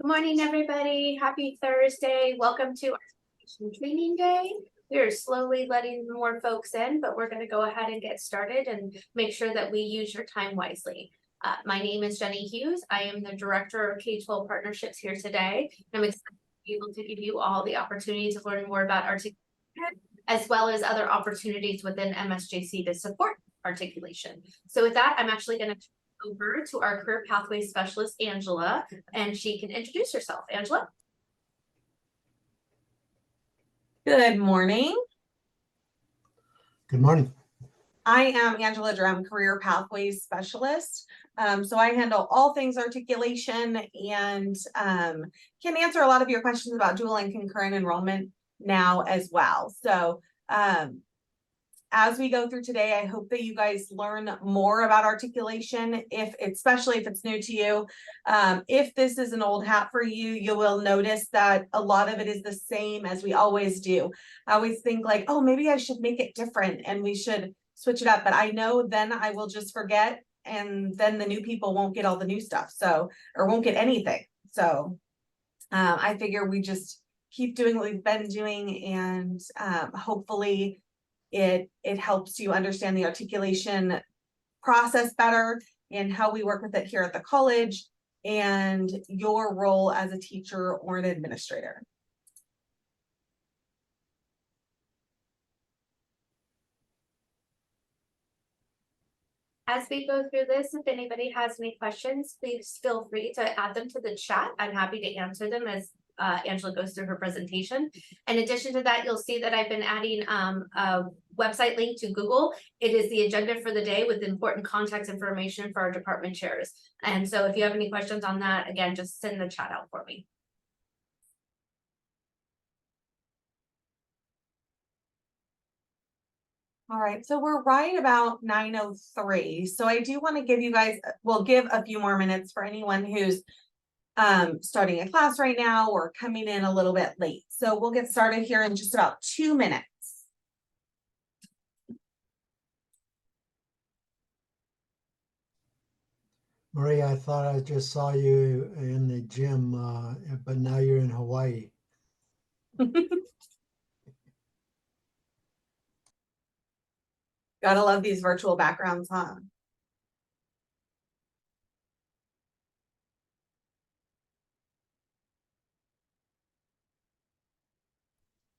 Good morning, everybody. Happy Thursday. Welcome to Articulation Training Day. We're slowly letting more folks in, but we're going to go ahead and get started and make sure that we use your time wisely. My name is Jenny Hughes. I am the Director of K-12 Partnerships here today. I'm excited to be able to give you all the opportunity to learn more about articulation, as well as other opportunities within MSJC to support articulation. So with that, I'm actually going to over to our Career Pathways Specialist, Angela, and she can introduce herself. Angela? Good morning. Good morning. I am Angela Drumm, Career Pathways Specialist. So I handle all things articulation and can answer a lot of your questions about dual and concurrent enrollment now as well. So as we go through today, I hope that you guys learn more about articulation, especially if it's new to you. If this is an old hat for you, you will notice that a lot of it is the same as we always do. I always think like, oh, maybe I should make it different and we should switch it up. But I know then I will just forget, and then the new people won't get all the new stuff, or won't get anything. So I figure we just keep doing what we've been doing, and hopefully it helps you understand the articulation process better and how we work with it here at the college and your role as a teacher or an administrator. As we go through this, if anybody has any questions, please feel free to add them to the chat. I'm happy to answer them as Angela goes through her presentation. In addition to that, you'll see that I've been adding a website link to Google. It is the agenda for the day with important contact information for our department chairs. And so if you have any questions on that, again, just send the chat out for me. All right, so we're right about 9:03. So I do want to give you guys, we'll give a few more minutes for anyone who's starting a class right now or coming in a little bit late. So we'll get started here in just about 2 minutes. Maria, I thought I just saw you in the gym, but now you're in Hawaii. Gotta love these virtual backgrounds, huh?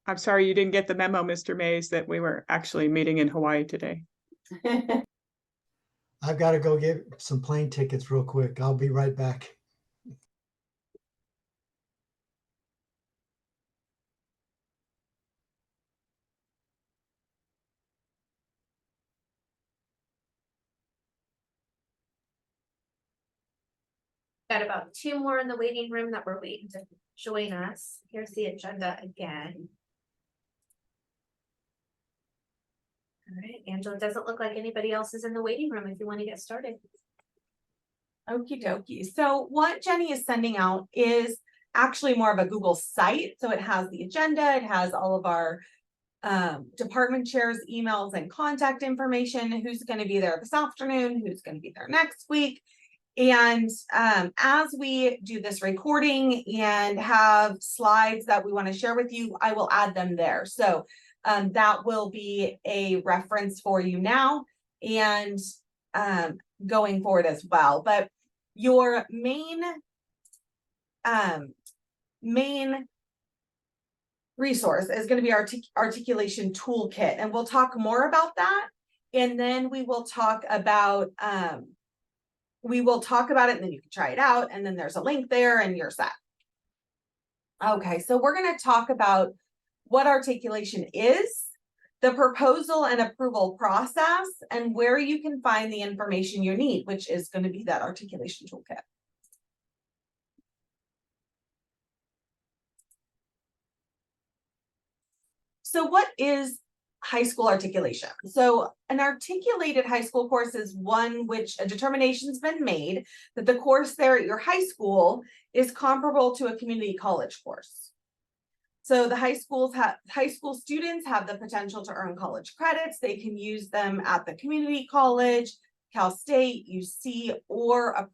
I'm sorry you didn't get the memo, Mr. Mays, that we were actually meeting in Hawaii today. I've got to go get some plane tickets real quick. I'll be right back. Got about 2 more in the waiting room that we're waiting to join us. Here's the agenda again. All right, Angela, doesn't look like anybody else is in the waiting room if you want to get started. Okie dokie. So what Jenny is sending out is actually more of a Google site. So it has the agenda, it has all of our department chairs, emails, and contact information, who's going to be there this afternoon, who's going to be there next week. And as we do this recording and have slides that we want to share with you, I will add them there. So that will be a reference for you now and going forward as well. But your main resource is going to be Articulation Toolkit, and we'll talk more about that. And then we will talk about it, and then you can try it out, and then there's a link there and you're set. Okay, so we're going to talk about what articulation is, the proposal and approval process, and where you can find the information you need, which is going to be that Articulation Toolkit. So what is high school articulation? So an articulated high school course is one which a determination's been made that the course there at your high school is comparable to a community college course. So the high school students have the potential to earn college credits. They can use them at the community college. Cal State, UC, or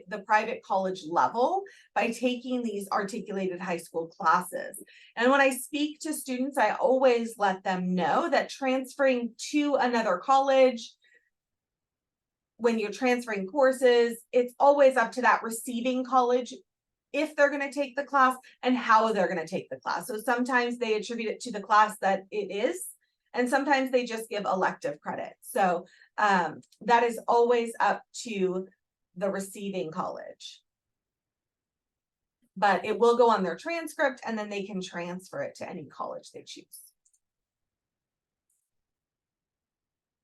the private college level by taking these articulated high school classes. And when I speak to students, I always let them know that transferring to another college, when you're transferring courses, it's always up to that receiving college if they're going to take the class and how they're going to take the class. So sometimes they attribute it to the class that it is, and sometimes they just give elective credit. So that is always up to the receiving college. But it will go on their transcript, and then they can transfer it to any college they choose.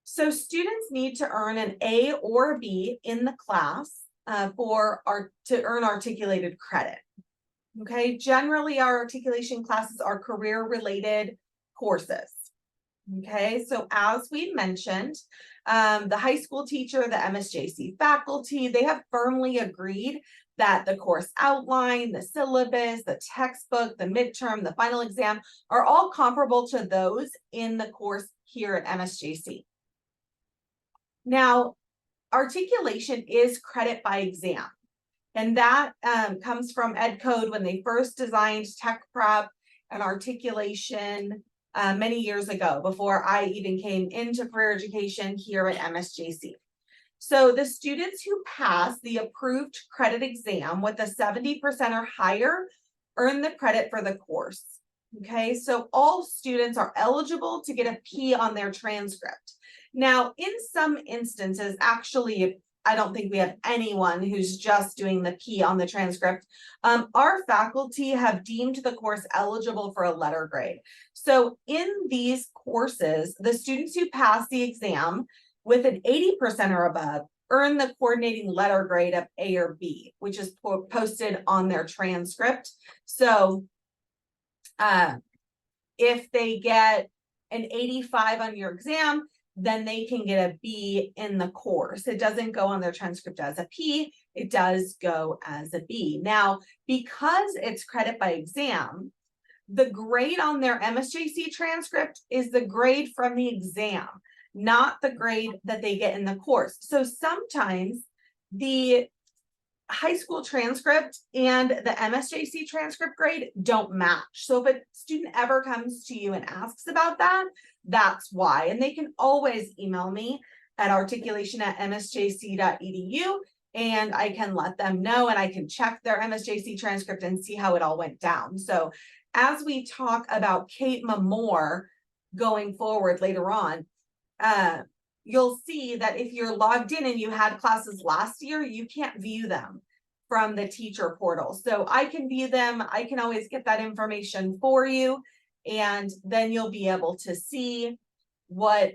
So students need to earn an A or a B in the class to earn articulated credit. Okay, generally our articulation classes are career-related courses. Okay, so as we mentioned, the high school teacher, the MSJC faculty, they have firmly agreed that the course outline, the syllabus, the textbook, the midterm, the final exam are all comparable to those in the course here at MSJC. Now, articulation is credit by exam, and that comes from Ed Code when they first designed tech prep and articulation many years ago, before I even came into career education here at MSJC. So the students who pass the approved credit exam with a 70% or higher earn the credit for the course. Okay, so all students are eligible to get a P on their transcript. Now, in some instances, actually, I don't think we have anyone who's just doing the P on the transcript. Our faculty have deemed the course eligible for a letter grade. So in these courses, the students who pass the exam with an 80% or above earn the coordinating letter grade of A or B, which is posted on their transcript. So if they get an 85 on your exam, then they can get a B in the course. It doesn't go on their transcript as a P, it does go as a B. Now, because it's credit by exam, the grade on their MSJC transcript is the grade from the exam, not the grade that they get in the course. So sometimes the high school transcript and the MSJC transcript grade don't match. So if a student ever comes to you and asks about that, that's why. And they can always email me at articulation@msjc.edu, and I can let them know, and I can check their MSJC transcript and see how it all went down. So as we talk about CATEMA more going forward later on, you'll see that if you're logged in and you had classes last year, you can't view them from the teacher portal. So I can view them. I can always get that information for you, and then you'll be able to see what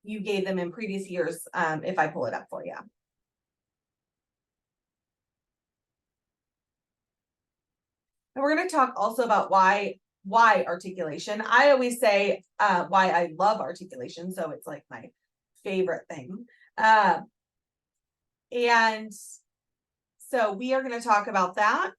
you gave them in previous years if I pull it up for you. And we're going to talk also about why articulation. I always say why I love articulation, so it's like my favorite thing. And so we are going to talk about that.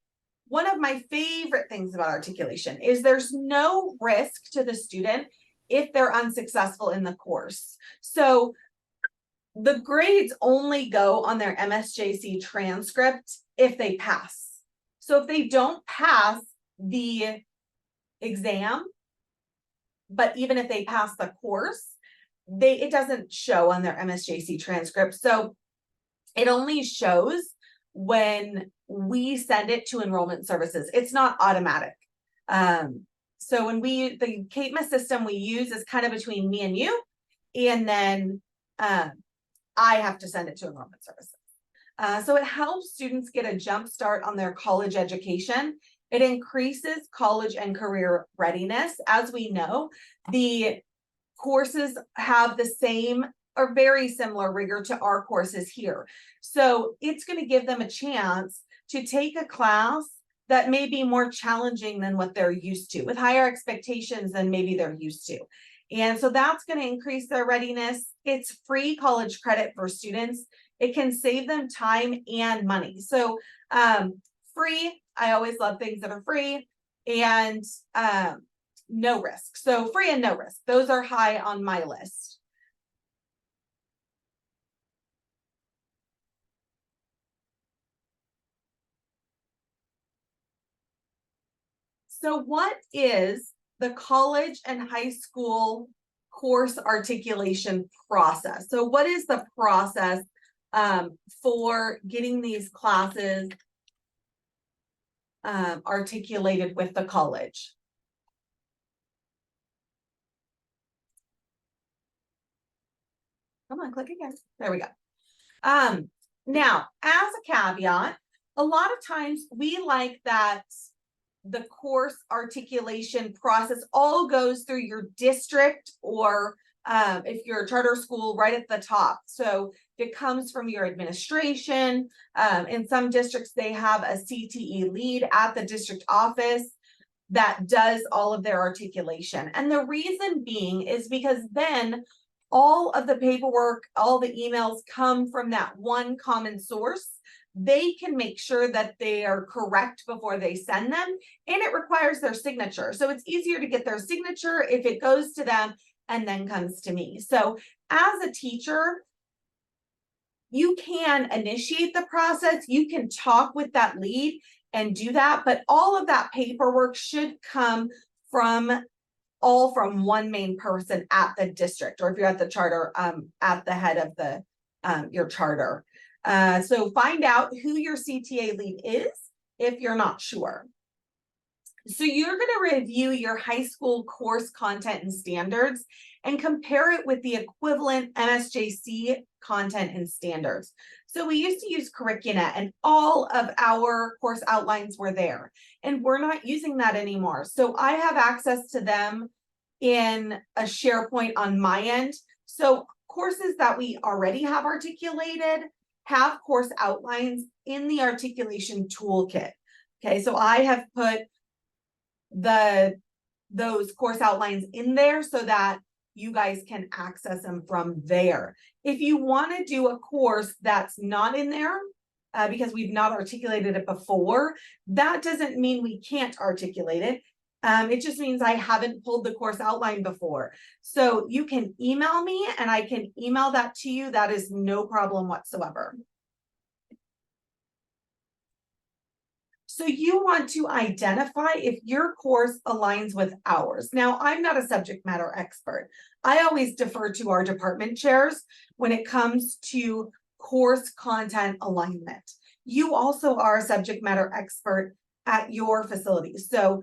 One of my favorite things about articulation is there's no risk to the student if they're unsuccessful in the course. So the grades only go on their MSJC transcript if they pass. So if they don't pass the exam, but even if they pass the course, it doesn't show on their MSJC transcript. So it only shows when we send it to enrollment services. It's not automatic. So when the CATEMA system we use is kind of between me and you, and then I have to send it to enrollment services. So it helps students get a jump start on their college education. It increases college and career readiness. As we know, the courses have the same or very similar rigor to our courses here. So it's going to give them a chance to take a class that may be more challenging than what they're used to, with higher expectations than maybe they're used to. And so that's going to increase their readiness. It's free college credit for students. It can save them time and money. So free, I always love things that are free, and no risk. So free and no risk. Those are high on my list. So what is the college and high school course articulation process? So what is the process for getting these classes articulated with the college? Come on, click again. There we go. Now, as a caveat, a lot of times we like that the course articulation process all goes through your district, or if you're a charter school, right at the top. So if it comes from your administration, in some districts, they have a CTE lead at the district office that does all of their articulation. And the reason being is because then all of the paperwork, all the emails come from that one common source. They can make sure that they are correct before they send them, and it requires their signature. So it's easier to get their signature if it goes to them and then comes to me. So as a teacher, you can initiate the process, you can talk with that lead and do that, but all of that paperwork should come from one main person at the district, or if you're at the charter, at the head of the your charter. So find out who your CTA lead is if you're not sure. So you're going to review your high school course content and standards and compare it with the equivalent MSJC content and standards. So we used to use Curriculum, and all of our course outlines were there, and we're not using that anymore. So I have access to them in a SharePoint on my end. So courses that we already have articulated have course outlines in the Articulation Toolkit. Okay, so I have put those course outlines in there so that you guys can access them from there. If you want to do a course that's not in there, because we've not articulated it before, that doesn't mean we can't articulate it. It just means I haven't pulled the course outline before. So you can email me and I can email that to you. That is no problem whatsoever. So you want to identify if your course aligns with ours. Now, I'm not a subject matter expert. I always defer to our department chairs when it comes to course content alignment. You also are a subject matter expert at your facility. So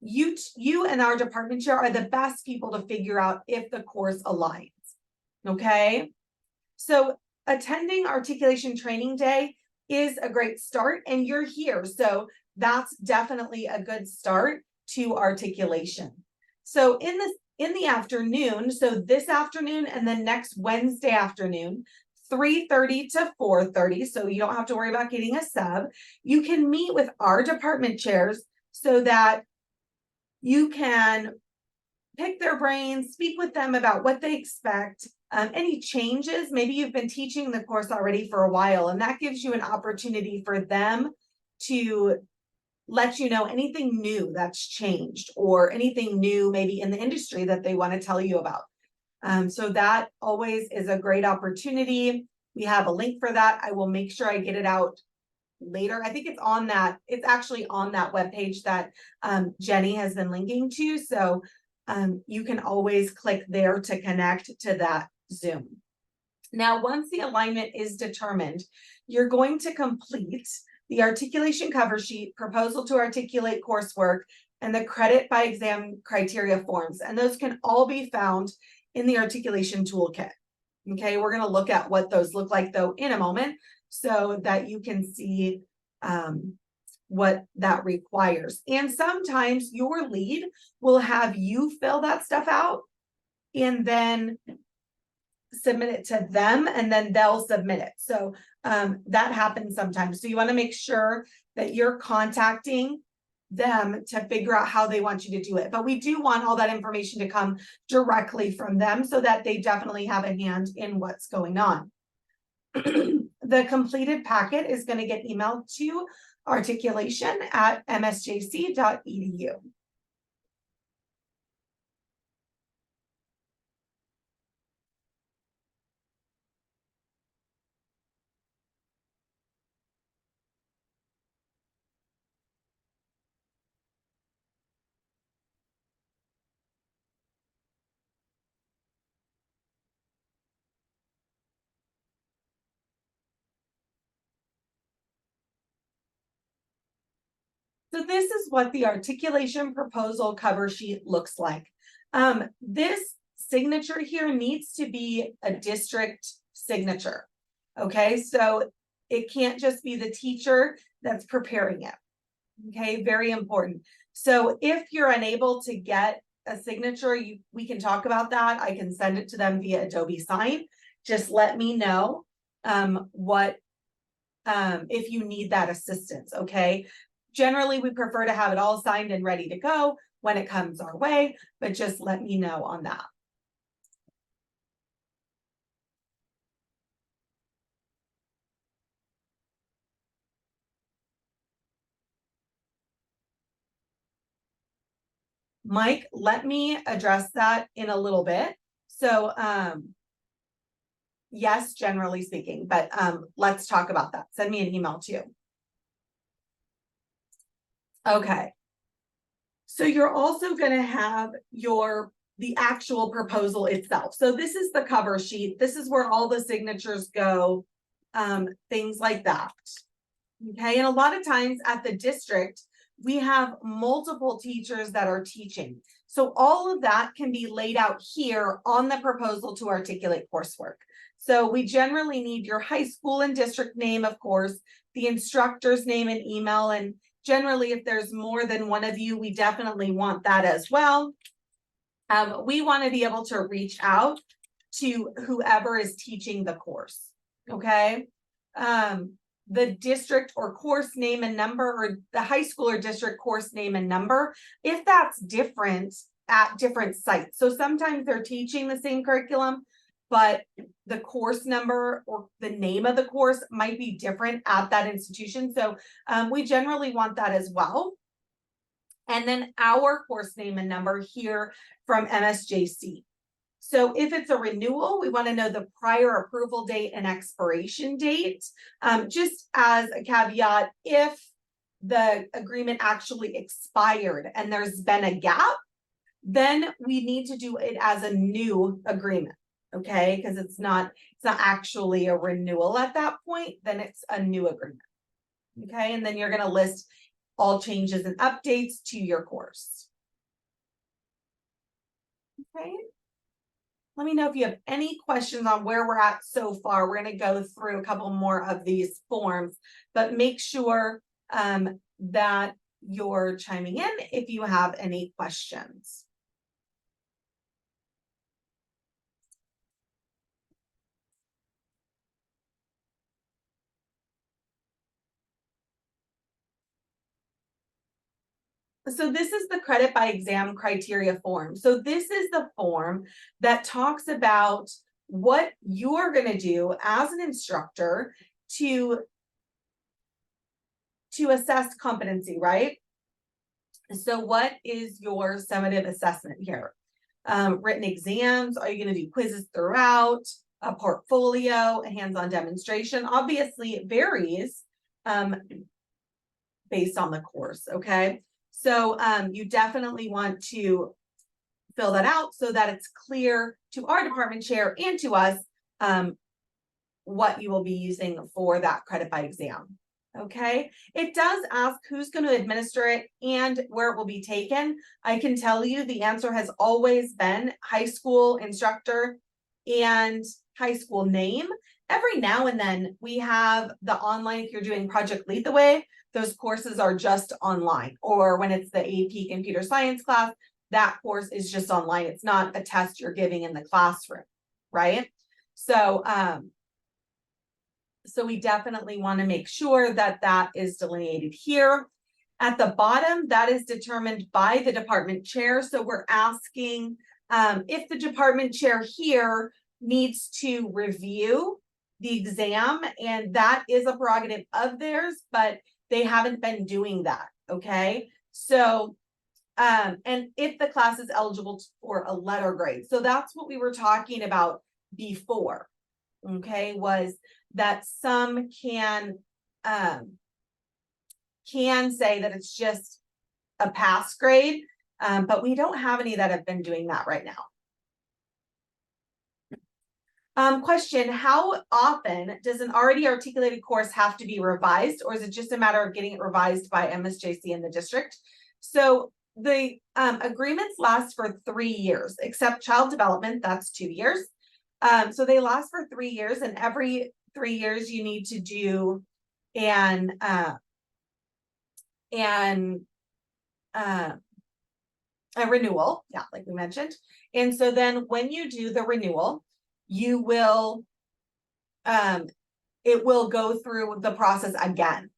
you and our department chair are the best people to figure out if the course aligns. Okay. So attending Articulation Training Day is a great start, and you're here. So that's definitely a good start to articulation. So in the afternoon, so this afternoon and then next Wednesday afternoon, 3:30 to 4:30, so you don't have to worry about getting a sub, you can meet with our department chairs so that you can pick their brains, speak with them about what they expect, any changes. Maybe you've been teaching the course already for a while, and that gives you an opportunity for them to let you know anything new that's changed, or anything new maybe in the industry that they want to tell you about. So that always is a great opportunity. We have a link for that. I will make sure I get it out later. I think it's actually on that webpage that Jenny has been linking to. So you can always click there to connect to that Zoom. Now, once the alignment is determined, you're going to complete the articulation cover sheet, proposal to articulate coursework, and the credit by exam criteria forms. And those can all be found in the Articulation Toolkit. Okay, we're going to look at what those look like though in a moment, so that you can see what that requires. And sometimes your lead will have you fill that stuff out and then submit it to them, and then they'll submit it. So that happens sometimes. So you want to make sure that you're contacting them to figure out how they want you to do it. But we do want all that information to come directly from them so that they definitely have a hand in what's going on. The completed packet is going to get emailed to articulation@msjc.edu. So this is what the articulation proposal cover sheet looks like. This signature here needs to be a district signature. Okay, so it can't just be the teacher that's preparing it. Okay, very important. So if you're unable to get a signature, we can talk about that. I can send it to them via Adobe Sign. Just let me know if you need that assistance. Okay, generally we prefer to have it all signed and ready to go when it comes our way, but just let me know on that. Mike, let me address that in a little bit. So, yes, generally speaking, but let's talk about that. Send me an email too. Okay. So you're also going to have the actual proposal itself. So this is the cover sheet. This is where all the signatures go, things like that. Okay, and a lot of times at the district, we have multiple teachers that are teaching. So all of that can be laid out here on the proposal to articulate coursework. So we generally need your high school and district name, of course, the instructor's name and email. And generally, if there's more than one of you, we definitely want that as well. We want to be able to reach out to whoever is teaching the course. Okay. The district or course name and number, or the high school or district course name and number, if that's different at different sites. So sometimes they're teaching the same curriculum, but the course number or the name of the course might be different at that institution. So we generally want that as well. And then our course name and number here from MSJC. So if it's a renewal, we want to know the prior approval date and expiration date. Just as a caveat, if the agreement actually expired and there's been a gap, then we need to do it as a new agreement. Okay, because it's not actually a renewal at that point, then it's a new agreement. Okay, and then you're going to list all changes and updates to your course. Okay. Let me know if you have any questions on where we're at so far. We're going to go through a couple more of these forms, but make sure that you're chiming in if you have any questions. So this is the credit by exam criteria form. So this is the form that talks about what you're going to do as an instructor to assess competency, right? So what is your summative assessment here? Written exams, are you going to do quizzes throughout, a portfolio, a hands-on demonstration? Obviously, it varies based on the course, okay? So you definitely want to fill that out so that it's clear to our department chair and to us what you will be using for that credit by exam. Okay, it does ask who's going to administer it and where it will be taken. I can tell you the answer has always been high school instructor and high school name. Every now and then we have the online, if you're doing Project Lead the Way, those courses are just online, or when it's the AP computer science class, that course is just online. It's not a test you're giving in the classroom, right? So, so we definitely want to make sure that that is delineated here. At the bottom, that is determined by the department chair. So we're asking if the department chair here needs to review the exam, and that is a prerogative of theirs, but they haven't been doing that, okay? So, and if the class is eligible for a letter grade. So that's what we were talking about before, okay, was that some can say that it's just a pass grade, but we don't have any that have been doing that right now. Question, how often does an already articulated course have to be revised, or is it just a matter of getting it revised by MSJC in the district? So the agreements last for 3 years, except child development, that's 2 years. So they last for 3 years, and every 3 years you need to do a renewal, yeah, like we mentioned. And so then when you do the renewal, you will it will go through the process again.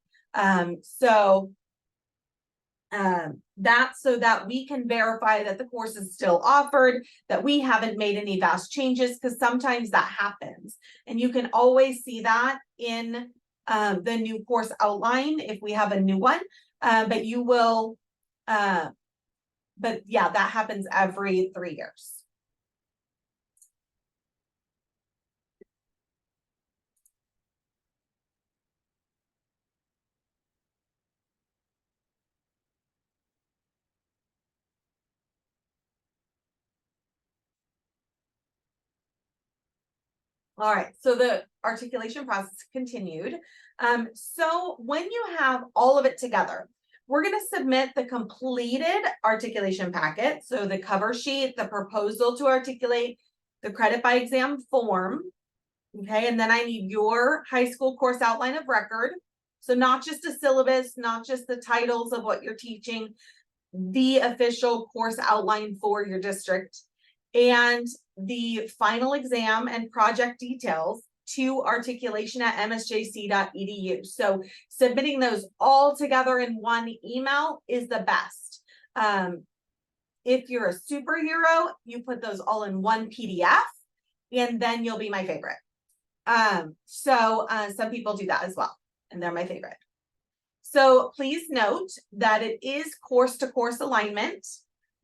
That's so that we can verify that the course is still offered, that we haven't made any vast changes, because sometimes that happens. And you can always see that in the new course outline if we have a new one. But you will, but yeah, that happens every 3 years. All right, so the articulation process continued. So when you have all of it together, we're going to submit the completed articulation packet. So the cover sheet, the proposal to articulate, the credit by exam form. Okay, and then I need your high school course outline of record. So not just a syllabus, not just the titles of what you're teaching, the official course outline for your district, and the final exam and project details to articulation@msjc.edu. So submitting those all together in one email is the best. If you're a superhero, you put those all in one PDF, and then you'll be my favorite. Some people do that as well, and they're my favorite. So please note that it is course to course alignment.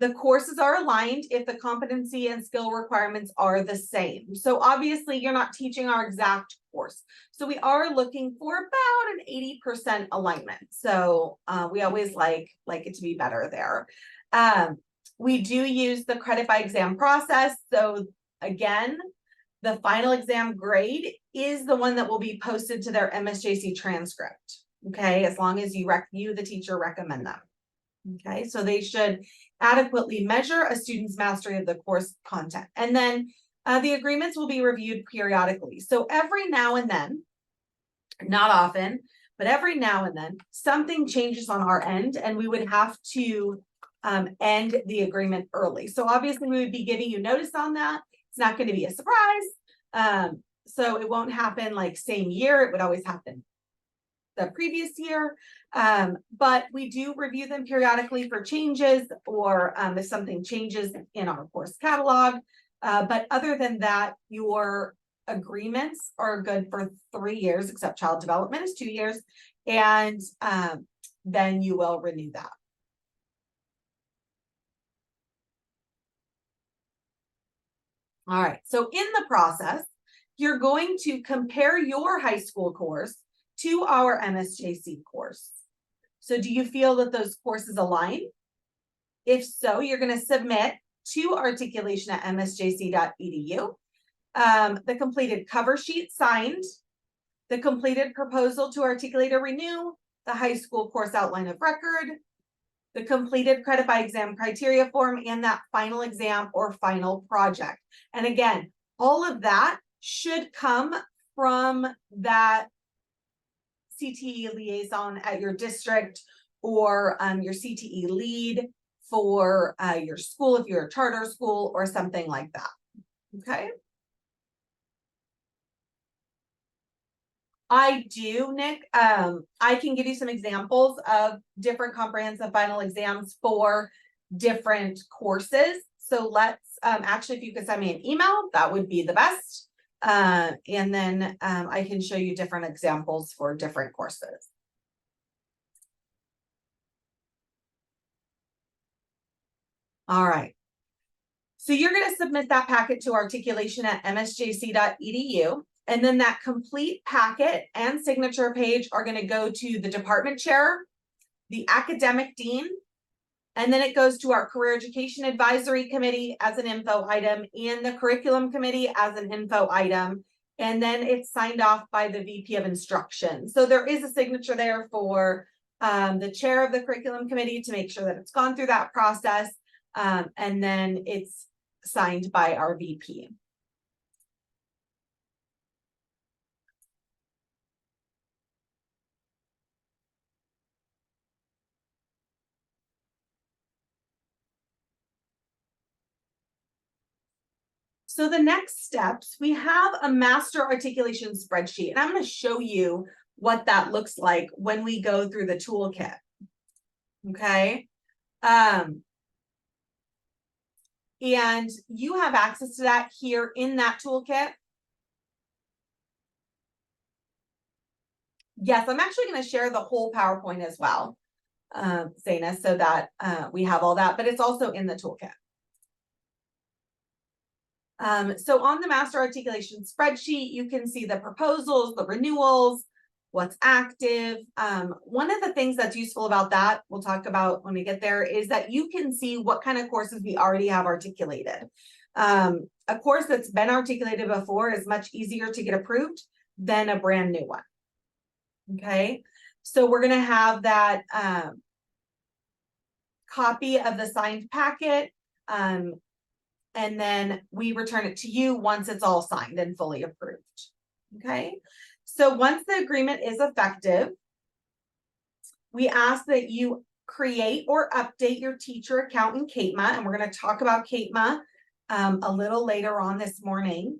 The courses are aligned if the competency and skill requirements are the same. So obviously you're not teaching our exact course. So we are looking for about an 80% alignment. So we always like it to be better there. We do use the credit by exam process. So again, the final exam grade is the one that will be posted to their MSJC transcript. Okay, as long as you, the teacher, recommend them. Okay, so they should adequately measure a student's mastery of the course content. And then the agreements will be reviewed periodically. So every now and then, not often, but every now and then, something changes on our end, and we would have to end the agreement early. So obviously we would be giving you notice on that. It's not going to be a surprise. So it won't happen like same year. It would always happen the previous year. But we do review them periodically for changes, or if something changes in our course catalog. But other than that, your agreements are good for 3 years, except child development is 2 years. And then you will renew that. All right, so in the process, you're going to compare your high school course to our MSJC course. So do you feel that those courses align? If so, you're going to submit to articulation@msjc.edu, the completed cover sheet signed, the completed proposal to articulate or renew, the high school course outline of record, the completed credit by exam criteria form, and that final exam or final project. And again, all of that should come from that CTE liaison at your district, or your CTE lead for your school if you're a charter school or something like that. Okay. I do, Nick. I can give you some examples of different comprehensive final exams for different courses. So let's actually, if you could send me an email, that would be the best. And then I can show you different examples for different courses. All right. So you're going to submit that packet to articulation@msjc.edu. And then that complete packet and signature page are going to go to the department chair, the academic dean, And then it goes to our Career Education Advisory Committee as an info item and the Curriculum Committee as an info item. And then it's signed off by the VP of Instruction. So there is a signature there for the chair of the Curriculum Committee to make sure that it's gone through that process. And then it's signed by our VP. So the next steps, we have a master articulation spreadsheet, and I'm going to show you what that looks like when we go through the toolkit. Okay. And you have access to that here in that toolkit. Yes, I'm actually going to share the whole PowerPoint as well, Zaina, so that we have all that, but it's also in the toolkit. So on the master articulation spreadsheet, you can see the proposals, the renewals, what's active. One of the things that's useful about that, we'll talk about when we get there, is that you can see what kind of courses we already have articulated. A course that's been articulated before is much easier to get approved than a brand new one. Okay, so we're going to have that copy of the signed packet. And then we return it to you once it's all signed and fully approved. Okay, so once the agreement is effective, we ask that you create or update your teacher account in CATEMA, and we're going to talk about CATEMA a little later on this morning.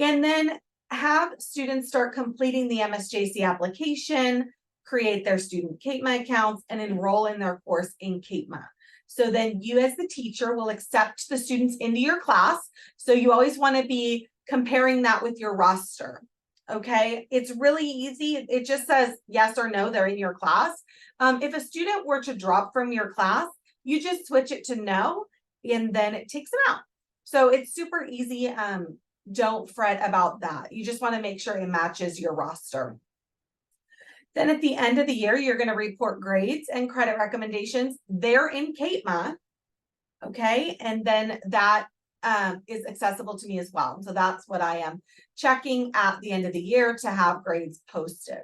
And then have students start completing the MSJC application, create their student CATEMA accounts, and enroll in their course in CATEMA. So then you as the teacher will accept the students into your class. So you always want to be comparing that with your roster. Okay, it's really easy. It just says yes or no, they're in your class. If a student were to drop from your class, you just switch it to no, and then it takes them out. So it's super easy. Don't fret about that. You just want to make sure it matches your roster. Then at the end of the year, you're going to report grades and credit recommendations. They're in CATEMA, okay? And then that is accessible to me as well. So that's what I am checking at the end of the year to have grades posted.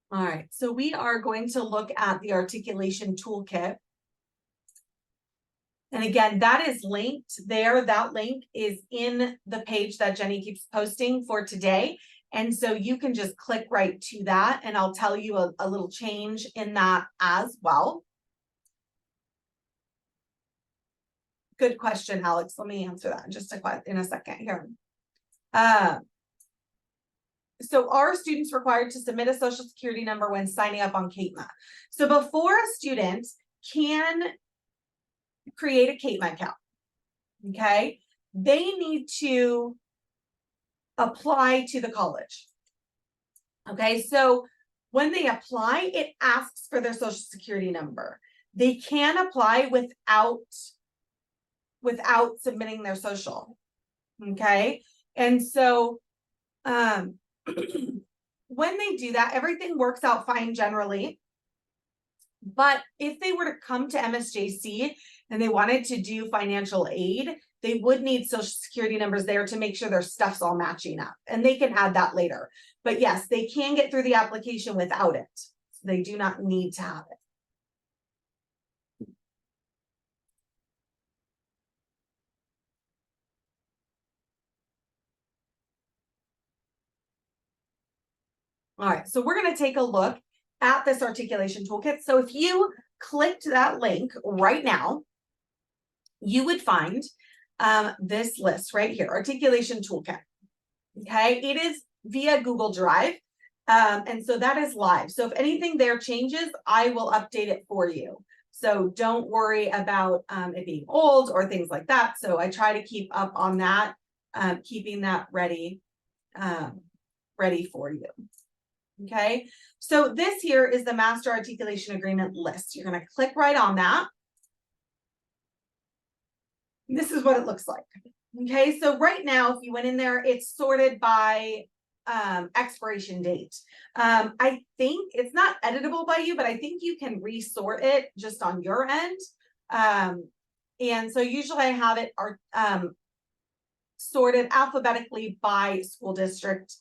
All right, so we are going to look at the Articulation Toolkit. And again, that is linked there. That link is in the page that Jenny keeps posting for today. And so you can just click right to that, and I'll tell you a little change in that as well. Good question, Alex. Let me answer that in a second here. So are students required to submit a social security number when signing up on CATEMA? So before a student can create a CATEMA account, okay, they need to apply to the college. Okay, so when they apply, it asks for their social security number. They can apply without submitting their social. Okay, and so when they do that, everything works out fine generally. But if they were to come to MSJC and they wanted to do financial aid, they would need social security numbers there to make sure their stuff's all matching up. And they can add that later. But yes, they can get through the application without it. So they do not need to have it. All right, so we're going to take a look at this articulation toolkit. So if you clicked that link right now, you would find this list right here, Articulation Toolkit. Okay, it is via Google Drive. And so that is live. So if anything there changes, I will update it for you. So don't worry about it being old or things like that. So I try to keep up on that, keeping that ready for you. Okay, so this here is the Master Articulation Agreement list. You're going to click right on that. this is what it looks like. Okay, so right now, if you went in there, it's sorted by expiration date. I think it's not editable by you, but I think you can resort it just on your end. And so usually I have it sorted alphabetically by school district.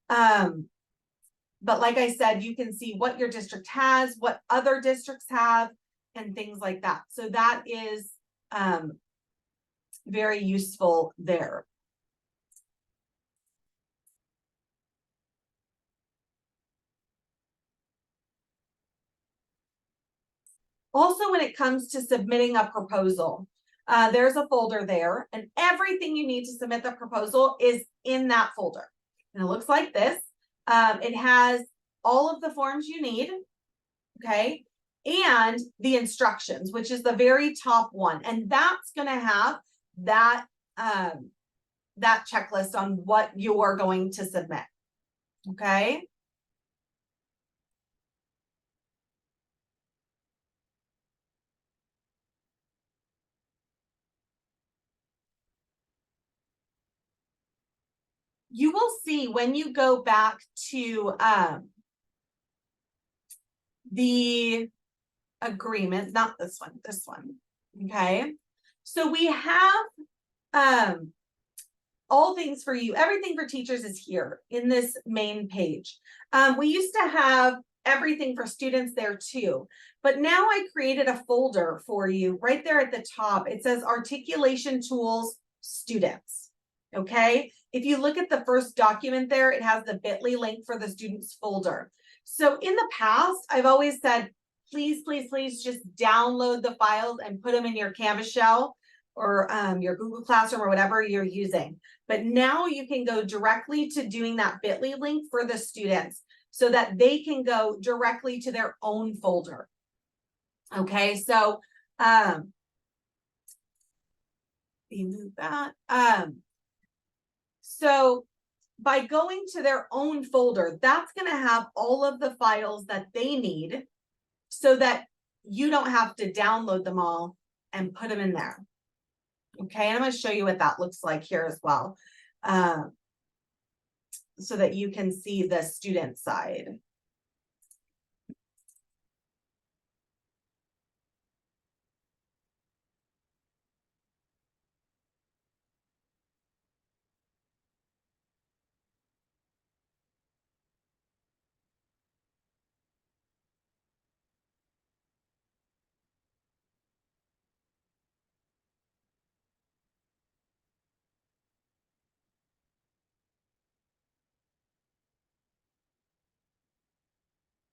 But like I said, you can see what your district has, what other districts have, and things like that. So that is very useful there. Also, when it comes to submitting a proposal, there's a folder there, and everything you need to submit the proposal is in that folder. And it looks like this. It has all of the forms you need, okay, and the instructions, which is the very top one. And that's going to have that, that checklist on what you're going to submit, okay? You will see when you go back to the agreement, not this one, okay? So we have all things for you, everything for teachers is here in this main page. We used to have everything for students there too, but now I created a folder for you right there at the top. It says Articulation Tools Students, okay? If you look at the first document there, it has the bit.ly link for the students folder. So in the past, I've always said, please, please, please just download the files and put them in your Canvas shell or your Google Classroom or whatever you're using. But now you can go directly to doing that bit.ly link for the students so that they can go directly to their own folder. Okay, so remove that. So by going to their own folder, that's going to have all of the files that they need so that you don't have to download them all and put them in there. Okay, and I'm going to show you what that looks like here as well, so that you can see the student side.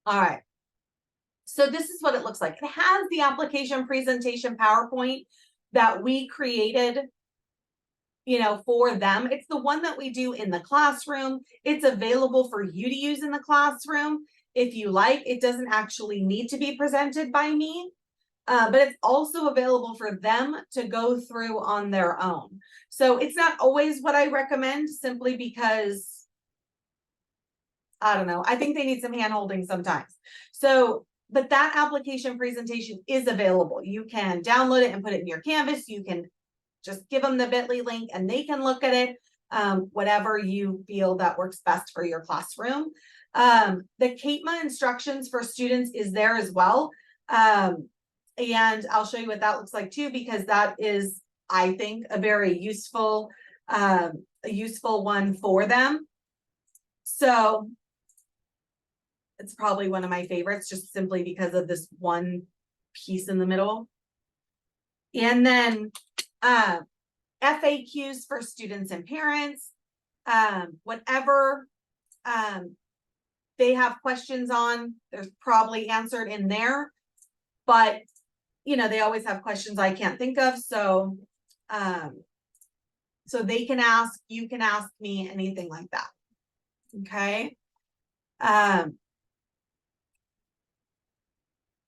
All right. So this is what it looks like. It has the application presentation PowerPoint that we created, you know, for them. It's the one that we do in the classroom. It's available for you to use in the classroom if you like. It doesn't actually need to be presented by me, but it's also available for them to go through on their own. So it's not always what I recommend, simply because I don't know, I think they need some hand holding sometimes. So, but that application presentation is available. You can download it and put it in your Canvas. You can just give them the bit.ly link and they can look at it, whatever you feel that works best for your classroom. The CATEMA instructions for students is there as well. And I'll show you what that looks like too, because that is, I think, a very useful one for them. So it's probably one of my favorites, just simply because of this one piece in the middle. And then FAQs for students and parents, whatever they have questions on, there's probably answered in there. But, you know, they always have questions I can't think of. So, so they can ask, you can ask me, anything like that. Okay.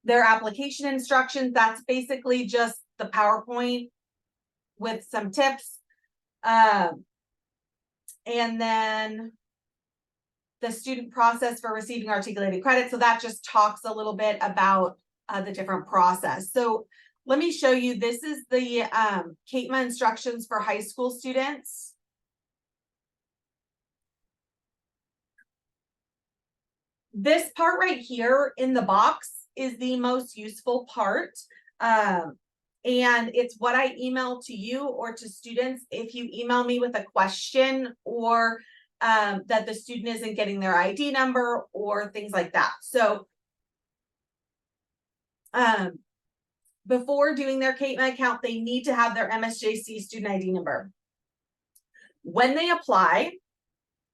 Their application instructions, that's basically just the PowerPoint with some tips. And then the student process for receiving articulated credit. So that just talks a little bit about the different process. So let me show you, this is the CATEMA instructions for high school students. This part right here in the box is the most useful part. And it's what I email to you or to students if you email me with a question or that the student isn't getting their ID number or things like that. So before doing their CATEMA account, they need to have their MSJC student ID number. When they apply,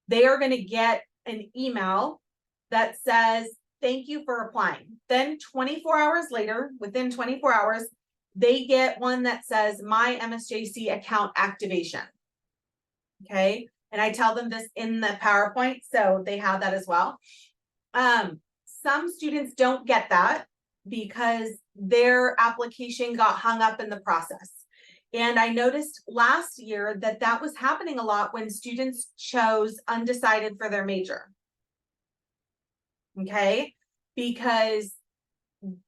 they are going to get an email that says, thank you for applying. Then 24 hours later, within 24 hours, they get one that says my MSJC account activation. Okay. And I tell them this in the PowerPoint, so they have that as well. Some students don't get that because their application got hung up in the process. And I noticed last year that that was happening a lot when students chose undecided for their major. Okay, because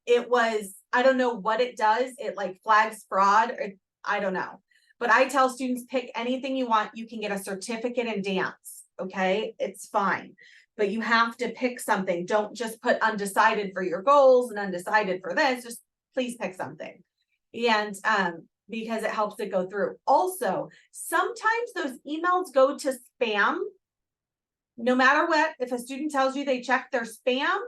it was, I don't know what it does. It like flags fraud, or I don't know. But I tell students, pick anything you want. You can get a certificate in dance. Okay, it's fine. But you have to pick something. Don't just put undecided for your goals and undecided for this. Just please pick something. And because it helps it go through. Also, sometimes those emails go to spam. No matter what, if a student tells you they check their spam,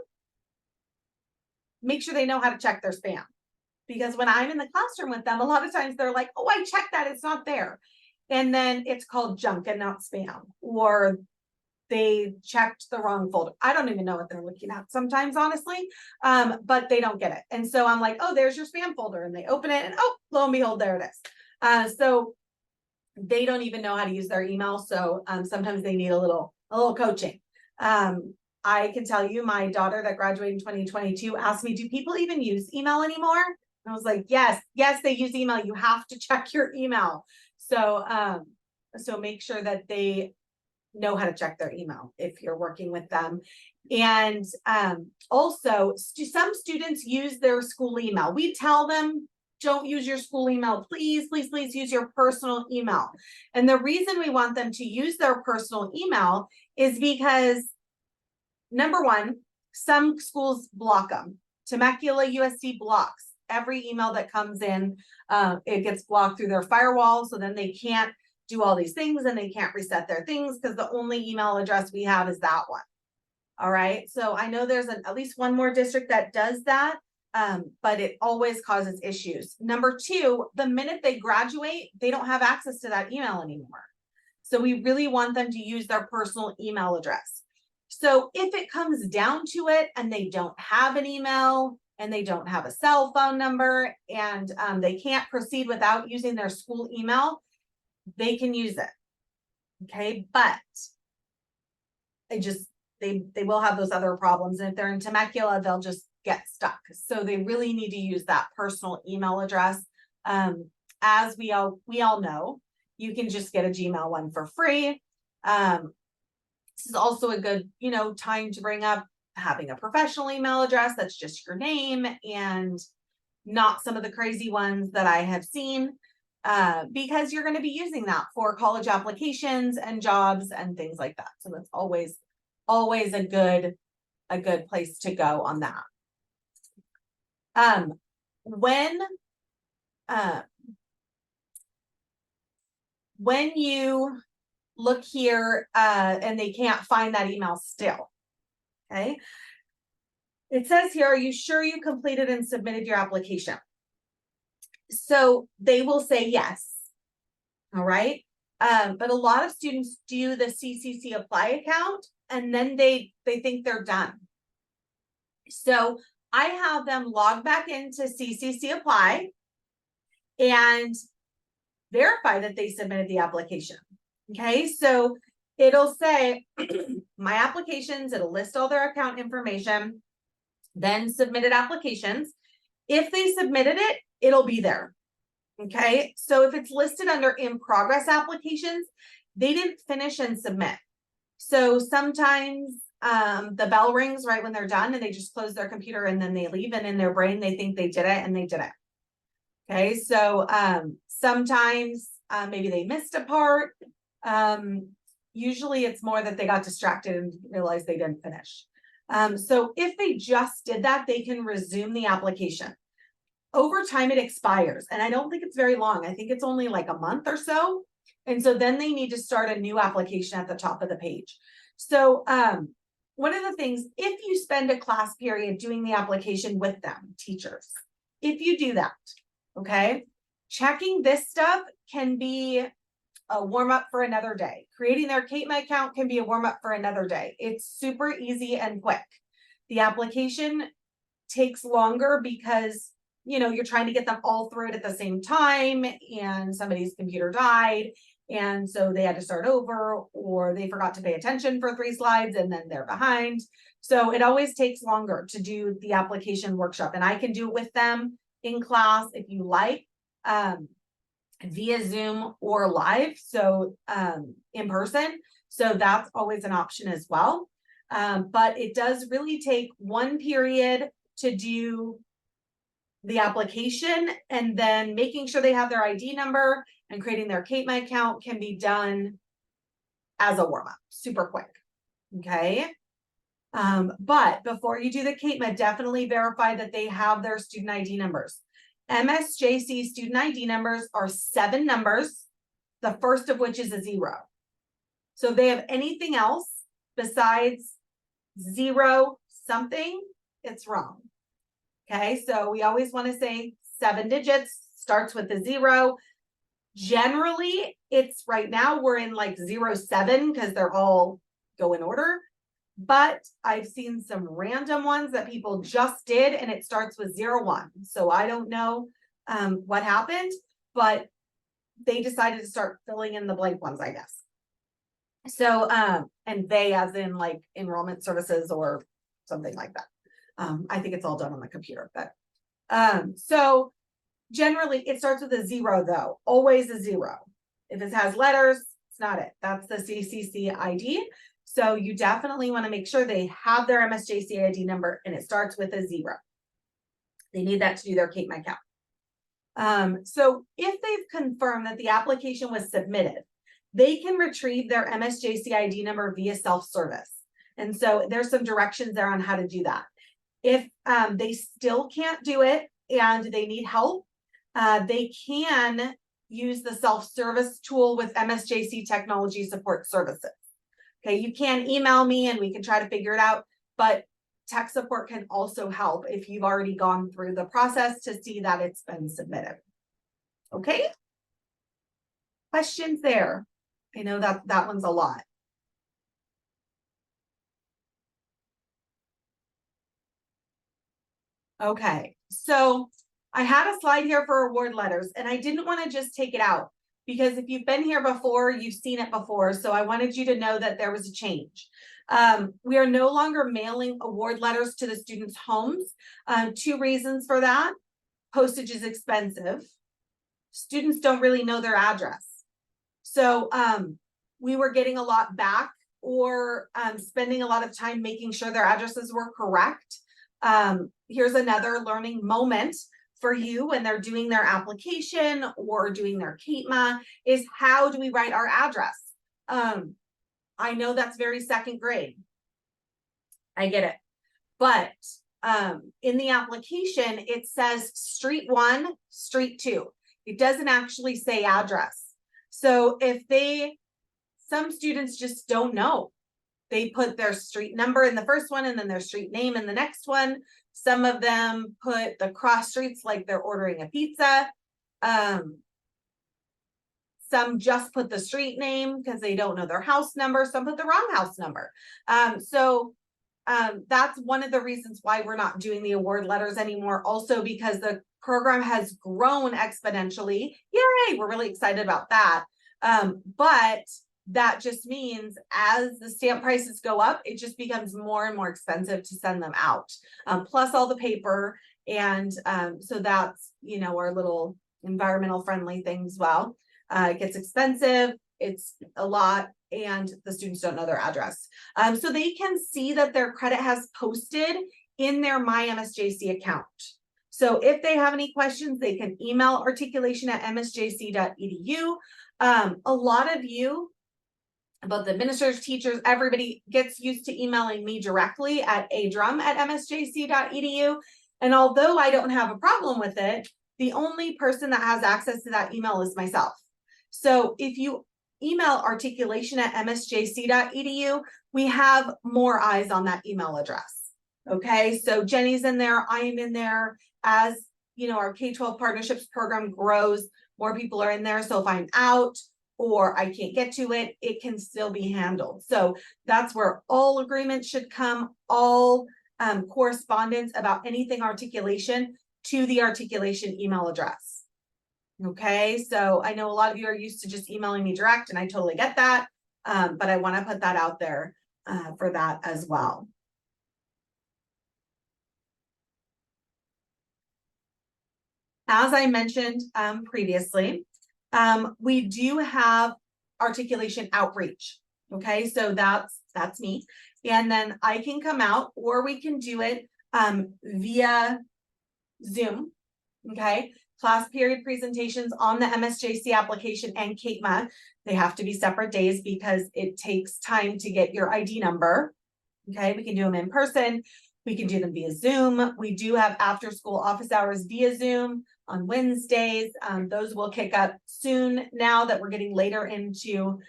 make sure they know how to check their spam. Because when I'm in the classroom with them, a lot of times they're like, oh, I checked that, it's not there. And then it's called junk and not spam. Or they checked the wrong folder. I don't even know what they're looking at sometimes, honestly, but they don't get it. And so I'm like, oh, there's your spam folder. And they open it and oh, lo and behold, there it is. So they don't even know how to use their email. So sometimes they need a little coaching. I can tell you, my daughter that graduated in 2022 asked me, do people even use email anymore? And I was like, yes, they use email. You have to check your email. So, so make sure that they know how to check their email if you're working with them. And also, some students use their school email. We tell them, don't use your school email. Please, please, please use your personal email. And the reason we want them to use their personal email is because, number one, some schools block them. Temecula USD blocks every email that comes in. It gets blocked through their firewall. So then they can't do all these things and they can't reset their things because the only email address we have is that one. All right. So I know there's at least one more district that does that, but it always causes issues. Number two, the minute they graduate, they don't have access to that email anymore. So we really want them to use their personal email address. So if it comes down to it and they don't have an email and they don't have a cell phone number and they can't proceed without using their school email, they can use it. Okay, but they will have those other problems. And if they're in Temecula, they'll just get stuck. So they really need to use that personal email address. As we all know, you can just get a Gmail one for free. This is also a good, time to bring up having a professional email address that's just your name and not some of the crazy ones that I have seen. Because you're going to be using that for college applications and jobs and things like that. So that's always a good place to go on that. When you look here and they can't find that email still, okay, it says here, are you sure you completed and submitted your application? So they will say yes. All right. But a lot of students do the CCC apply account and then they think they're done. So I have them log back into CCC apply and verify that they submitted the application. Okay. So it'll say my applications, it'll list all their account information, then submitted applications. If they submitted it, it'll be there. Okay, so if it's listed under in progress applications, they didn't finish and submit. So sometimes the bell rings right when they're done and they just close their computer and then they leave, and in their brain they think they did it and they didn't. Okay, so sometimes maybe they missed a part. Usually it's more that they got distracted and realized they didn't finish. So if they just did that, they can resume the application. Over time, it expires, and I don't think it's very long. I think it's only like a month or so. And so then they need to start a new application at the top of the page. So one of the things, if you spend a class period doing the application with them, teachers, if you do that, okay, checking this stuff can be a warm up for another day. Creating their CATEMA account can be a warm up for another day. It's super easy and quick. The application takes longer because, you know, you're trying to get them all through it at the same time, and somebody's computer died, and so they had to start over, or they forgot to pay attention for 3 slides and then they're behind. So it always takes longer to do the application workshop, and I can do it with them in class if you like, via Zoom or live, so in person. So that's always an option as well. But it does really take one period to do the application, and then making sure they have their ID number and creating their CATEMA account can be done as a warm-up, super quick. Okay. But before you do the CATEMA, definitely verify that they have their student ID numbers. MSJC student ID numbers are 7 numbers, the first of which is a 0. So if they have anything else besides 0 something, it's wrong. Okay, so we always want to say 7 digits, starts with a 0. Generally, it's right now we're in like 07 because they're all go in order. But I've seen some random ones that people just did, and it starts with 01. So I don't know what happened, but they decided to start filling in the blank ones, I guess. So, and they as in like enrollment services or something like that. I think it's all done on the computer, but so generally it starts with a 0 though, always a 0. If it has letters, it's not it. That's the CCC ID. So you definitely want to make sure they have their MSJC ID number and it starts with a 0. They need that to do their CATEMA account. So if they've confirmed that the application was submitted, they can retrieve their MSJC ID number via self-service. And so there's some directions there on how to do that. If they still can't do it and they need help, they can use the self-service tool with MSJC Technology Support Services. Okay, you can email me and we can try to figure it out, but tech support can also help if you've already gone through the process to see that it's been submitted. Okay? Questions there? I know that one's a lot. Okay, so I had a slide here for award letters, and I didn't want to just take it out because if you've been here before, you've seen it before. So I wanted you to know that there was a change. We are no longer mailing award letters to the students' homes. 2 reasons for that. Postage is expensive. Students don't really know their address. So we were getting a lot back, or spending a lot of time making sure their addresses were correct. Here's another learning moment for you when they're doing their application or doing their CATEMA is how do we write our address? I know that's very 2nd grade. I get it. But in the application, it says street 1, street 2. It doesn't actually say address. So if some students just don't know. They put their street number in the first one and then their street name in the next one. Some of them put the cross streets like they're ordering a pizza. Some just put the street name because they don't know their house number. Some put the wrong house number. So that's one of the reasons why we're not doing the award letters anymore. Also because the program has grown exponentially. Yay, we're really excited about that. But that just means as the stamp prices go up, it just becomes more and more expensive to send them out. Plus all the paper. And so that's, you know, our little environmental friendly thing as well. It gets expensive. It's a lot. And the students don't know their address. So they can see that their credit has posted in their My MSJC account. So if they have any questions, they can email articulation@msjc.edu. A lot of you, both the administrators, teachers, everybody gets used to emailing me directly at adrum@msjc.edu. And although I don't have a problem with it, the only person that has access to that email is myself. So if you email articulation@msjc.edu, we have more eyes on that email address. Okay, so Jenny's in there, I am in there. As you know, our K-12 partnerships program grows, more people are in there. So if I'm out or I can't get to it, it can still be handled. So that's where all agreements should come, all correspondence about anything articulation to the articulation email address. Okay, so I know a lot of you are used to just emailing me direct, and I totally get that, but I want to put that out there for that as well. As I mentioned previously, we do have articulation outreach. Okay, so that's me. And then I can come out, or we can do it via Zoom. Okay, class period presentations on the MSJC application and CATEMA. They have to be separate days because it takes time to get your ID number. Okay, we can do them in person. We can do them via Zoom. We do have after school office hours via Zoom on Wednesdays. Those will kick up soon now that we're getting later into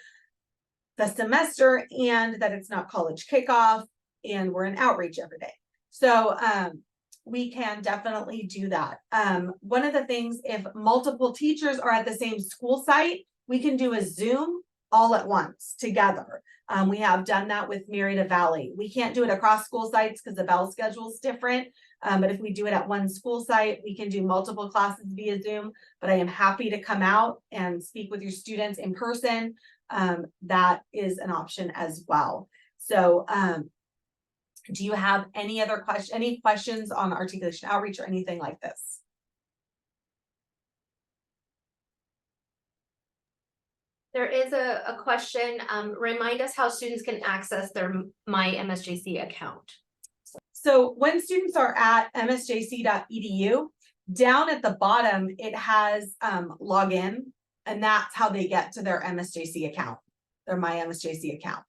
the semester and that it's not college kickoff and we're in outreach every day. So we can definitely do that. One of the things, if multiple teachers are at the same school site, we can do a Zoom all at once together. We have done that with Merida Valley. We can't do it across school sites because the bell schedule is different. But if we do it at one school site, we can do multiple classes via Zoom. But I am happy to come out and speak with your students in person. That is an option as well. So do you have any other any questions on articulation outreach or anything like this? There is a question, remind us how students can access their My MSJC account. So when students are at msjc.edu, down at the bottom, it has login, and that's how they get to their MSJC account, their My MSJC account.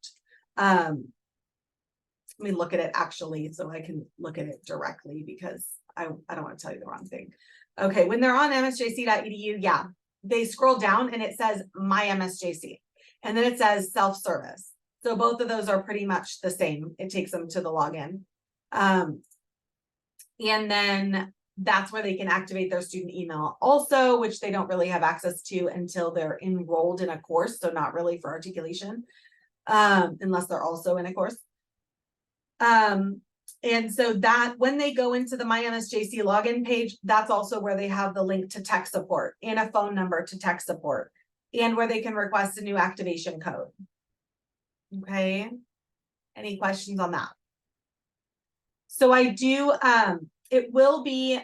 Let me look at it actually, so I can look at it directly because I don't want to tell you the wrong thing. Okay, when they're on msjc.edu, yeah, they scroll down and it says My MSJC, and then it says self-service. So both of those are pretty much the same. It takes them to the login. And then that's where they can activate their student email also, which they don't really have access to until they're enrolled in a course. So not really for articulation, unless they're also in a course. And so that when they go into the My MSJC login page, that's also where they have the link to tech support and a phone number to tech support and where they can request a new activation code. Okay. Any questions on that? So I do, it will be,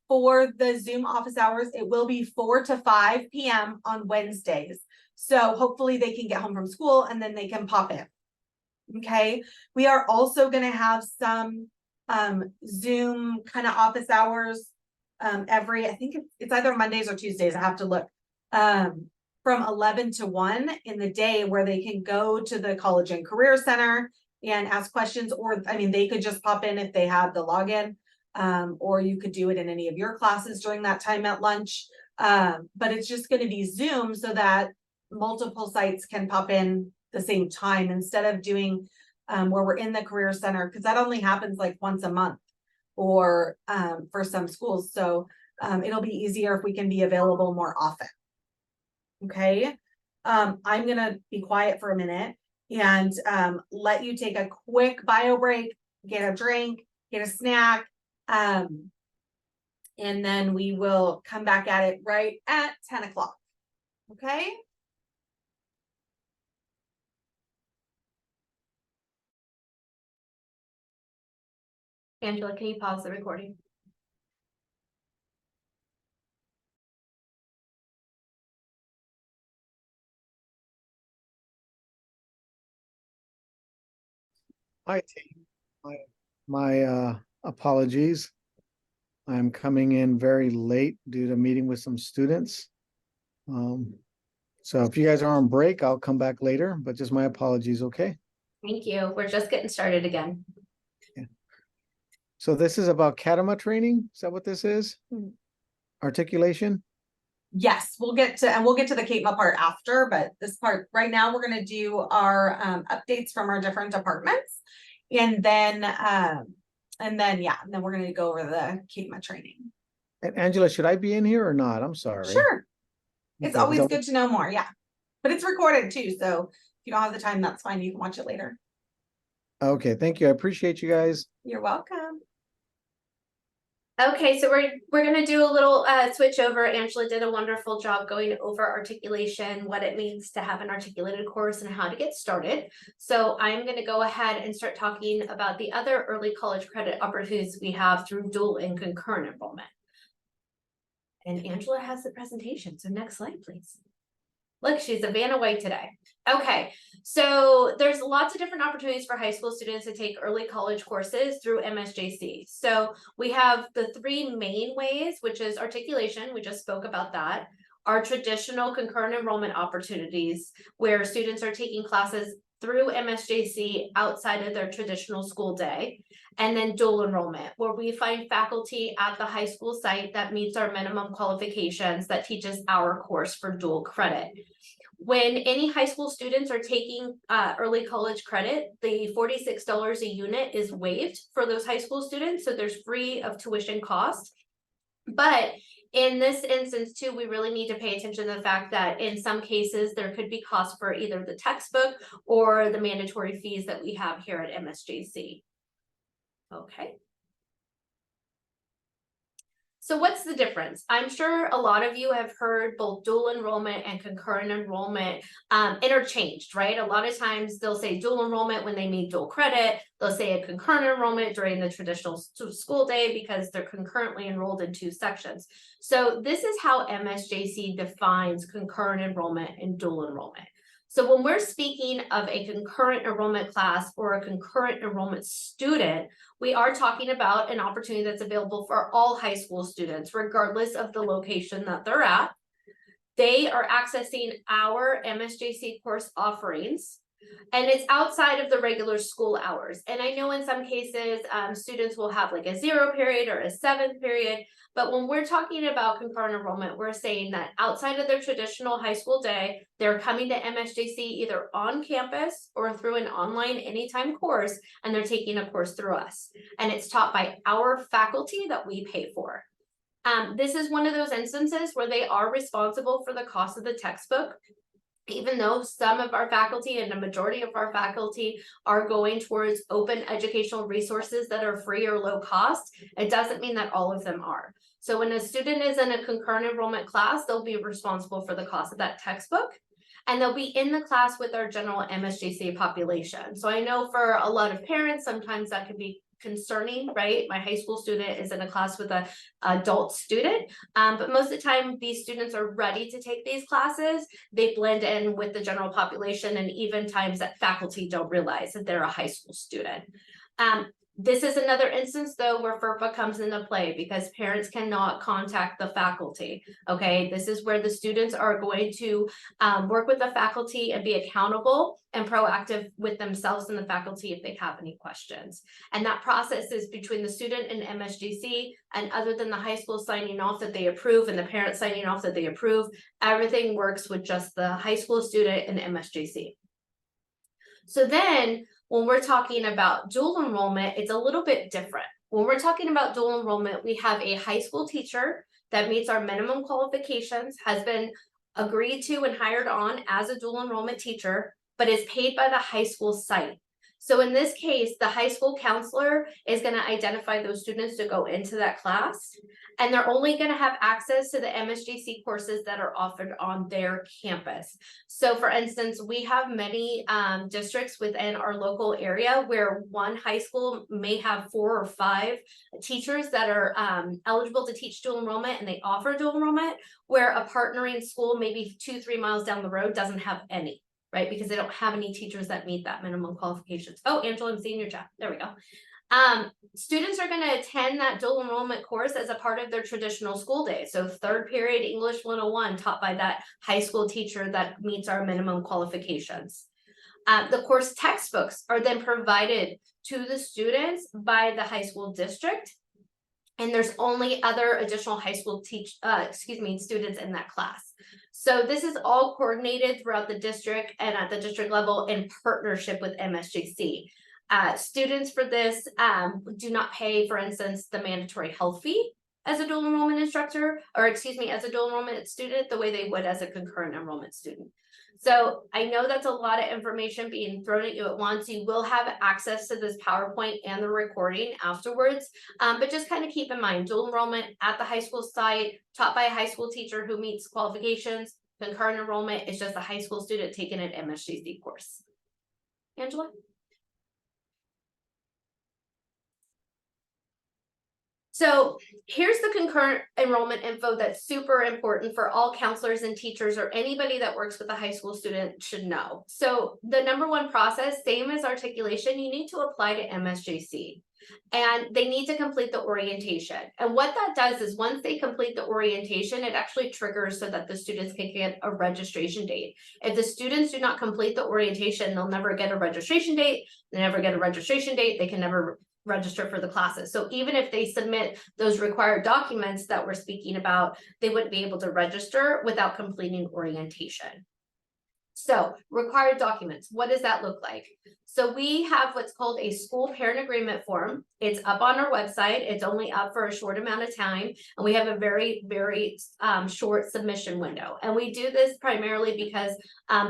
for the Zoom office hours, it will be 4 to 5 p.m. on Wednesdays. So hopefully they can get home from school and then they can pop in. Okay, we are also going to have some Zoom kind of office hours I think it's either Mondays or Tuesdays. I have to look, from 11 to 1 in the day, where they can go to the College and Career Center and ask questions, or I mean, they could just pop in if they have the login, or you could do it in any of your classes during that time at lunch. But it's just going to be Zoom so that multiple sites can pop in the same time instead of doing where we're in the Career Center, because that only happens like once a month or for some schools. So it'll be easier if we can be available more often. Okay, I'm gonna be quiet for a minute and let you take a quick bio break, get a drink, get a snack, and then we will come back at it right at 10 o'clock. Okay. Angela, can you pause the recording? Hi, team. My apologies. I'm coming in very late due to meeting with some students. So if you guys are on break, I'll come back later, but just my apologies, okay? Thank you. We're just getting started again. So this is about CATEMA training? Is that what this is? Articulation? Yes, we'll get to the CATEMA part after, but this part right now, we're gonna do our updates from our different departments. And then we're gonna go over the CATEMA training. And Angela, should I be in here or not? I'm sorry. Sure. It's Okay, always so- good to know more, yeah. But it's recorded too, so if you don't have the time, that's fine. You can watch it later. Okay, thank you. I appreciate you guys. You're welcome. Okay, so we're gonna do a little switch over. Angela did a wonderful job going over articulation, what it means to have an articulated course and how to get started. So I'm gonna go ahead and start talking about the other early college credit opportunities we have through dual and concurrent enrollment. And Angela has the presentation, so next slide, please. Look, she's a Vanna White today. Okay, so there's lots of different opportunities for high school students to take early college courses through MSJC. So we have the three main ways, which is articulation, we just spoke about that. Our traditional concurrent enrollment opportunities, where students are taking classes through MSJC outside of their traditional school day. And then dual enrollment, where we find faculty at the high school site that meets our minimum qualifications that teaches our course for dual credit. When any high school students are taking early college credit, the $46 a unit is waived for those high school students, so there's free of tuition cost. But in this instance too, we really need to pay attention to the fact that in some cases there could be costs for either the textbook or the mandatory fees that we have here at MSJC. Okay. So what's the difference? I'm sure a lot of you have heard both dual enrollment and concurrent enrollment interchanged, right? A lot of times they'll say dual enrollment when they mean dual credit. They'll say a concurrent enrollment during the traditional school day because they're concurrently enrolled in two sections. So this is how MSJC defines concurrent enrollment and dual enrollment. So when we're speaking of a concurrent enrollment class or a concurrent enrollment student, we are talking about an opportunity that's available for all high school students, regardless of the location that they're at. They are accessing our MSJC course offerings, and it's outside of the regular school hours. And I know in some cases, students will have like a 0 period or a 7 period. But when we're talking about concurrent enrollment, we're saying that outside of their traditional high school day, they're coming to MSJC either on campus or through an online anytime course, and they're taking a course through us. And it's taught by our faculty that we pay for. This is one of those instances where they are responsible for the cost of the textbook. Even though some of our faculty and a majority of our faculty are going towards open educational resources that are free or low cost, it doesn't mean that all of them are. So when a student is in a concurrent enrollment class, they'll be responsible for the cost of that textbook, and they'll be in the class with our general MSJC population. So I know for a lot of parents, sometimes that can be concerning, right? My high school student is in a class with an adult student, but most of the time these students are ready to take these classes. They blend in with the general population, and even times that faculty don't realize that they're a high school student. This is another instance though where FERPA comes into play because parents cannot contact the faculty. Okay, this is where the students are going to work with the faculty and be accountable and proactive with themselves and the faculty if they have any questions. And that process is between the student and MSJC, and other than the high school signing off that they approve and the parents signing off that they approve, everything works with just the high school student and MSJC. So then when we're talking about dual enrollment, it's a little bit different. When we're talking about dual enrollment, we have a high school teacher that meets our minimum qualifications, has been agreed to and hired on as a dual enrollment teacher, but is paid by the high school site. So in this case, the high school counselor is going to identify those students to go into that class, and they're only going to have access to the MSJC courses that are offered on their campus. So for instance, we have many districts within our local area where one high school may have 4 or 5 teachers that are eligible to teach dual enrollment, and they offer dual enrollment, where a partnering school maybe 2-3 miles down the road doesn't have any. Right, because they don't have any teachers that meet that minimum qualifications. Oh, Angela, I'm seeing your chat. There we go. Students are going to attend that dual enrollment course as a part of their traditional school day. So third period English 101 taught by that high school teacher that meets our minimum qualifications. The course textbooks are then provided to the students by the high school district. And there's only other additional high school students in that class. So this is all coordinated throughout the district and at the district level in partnership with MSJC. Students for this do not pay, for instance, the mandatory health fee as a dual enrollment instructor, or as a dual enrollment student, the way they would as a concurrent enrollment student. So I know that's a lot of information being thrown at you at once. You will have access to this PowerPoint and the recording afterwards, but just kind of keep in mind, dual enrollment at the high school site, taught by a high school teacher who meets qualifications. Concurrent enrollment is just a high school student taking an MSJC course. Angela? So here's the concurrent enrollment info that's super important for all counselors and teachers or anybody that works with a high school student should know. So the number one process, same as articulation, you need to apply to MSJC and they need to complete the orientation. And what that does is once they complete the orientation, it actually triggers so that the students can get a registration date. If the students do not complete the orientation, they'll never get a registration date. They never get a registration date. They can never register for the classes. So even if they submit those required documents that we're speaking about, they wouldn't be able to register without completing orientation. So required documents, what does that look like? So we have what's called a school parent agreement form. It's up on our website. It's only up for a short amount of time. And we have a very, very short submission window. And we do this primarily because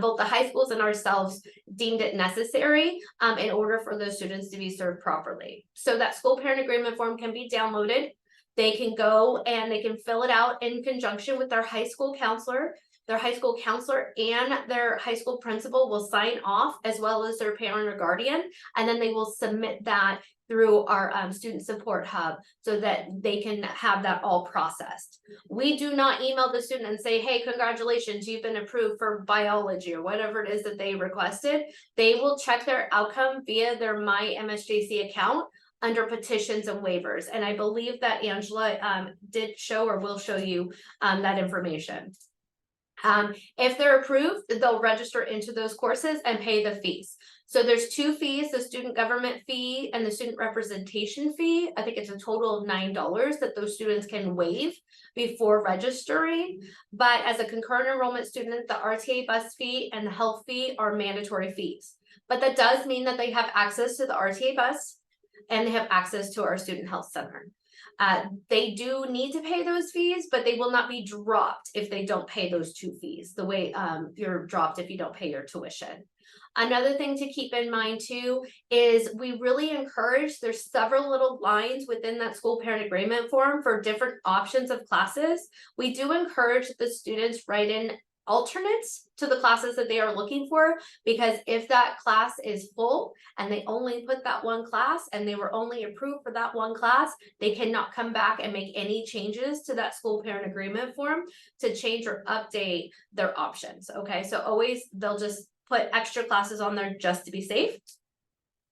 both the high schools and ourselves deemed it necessary in order for those students to be served properly. So that school parent agreement form can be downloaded. They can go and they can fill it out in conjunction with their high school counselor. Their high school counselor and their high school principal will sign off as well as their parent or guardian, and then they will submit that through our student support hub so that they can have that all processed. We do not email the student and say, hey, congratulations, you've been approved for biology or whatever it is that they requested. They will check their outcome via their My MSJC account under petitions and waivers. And I believe that Angela did show or will show you that information. If they're approved, they'll register into those courses and pay the fees. So there's two fees, the student government fee and the student representation fee. I think it's a total of $9 that those students can waive before registering. But as a concurrent enrollment student, the RTA bus fee and the health fee are mandatory fees. But that does mean that they have access to the RTA bus and they have access to our student health center. They do need to pay those fees, but they will not be dropped if they don't pay those two fees, the way you're dropped if you don't pay your tuition. Another thing to keep in mind too is we really encourage, there's several little lines within that school parent agreement form for different options of classes. We do encourage the students write in alternates to the classes that they are looking for, because if that class is full and they only put that one class and they were only approved for that one class, they cannot come back and make any changes to that school parent agreement form to change or update their options. Okay, so always they'll just put extra classes on there just to be safe.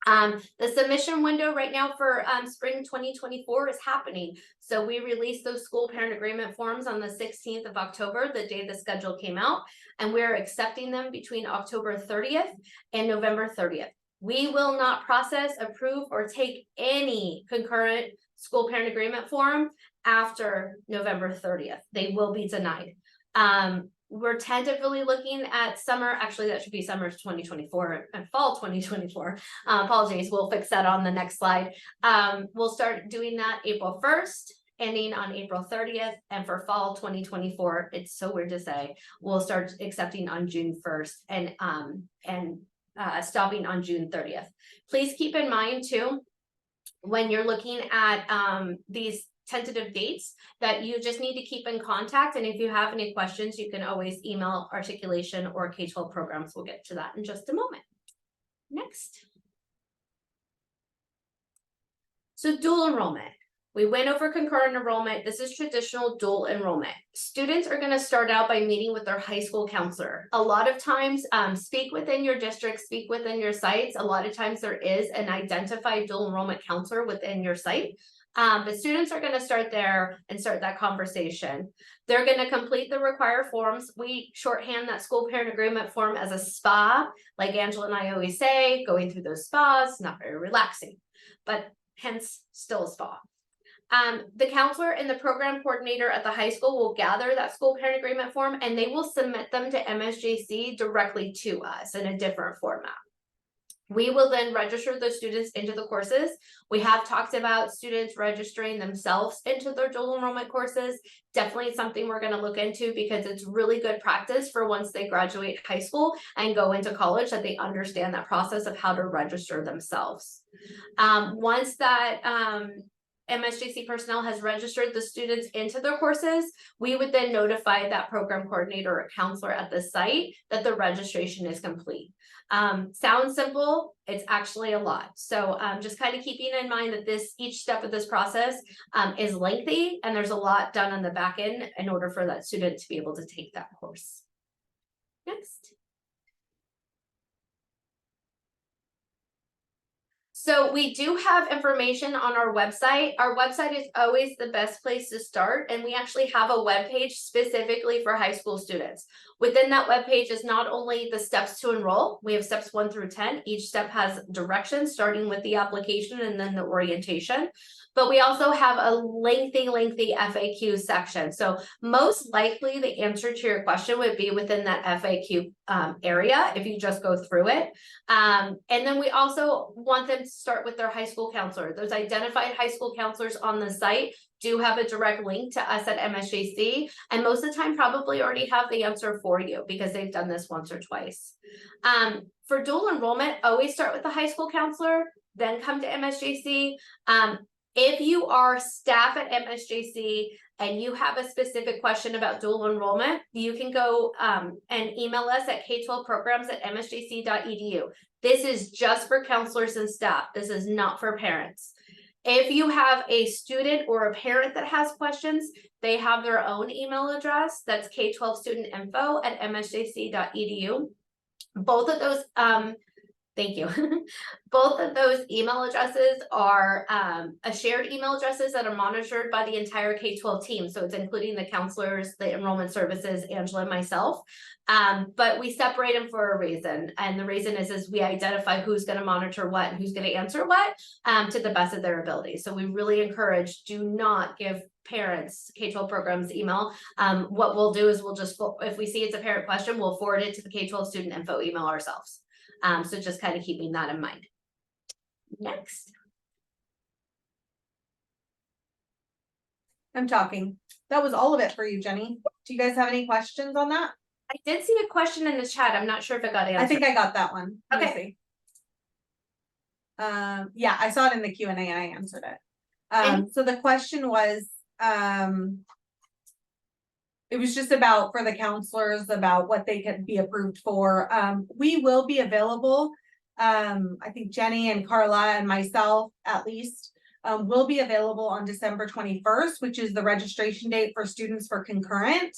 The submission window right now for spring 2024 is happening. So we released those school parent agreement forms on the 16th of October, the day the schedule came out, and we're accepting them between October 30th and November 30th. We will not process, approve, or take any concurrent school parent agreement form after November 30th. They will be denied. We're tentatively looking at summer, actually that should be summer 2024 and fall 2024. Apologies, we'll fix that on the next slide. We'll start doing that April 1st, ending on April 30th. And for fall 2024, it's so weird to say, we'll start accepting on June 1st and stopping on June 30th. Please keep in mind too, when you're looking at these tentative dates, that you just need to keep in contact. And if you have any questions, you can always email Articulation or K-12 programs. We'll get to that in just a moment. Next. So dual enrollment. We went over concurrent enrollment. This is traditional dual enrollment. Students are going to start out by meeting with their high school counselor. A lot of times, speak within your district, speak within your sites. A lot of times there is an identified dual enrollment counselor within your site. But students are going to start there and start that conversation. They're going to complete the required forms. We shorthand that school parent agreement form as a SPA. Like Angela and I always say, going through those SPAs, not very relaxing, but hence still a SPA. The counselor and the program coordinator at the high school will gather that school parent agreement form and they will submit them to MSJC directly to us in a different format. We will then register those students into the courses. We have talked about students registering themselves into their dual enrollment courses. Definitely something we're going to look into because it's really good practice for once they graduate high school and go into college, that they understand that process of how to register themselves. Once that MSJC personnel has registered the students into their courses, we would then notify that program coordinator or counselor at the site that the registration is complete. Sounds simple, it's actually a lot. So just kind of keeping in mind that each step of this process is lengthy and there's a lot done on the back end in order for that student to be able to take that course. Next. So we do have information on our website. Our website is always the best place to start, and we actually have a webpage specifically for high school students. Within that webpage is not only the steps to enroll, we have steps 1 through 10. Each step has directions starting with the application and then the orientation. But we also have a lengthy FAQ section. So most likely the answer to your question would be within that FAQ area if you just go through it. And then we also want them to start with their high school counselor. Those identified high school counselors on the site do have a direct link to us at MSJC, and most of the time probably already have the answer for you because they've done this once or twice. For dual enrollment, always start with the high school counselor, then come to MSJC. If you are staff at MSJC and you have a specific question about dual enrollment, you can go and email us at k12programs@msjc.edu. This is just for counselors and staff. This is not for parents. If you have a student or a parent that has questions, they have their own email address. That's k12studentinfo@msjc.edu. Both of those, thank you. Both of those email addresses are a shared email addresses that are monitored by the entire K-12 team. So it's including the counselors, the enrollment services, Angela and myself. But we separate them for a reason. And the reason is we identify who's going to monitor what and who's going to answer what to the best of their ability. So we really encourage, do not give parents K-12 programs email. What we'll do is we'll just, if we see it's a parent question, we'll forward it to the K-12 student info email ourselves. So just kind of keeping that in mind. Next. I'm talking. That was all of it for you, Jenny. Do you guys have any questions on that? I did see a question in the chat. I'm not sure if it got answered. I think I got that one. Let me Okay. see. Yeah, I saw it in the Q&A and I answered it. So the question was, it was just about for the counselors about what they could be approved for. We will be available. I think Jenny and Carla and myself, at least, will be available on December 21st, which is the registration date for students for Concurrent.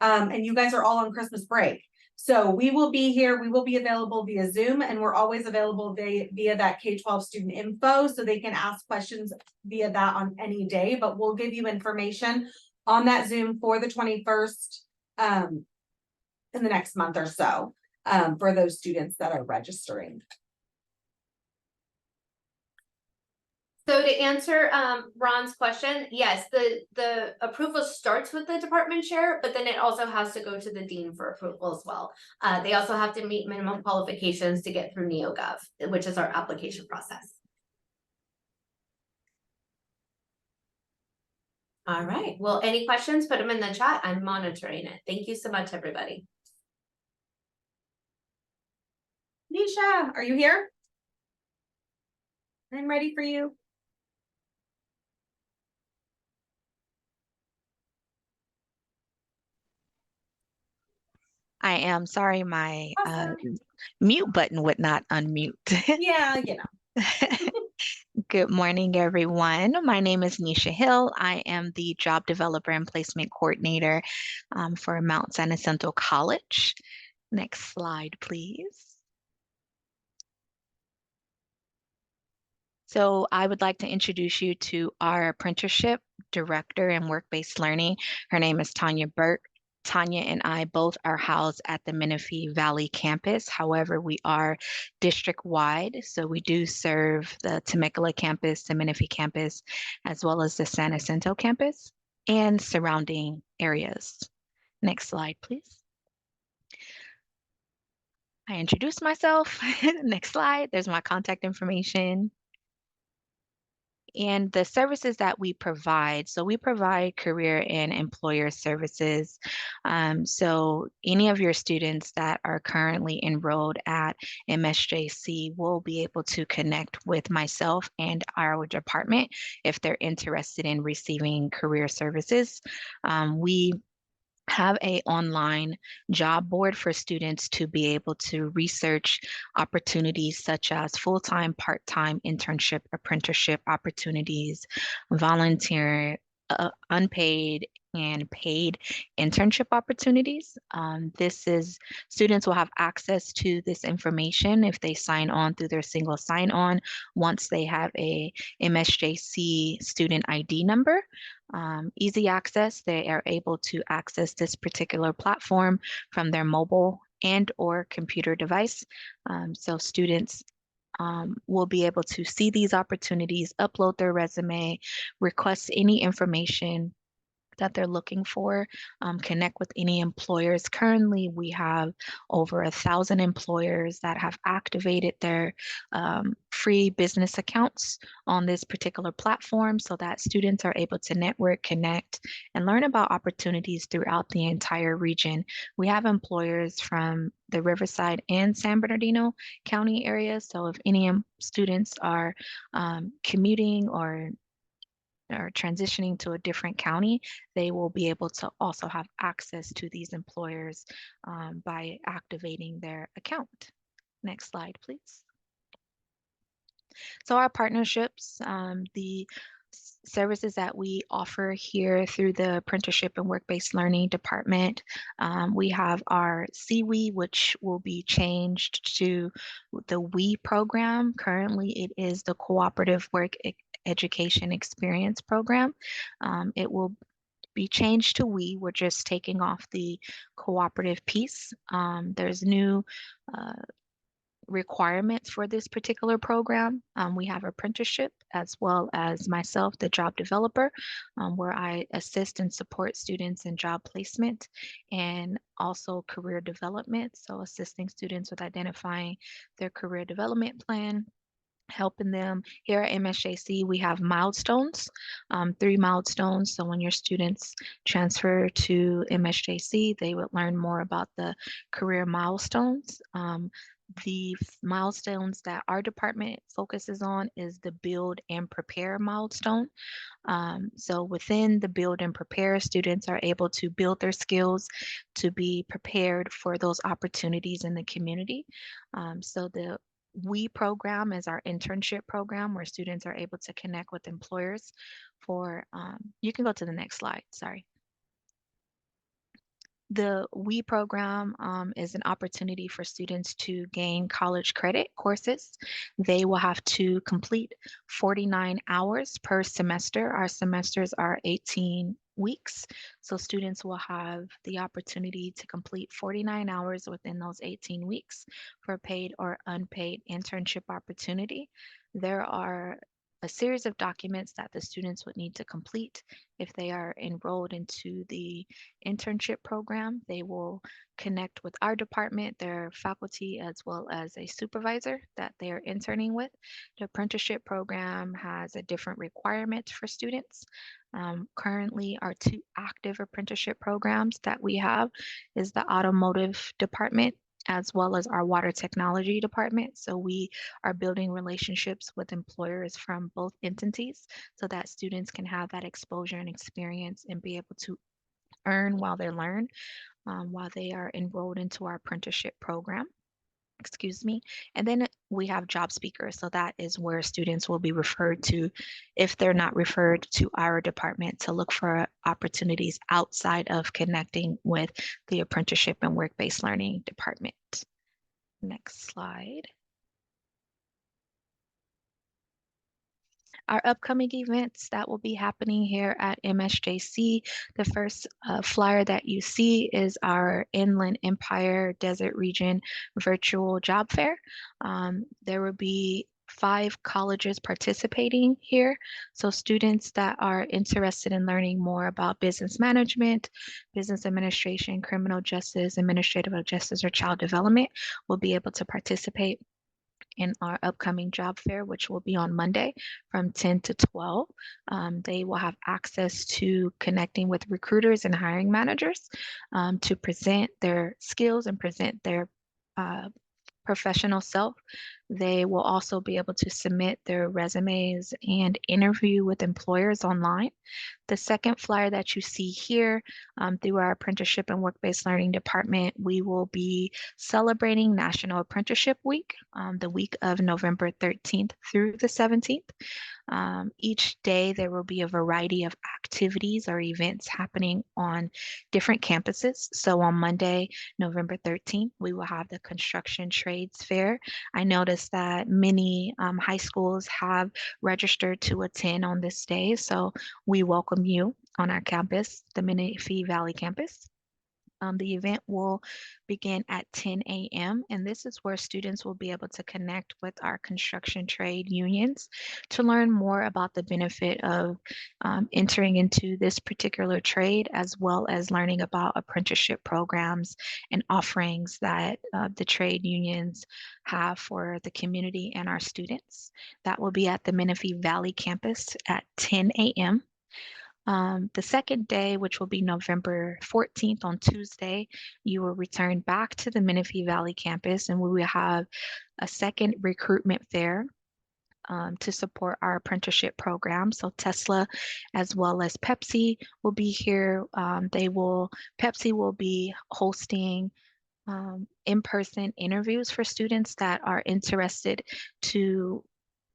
And you guys are all on Christmas break. So we will be here. We will be available via Zoom, and we're always available via that K-12 student info. So they can ask questions via that on any day, but we'll give you information on that Zoom for the 21st in the next month or so for those students that are registering. So to answer Ron's question, yes, the approval starts with the department chair, but then it also has to go to the dean for approval as well. They also have to meet minimum qualifications to get through NeoGov, which is our application process. All right, well, any questions, put them in the chat. I'm monitoring it. Thank you so much, everybody. Nisha, are you here? I'm ready for you. I am sorry, my Awesome. mute button would not unmute. Yeah, you know. Good morning, everyone. My name is Nisha Hill. I am the Job Developer and Placement Coordinator for Mount Jacinto College. Next slide, please. So I would like to introduce you to our apprenticeship director in work-based learning. Her name is Tanya Burke. Tanya and I both are housed at the Menifee Valley campus. However, we are district-wide, so we do serve the Temecula campus, the Menifee campus, as well as the San Jacinto campus and surrounding areas. Next slide, please. I introduced myself. Next slide. There's my contact information. And the services that we provide, so we provide career and employer services. So any of your students that are currently enrolled at MSJC will be able to connect with myself and our department if they're interested in receiving career services. We have an online job board for students to be able to research opportunities such as full-time, part-time, internship, apprenticeship opportunities, volunteer, unpaid and paid internship opportunities. Students will have access to this information if they sign on through their single sign-on once they have a MSJC student ID number. Easy access, they are able to access this particular platform from their mobile and or computer device. So students will be able to see these opportunities, upload their resume, request any information that they're looking for, connect with any employers. Currently, we have over 1,000 employers that have activated their free business accounts on this particular platform so that students are able to network, connect, and learn about opportunities throughout the entire region. We have employers from the Riverside and San Bernardino County areas. So if any students are commuting or transitioning to a different county, they will be able to also have access to these employers by activating their account. Next slide, please. So our partnerships, the services that we offer here through the Apprenticeship and Work-Based Learning Department, we have our CWE, which will be changed to the WE program. Currently, it is the Cooperative Work Education Experience Program. It will be changed to WE. We're just taking off the cooperative piece. There's new requirements for this particular program. We have apprenticeship as well as myself, the job developer, where I assist and support students in job placement and also career development. So assisting students with identifying their career development plan, helping them. Here at MSJC, we have milestones, 3 milestones. So when your students transfer to MSJC, they would learn more about the career milestones. The milestones that our department focuses on is the build and prepare milestone. So within the build and prepare, students are able to build their skills to be prepared for those opportunities in the community. So the WE program is our internship program where students are able to connect with employers for, you can go to the next slide, sorry. The WE program is an opportunity for students to gain college credit courses. They will have to complete 49 hours per semester. Our semesters are 18 weeks. So students will have the opportunity to complete 49 hours within those 18 weeks for paid or unpaid internship opportunity. There are a series of documents that the students would need to complete if they are enrolled into the internship program. They will connect with our department, their faculty, as well as a supervisor that they are interning with. The apprenticeship program has a different requirement for students. Currently, our 2 active apprenticeship programs that we have is the automotive department as well as our water technology department. So we are building relationships with employers from both entities so that students can have that exposure and experience and be able to earn while they learn, while they are enrolled into our apprenticeship program. excuse me. And then we have job speakers. So that is where students will be referred to, if they're not referred to our department, to look for opportunities outside of connecting with the apprenticeship and work-based learning department. Next slide. Our upcoming events that will be happening here at MSJC. The first flyer that you see is our Inland Empire Desert Region Virtual Job Fair. There will be 5 colleges participating here. So students that are interested in learning more about business management, business administration, criminal justice, administrative justice, or child development will be able to participate in our upcoming job fair, which will be on Monday from 10 to 12. They will have access to connecting with recruiters and hiring managers to present their skills and present their professional self. They will also be able to submit their resumes and interview with employers online. The second flyer that you see here through our Apprenticeship and Work-Based Learning Department, we will be celebrating National Apprenticeship Week, the week of November 13th through the 17th. Each day there will be a variety of activities or events happening on different campuses. So on Monday, November 13th, we will have the Construction Trades Fair. I noticed that many high schools have registered to attend on this day, so we welcome you on our campus, the Menifee Valley campus. The event will begin at 10 a.m. and this is where students will be able to connect with our construction trade unions to learn more about the benefit of entering into this particular trade, as well as learning about apprenticeship programs and offerings that the trade unions have for the community and our students. That will be at the Menifee Valley campus at 10 a.m. The second day, which will be November 14th on Tuesday, you will return back to the Menifee Valley campus and we will have a second recruitment fair to support our apprenticeship program. So Tesla as well as Pepsi will be here. Pepsi will be hosting in-person interviews for students that are interested to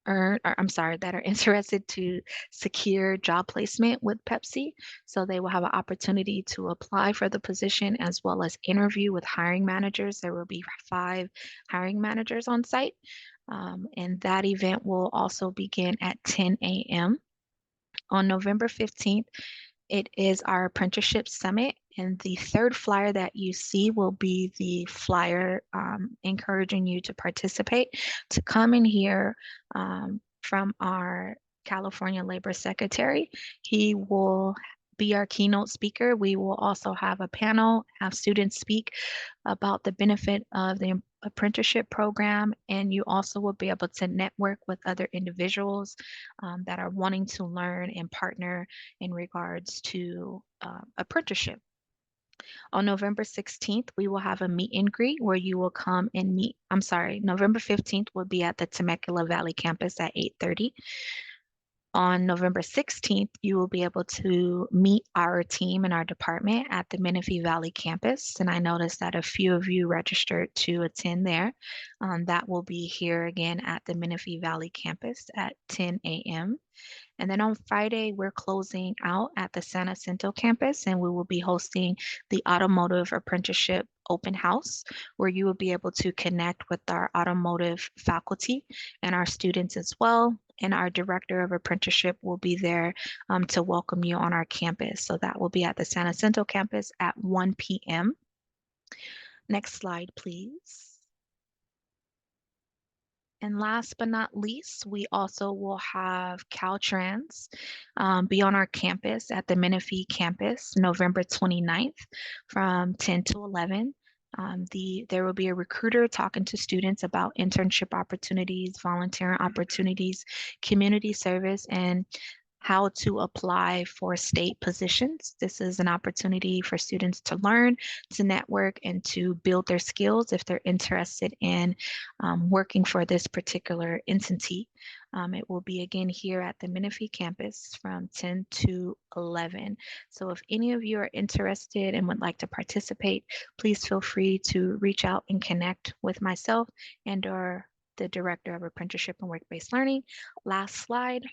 that are interested to secure job placement with Pepsi. So they will have an opportunity to apply for the position as well as interview with hiring managers. There will be 5 hiring managers on site. And that event will also begin at 10 a.m. On November 15th, it is our apprenticeship summit, and the third flyer that you see will be the flyer encouraging you to participate, to come and hear from our California Labor Secretary. He will be our keynote speaker. We will also have a panel, have students speak about the benefit of the apprenticeship program, and you also will be able to network with other individuals that are wanting to learn and partner in regards to apprenticeship. On November 16th, we will have a meet and greet where you will come and meet. November 15th will be at the Temecula Valley campus at 8:30. On November 16th, you will be able to meet our team in our department at the Menifee Valley campus. And I noticed that a few of you registered to attend there. That will be here again at the Menifee Valley campus at 10 a.m. And then on Friday, we're closing out at the San Jacinto campus, and we will be hosting the Automotive Apprenticeship Open House, where you will be able to connect with our automotive faculty and our students as well. And our Director of Apprenticeship will be there to welcome you on our campus. So that will be at the San Jacinto campus at 1 p.m. Next slide, please. And last but not least, we also will have Caltrans be on our campus at the Menifee campus, November 29th from 10 to 11. There will be a recruiter talking to students about internship opportunities, volunteering opportunities, community service, and how to apply for state positions. This is an opportunity for students to learn, to network, and to build their skills if they're interested in working for this particular entity. It will be again here at the Menifee campus from 10 to 11. So if any of you are interested and would like to participate, please feel free to reach out and connect with myself and or the Director of Apprenticeship and Work-Based Learning. Last slide.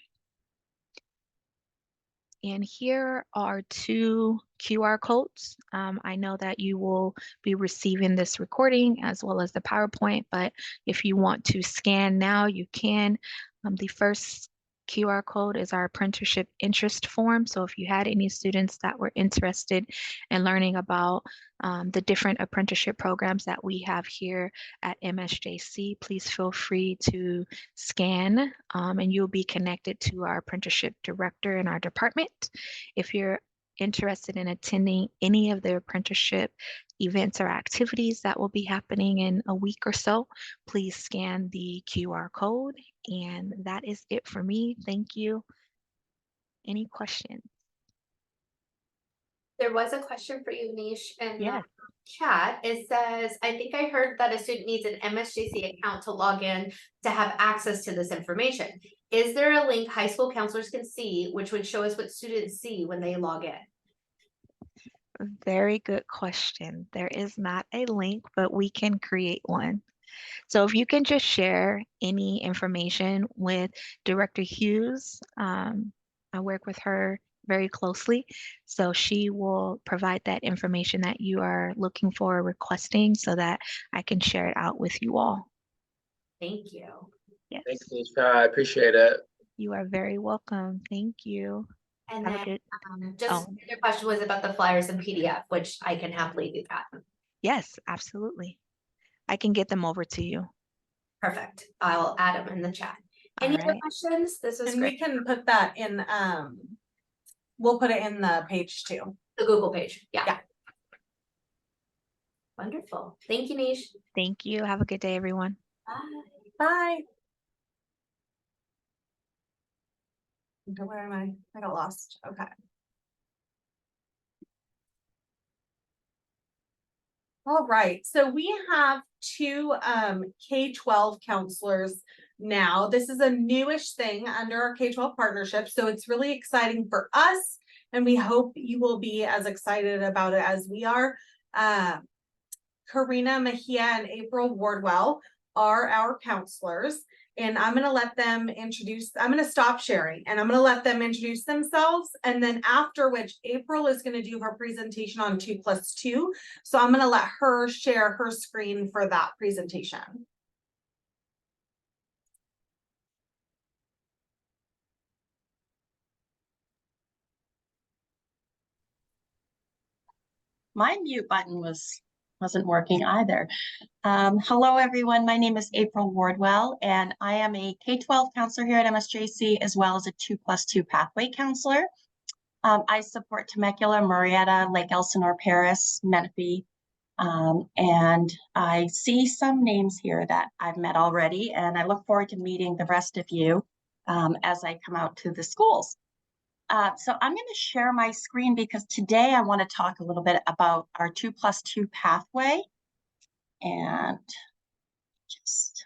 And here are 2 QR codes. I know that you will be receiving this recording as well as the PowerPoint, but if you want to scan now, you can. The first QR code is our apprenticeship interest form. So if you had any students that were interested in learning about the different apprenticeship programs that we have here at MSJC, please feel free to scan and you'll be connected to our apprenticeship director in our department. If you're interested in attending any of the apprenticeship events or activities that will be happening in a week or so, please scan the QR code. And that is it for me. Thank you. Any questions? There was a question for you, Nish, in the Yes. chat. It says, I think I heard that a student needs an MSJC account to log in to have access to this information. Is there a link high school counselors can see which would show us what students see when they log in? Very good question. There is not a link, but we can create one. So if you can just share any information with Director Hughes, I work with her very closely, so she will provide that information that you are looking for, requesting, so that I can share it out with you all. Thank you. Yes. Thanks, Nisha. I appreciate it. You are very welcome. Thank you. And Have a then good, just your question was about the flyers and PDF, which I can happily do that. yes, absolutely. I can get them over to you. Perfect. I'll add them in the chat. All Any other right. questions? This is And we great. can put that in, we'll put it in the page too. The Google page. Yeah. Yeah. Wonderful. Thank you, Nish. Thank you. Have a good day, everyone. Bye. Bye. Okay, where am I? I got lost. Okay. All right, so we have 2 K-12 counselors now. This is a newish thing under our K-12 partnership, so it's really exciting for us, and we hope you will be as excited about it as we are. Karina, Mejia, and April Wardwell are our counselors, and I'm gonna let them introduce, I'm gonna stop sharing and I'm gonna let them introduce themselves, and then after which April is gonna do her presentation on 2+2. So I'm gonna let her share her screen for that presentation. My mute button wasn't working either. Hello, everyone. My name is April Wardwell, and I am a K-12 counselor here at MSJC, as well as a 2+2 pathway counselor. I support Temecula, Marietta, Lake Elsinore, Paris, Menifee, and I see some names here that I've met already, and I look forward to meeting the rest of you as I come out to the schools. So I'm going to share my screen because today I want to talk a little bit about our 2+2 pathway, and just,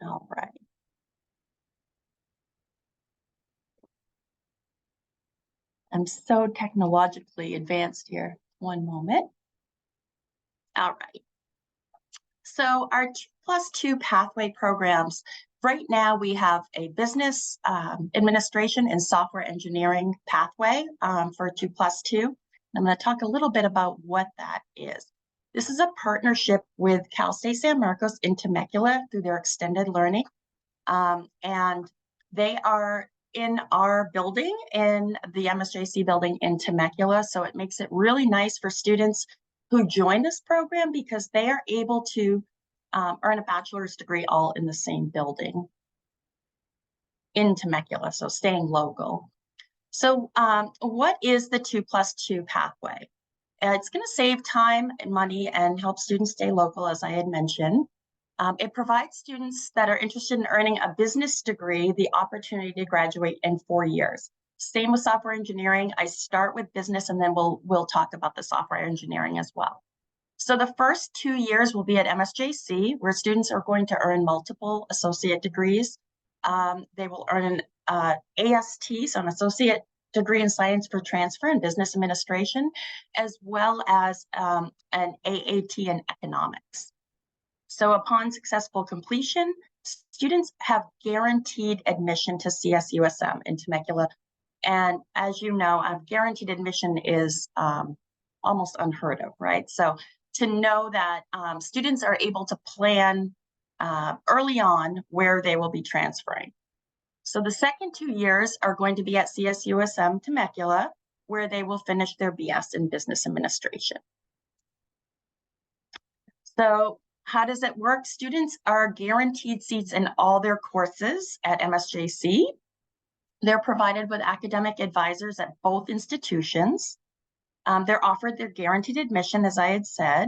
all right. I'm so technologically advanced here. One moment. All right. So our 2+2 pathway programs, right now we have a business administration and software engineering pathway for 2+2. I'm going to talk a little bit about what that is. This is a partnership with Cal State San Marcos in Temecula through their extended learning. And they are in our building, in the MSJC building in Temecula. So it makes it really nice for students who join this program because they are able to earn a bachelor's degree all in the same building in Temecula, so staying local. So what is the 2+2 pathway? It's going to save time and money and help students stay local, as I had mentioned. It provides students that are interested in earning a business degree the opportunity to graduate in 4 years. Same with software engineering. I start with business and then we'll talk about the software engineering as well. So the first 2 years will be at MSJC, where students are going to earn multiple associate degrees. They will earn an AST, so an associate degree in science for transfer and business administration, as well as an AAT in economics. So upon successful completion, students have guaranteed admission to CSUSM in Temecula. And as you know, guaranteed admission is almost unheard of, right? So to know that students are able to plan early on where they will be transferring. So the second 2 years are going to be at CSUSM Temecula, where they will finish their BS in business administration. So how does it work? Students are guaranteed seats in all their courses at MSJC. They're provided with academic advisors at both institutions. They're offered their guaranteed admission, as I had said.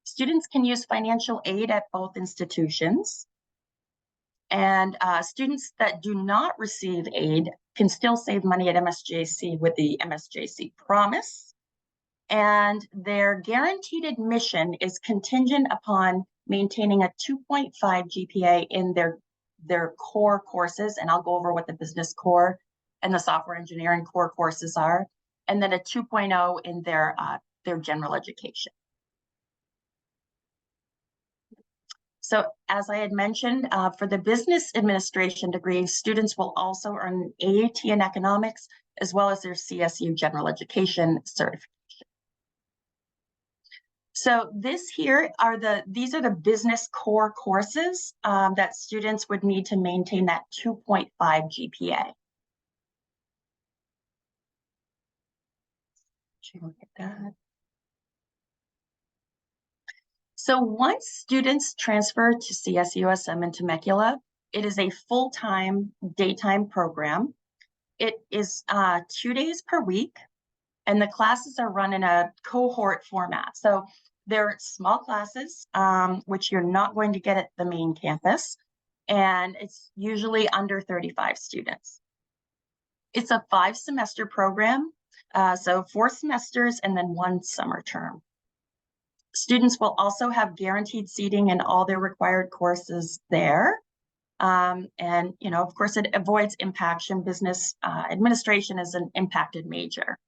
Students can use financial aid at both institutions. And students that do not receive aid can still save money at MSJC with the MSJC Promise. And their guaranteed admission is contingent upon maintaining a 2.5 GPA in their core courses. And I'll go over what the business core and the software engineering core courses are, and then a 2.0 in their general education. So as I had mentioned, for the business administration degree, students will also earn an AAT in economics, as well as their CSU general education certification. So these are the business core courses that students would need to maintain that 2.5 GPA. Look at that. So once students transfer to CSUSM in Temecula, it is a full-time daytime program. It is 2 days per week, and the classes are run in a cohort format. So they're small classes, which you're not going to get at the main campus, and it's usually under 35 students. It's a 5-semester program, so 4 semesters and then 1 summer term. Students will also have guaranteed seating in all their required courses there. And, you know, of course, it avoids impaction. Business administration is an impacted major.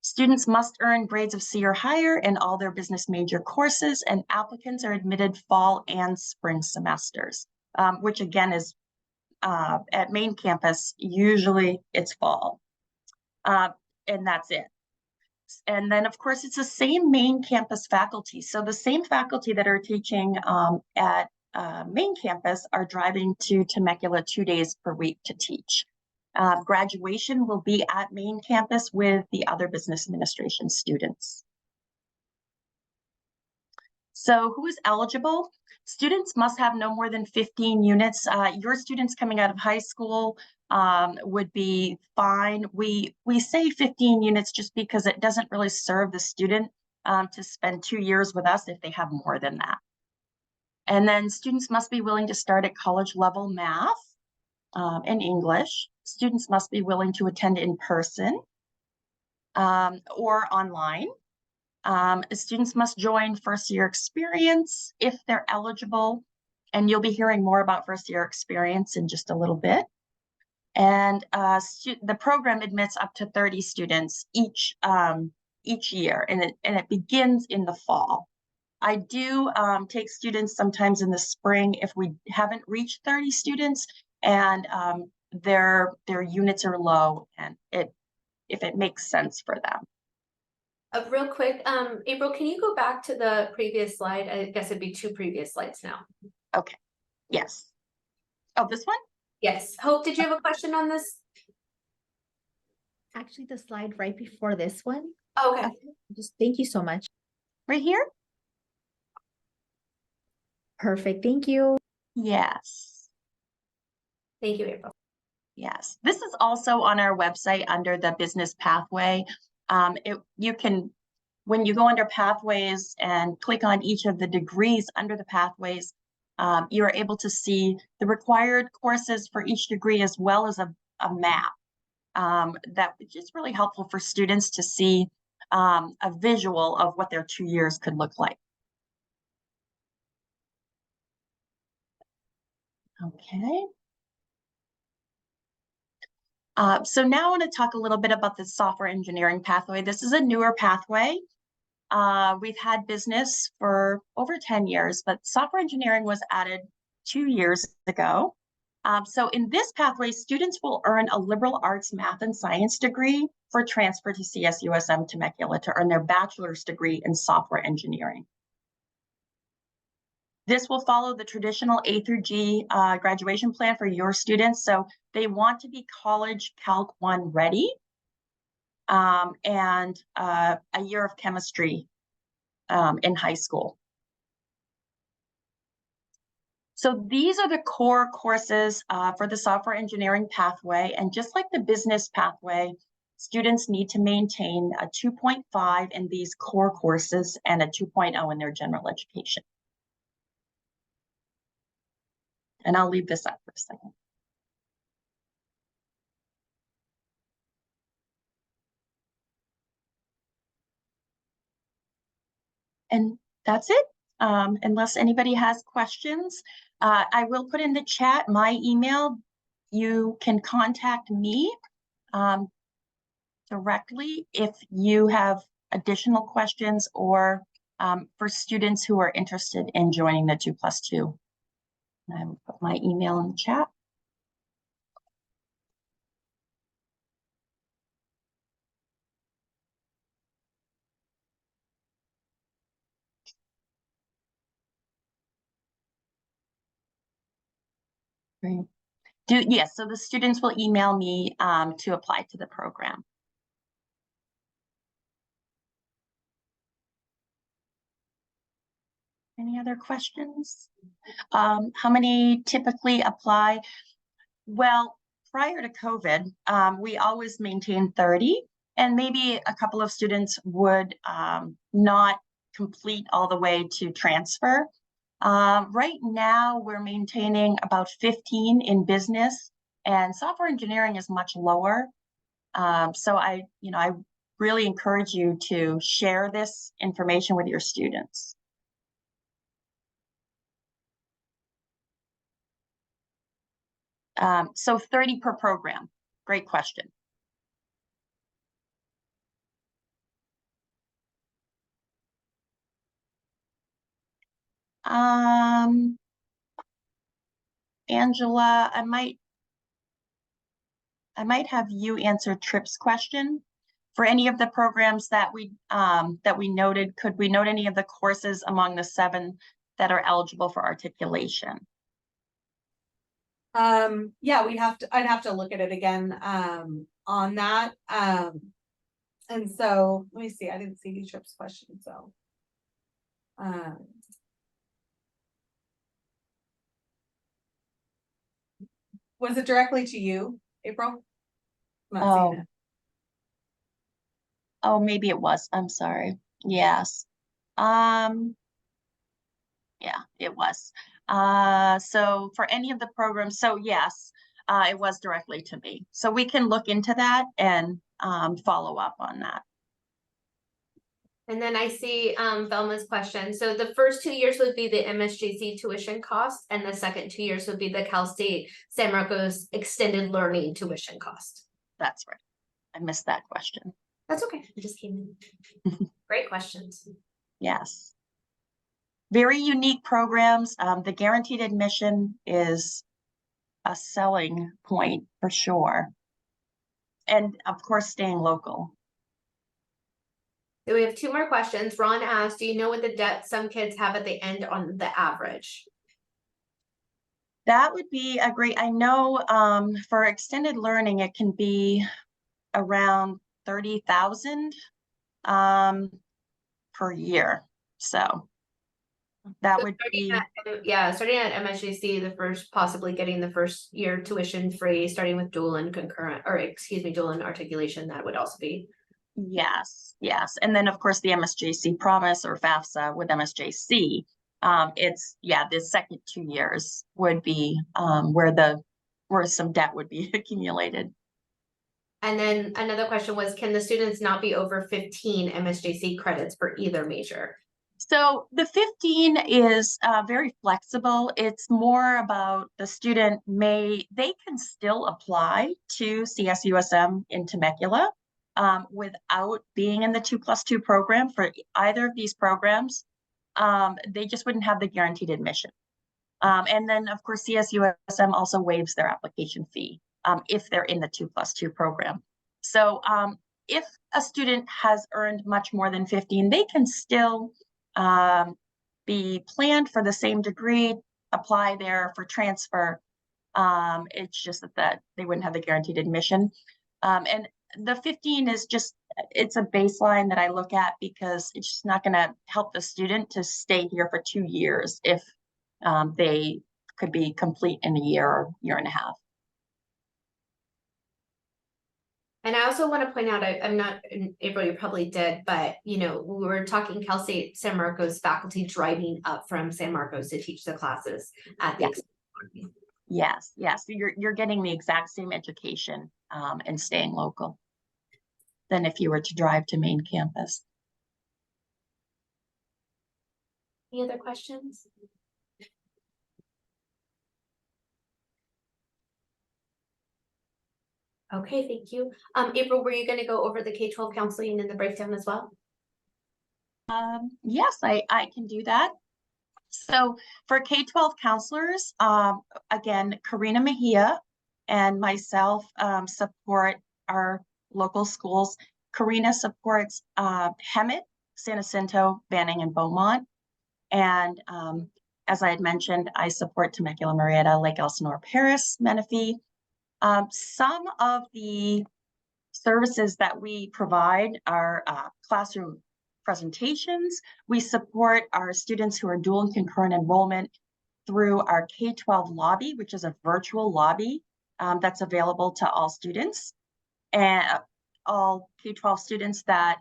Students must earn grades of C or higher in all their business major courses, and applicants are admitted fall and spring semesters, which again is at main campus, usually it's fall. And that's it. And then, of course, it's the same main campus faculty. So the same faculty that are teaching at main campus are driving to Temecula 2 days per week to teach. Graduation will be at main campus with the other business administration students. So who is eligible? Students must have no more than 15 units. Your students coming out of high school would be fine. We say 15 units just because it doesn't really serve the student to spend 2 years with us if they have more than that. And then students must be willing to start at college level math and English. Students must be willing to attend in person or online. Students must join first year experience if they're eligible. And you'll be hearing more about first year experience in just a little bit. And the program admits up to 30 students each year, and it begins in the fall. I do take students sometimes in the spring if we haven't reached 30 students and their units are low, and if it makes sense for them. Real quick, April, can you go back to the previous slide? I guess it'd be 2 previous slides now. Okay. Yes. Oh, this one? Yes. Hope, did you have a question on this? Actually, the slide right before this one. Okay. Just thank you so much. Right here? Perfect. Thank you. Yes. Thank you, April. Yes. This is also on our website under the business pathway. You can when you go under Pathways and click on each of the degrees under the Pathways, you're able to see the required courses for each degree as well as a map. That is really helpful for students to see a visual of what their 2 years could look like. Okay. So now I want to talk a little bit about the software engineering pathway. This is a newer pathway. We've had business for over 10 years, but software engineering was added 2 years ago. So in this pathway, students will earn a liberal arts, math, and science degree for transfer to CSUSM Temecula to earn their bachelor's degree in software engineering. This will follow the traditional A through G graduation plan for your students. So they want to be college Calc 1 ready, and a year of chemistry in high school. So these are the core courses for the software engineering pathway. And just like the business pathway, students need to maintain a 2.5 in these core courses and a 2.0 in their general education. And I'll leave this up for a second. And that's it. Unless anybody has questions, I will put in the chat my email. You can contact me directly if you have additional questions or for students who are interested in joining the 2+2. And I will put my email in the chat. Great. Yes, so the students will email me to apply to the program. Any other questions? How many typically apply? Well, prior to COVID, we always maintained 30, and maybe a couple of students would not complete all the way to transfer. Right now, we're maintaining about 15 in business, and software engineering is much lower. So I really encourage you to share this information with your students. So 30 per program. Great question. Angela, I might have you answer Tripp's question. For any of the programs that we noted, could we note any of the courses among the 7 that are eligible for articulation? Yeah, I'd have to look at it again on that. And so let me see, I didn't see Tripp's question, so was it directly to you, April? I'm not seeing it. Oh, maybe it was. I'm sorry. Yes. Yeah, it was. So for any of the programs, so yes, it was directly to me. So we can look into that and follow up on that. And then I see Velma's question. So the first 2 years would be the MSJC tuition cost, and the second 2 years would be the Cal State San Marcos extended learning tuition cost. That's right. I missed that question. That's okay. I just came in. Great questions. Yes. Very unique programs. The guaranteed admission is a selling point for sure. And of course, staying local. So we have 2 more questions. Ron asked, do you know what the debt some kids have at the end on the average? That would be a great, I know for extended learning, it can be around 30,000 per year. So that would be, starting at MSJC, the first, possibly getting the first year tuition free, starting with dual and concurrent, or excuse me, dual and articulation, that would also be Yes, yes. And then of course the MSJC Promise or FAFSA with MSJC. It's, yeah, the second 2 years would be where some debt would be accumulated. And then another question was, can the students not be over 15 MSJC credits for either major? So the 15 is very flexible. It's more about the student they can still apply to CSUSM in Temecula without being in the 2+2 program for either of these programs. They just wouldn't have the guaranteed admission. And then of course, CSUSM also waives their application fee if they're in the 2+2 program. So if a student has earned much more than 15, they can still be planned for the same degree, apply there for transfer. It's just that they wouldn't have the guaranteed admission. And the 15 is just, it's a baseline that I look at because it's just not going to help the student to stay here for 2 years if they could be complete in a year or year and a half. And I also want to point out, I'm not, April, you probably did, but we were talking Cal State San Marcos faculty driving up from San Marcos to teach the classes at the. Yes, yes. You're getting the exact same education and staying local than if you were to drive to main campus. Any other questions? Okay, thank you. April, were you going to go over the K-12 counseling and the breakdown as well? Yes, I can do that. So for K-12 counselors, again, Karina Mejia and myself support our local schools. Karina supports Hemet, San Jacinto, Banning, and Beaumont. And as I had mentioned, I support Temecula, Murrieta, Lake Elsinore, Paris, Menifee. Some of the services that we provide are classroom presentations. We support our students who are dual and concurrent enrollment through our K-12 lobby, which is a virtual lobby that's available to all students and all K-12 students that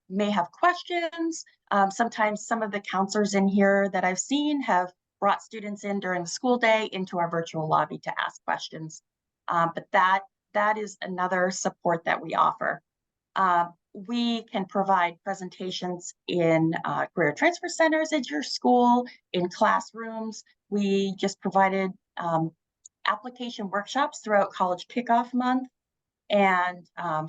may have questions. Sometimes some of the counselors in here that I've seen have brought students in during the school day into our virtual lobby to ask questions. But that is another support that we offer. We can provide presentations in career transfer centers at your school, in classrooms. We just provided application workshops throughout college kickoff month and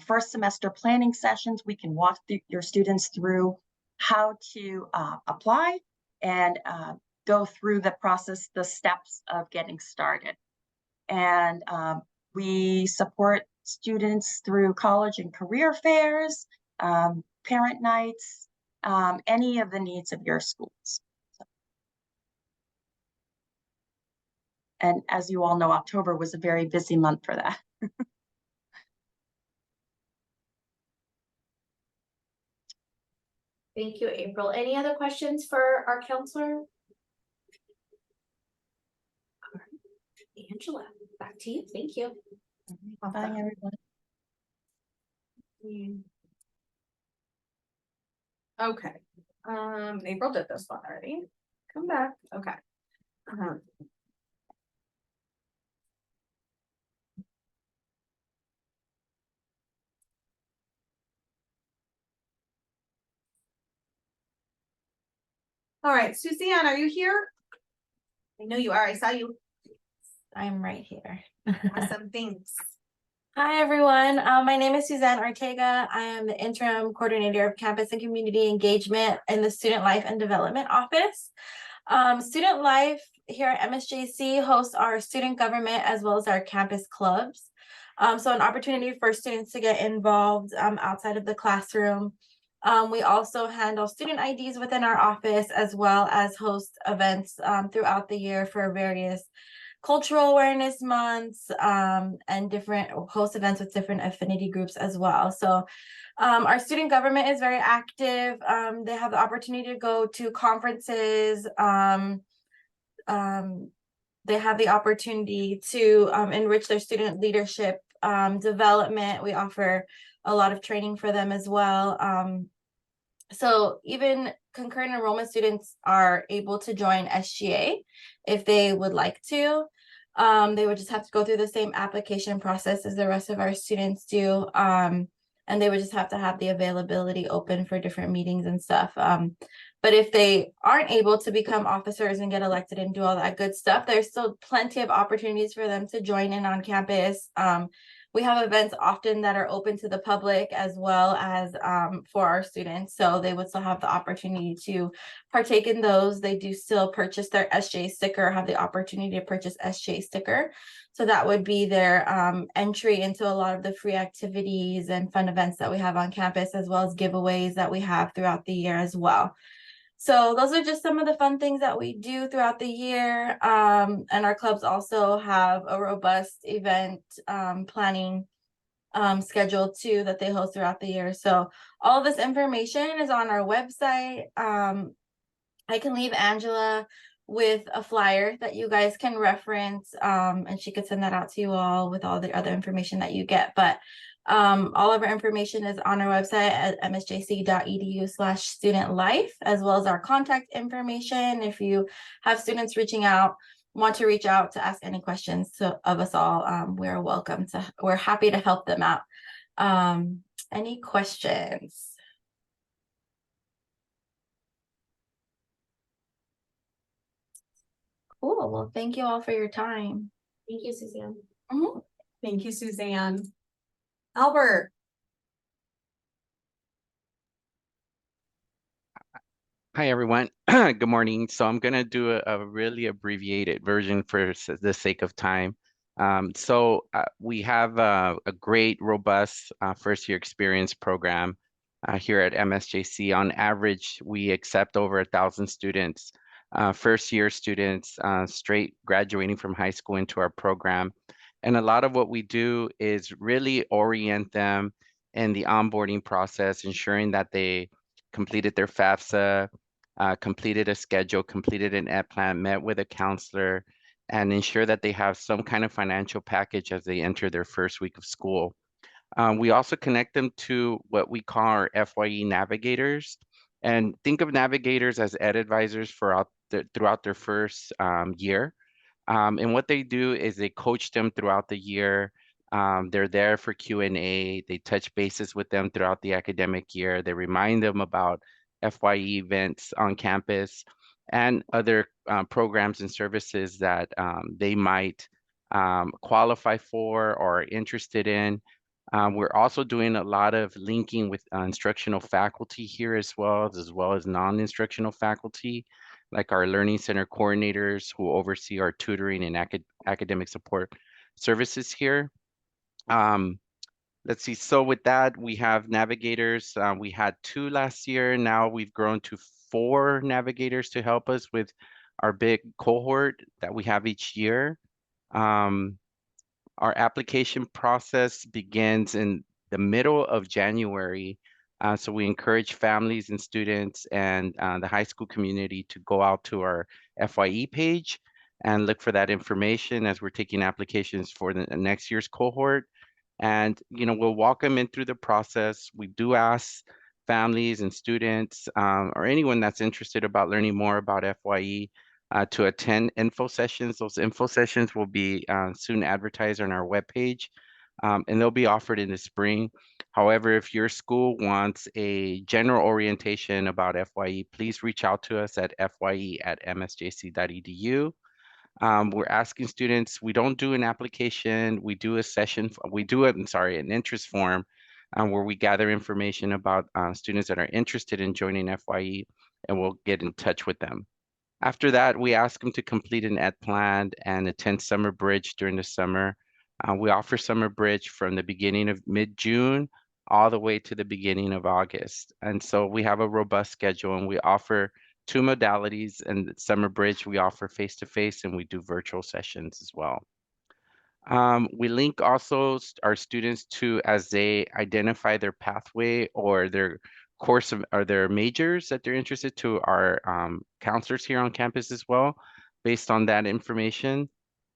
first semester planning sessions. We can walk your students through how to apply and go through the process, the steps of getting started. And we support students through college and career fairs, parent nights, any of the needs of your schools. And as you all know, October was a very busy month for that. Thank you, April. Any other questions for our counselor? Angela, back to you. Thank you. Bye, everyone. Okay. April did this one already. Come back. Okay. All right, Suzanne, are you here? I know you are. I saw you. I'm right here. Awesome, thanks. Hi, everyone. My name is Suzanne Ortega. I am the interim coordinator of campus and community engagement in the Student Life and Development Office. Student Life here at MSJC hosts our student government as well as our campus clubs. So an opportunity for students to get involved outside of the classroom. We also handle student IDs within our office as well as host events throughout the year for various cultural awareness months and different host events with different affinity groups as well. So our student government is very active. They have the opportunity to go to conferences. They have the opportunity to enrich their student leadership development. We offer a lot of training for them as well. So even concurrent enrollment students are able to join SGA if they would like to. They would just have to go through the same application process as the rest of our students do. And they would just have to have the availability open for different meetings and stuff. But if they aren't able to become officers and get elected and do all that good stuff, there's still plenty of opportunities for them to join in on campus. We have events often that are open to the public as well as for our students. So they would still have the opportunity to partake in those. They do still purchase their SJ sticker, have the opportunity to purchase SJ sticker. So that would be their entry into a lot of the free activities and fun events that we have on campus, as well as giveaways that we have throughout the year as well. So those are just some of the fun things that we do throughout the year. And our clubs also have a robust event planning schedule too that they host throughout the year. So all of this information is on our website. I can leave Angela with a flyer that you guys can reference, and she could send that out to you all with all the other information that you get. But all of our information is on our website at msjc.edu/student-life, as well as our contact information. If you have students want to reach out to ask any questions of us all, we're happy to help them out. Any questions? Cool. Well, thank you all for your time. Thank you, Suzanne. Thank you, Suzanne. Albert. Hi, everyone. Good morning. So I'm going to do a really abbreviated version for the sake of time. We have a great, robust first-year experience program here at MSJC. On average, we accept over 1,000 students, first-year students, straight graduating from high school into our program. And a lot of what we do is really orient them in the onboarding process, ensuring that they completed their FAFSA, completed a schedule, completed an ed plan, met with a counselor, and ensure that they have some kind of financial package as they enter their first week of school. We also connect them to what we call our FYE navigators. And think of navigators as ed advisors throughout their first year. And what they do is they coach them throughout the year. They're there for Q&A. They touch bases with them throughout the academic year. They remind them about FYE events on campus and other programs and services that they might qualify for or are interested in. We're also doing a lot of linking with instructional faculty here as well as non-instructional faculty, like our Learning Center coordinators who oversee our tutoring and academic support services here. Let's see, so with that, we have navigators. We had 2 last year. Now we've grown to 4 navigators to help us with our big cohort that we have each year. Our application process begins in the middle of January. So we encourage families and students and the high school community to go out to our FYE page and look for that information as we're taking applications for the next year's cohort. And, we'll walk them in through the process. We do ask families and students or anyone that's interested about learning more about FYE to attend info sessions. Those info sessions will be soon advertised on our webpage, and they'll be offered in the spring. However, if your school wants a general orientation about FYE, please reach out to us at fye@msjc.edu. We're asking students, we don't do an application, we do a session, an interest form where we gather information about students that are interested in joining FYE, and we'll get in touch with them. After that, we ask them to complete an ed plan and attend Summer Bridge during the summer. We offer Summer Bridge from the beginning of mid-June all the way to the beginning of August. And so we have a robust schedule, and we offer 2 modalities. And Summer Bridge, we offer face-to-face, and we do virtual sessions as well. We link also our students to, as they identify their pathway or their course or their majors that they're interested to, our counselors here on campus as well, based on that information.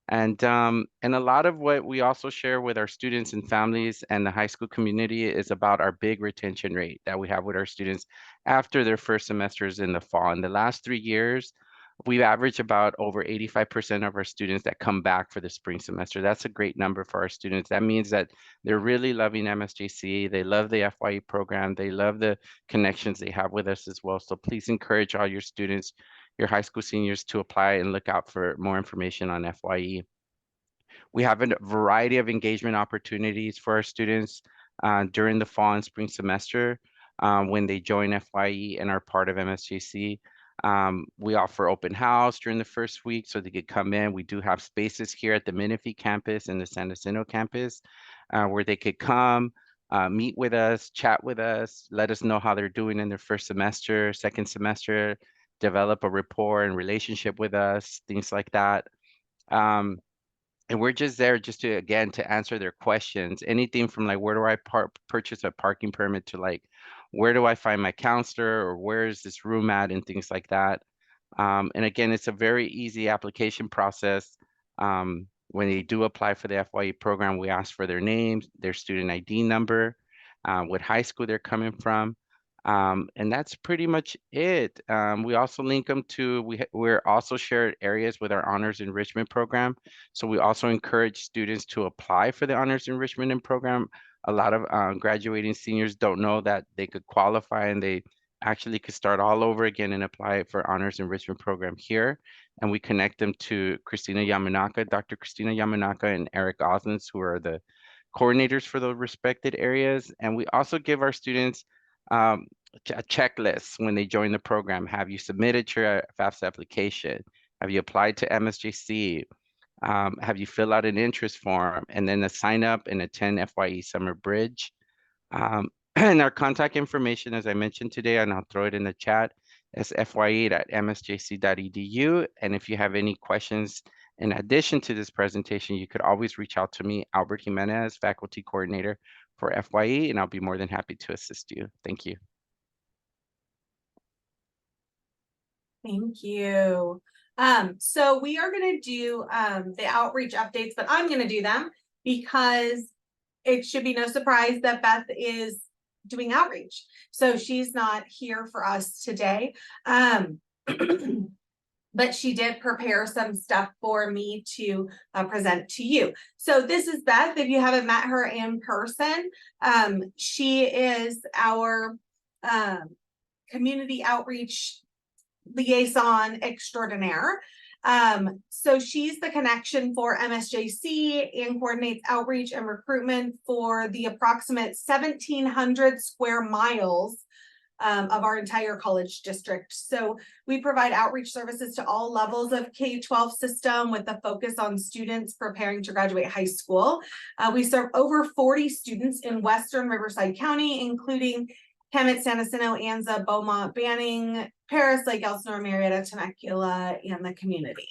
And a lot of what we also share with our students and families and the high school community is about our big retention rate that we have with our students after their first semesters in the fall. In the last 3 years, we've averaged about over 85% of our students that come back for the spring semester. That's a great number for our students. That means that they're really loving MSJC. They love the FYE program. They love the connections they have with us as well. So please encourage all your students, your high school seniors, to apply and look out for more information on FYE. We have a variety of engagement opportunities for our students during the fall and spring semester when they join FYE and are part of MSJC. We offer open house during the first week so they could come in. We do have spaces here at the Menifee campus and the San Jacinto campus where they could come, meet with us, chat with us, let us know how they're doing in their first semester, second semester, develop a rapport and relationship with us, things like that. And we're just there just to, again, to answer their questions. Anything from like, where do I purchase a parking permit, to like, where do I find my counselor, or where is this room at, and things like that. And again, it's a very easy application process. When they do apply for the FYE program, we ask for their names, their student ID number, what high school they're coming from. And that's pretty much it. We also link them to, we're also shared areas with our honors enrichment program. So we also encourage students to apply for the honors enrichment program. A lot of graduating seniors don't know that they could qualify, and they actually could start all over again and apply for honors enrichment program here. And we connect them to Christina Yamanaka, Dr. Christina Yamanaka, and Eric Osmonds, who are the coordinators for those respected areas. And we also give our students a checklist when they join the program. Have you submitted your FAFSA application? Have you applied to MSJC? Have you filled out an interest form? And then a sign up and attend FYE Summer Bridge. And our contact information, as I mentioned today, and I'll throw it in the chat, is fye@msjc.edu. And if you have any questions in addition to this presentation, you could always reach out to me, Albert Jimenez, faculty coordinator for FYE, and I'll be more than happy to assist you. Thank you. Thank you. So we are going to do the outreach updates, but I'm going to do them because it should be no surprise that Beth is doing outreach. So she's not here for us today. But she did prepare some stuff for me to present to you. So this is Beth. If you haven't met her in person, she is our community outreach liaison extraordinaire. So she's the connection for MSJC and coordinates outreach and recruitment for the approximate 1,700 square miles of our entire college district. So we provide outreach services to all levels of K-12 system with a focus on students preparing to graduate high school. We serve over 40 students in Western Riverside County, including Hemet, San Jacinto, Anza, Beaumont, Banning, Paris, Lake Elsinore, Marietta, Temecula, and the community.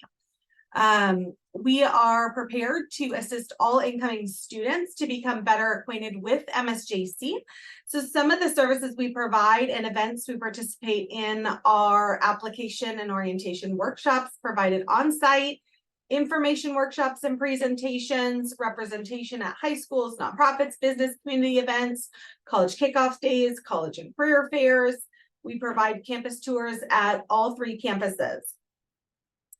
We are prepared to assist all incoming students to become better acquainted with MSJC. So some of the services we provide and events we participate in are application and orientation workshops provided on site, information workshops and presentations, representation at high schools, nonprofits, business community events, college kickoff days, college and career fairs. We provide campus tours at all 3 campuses.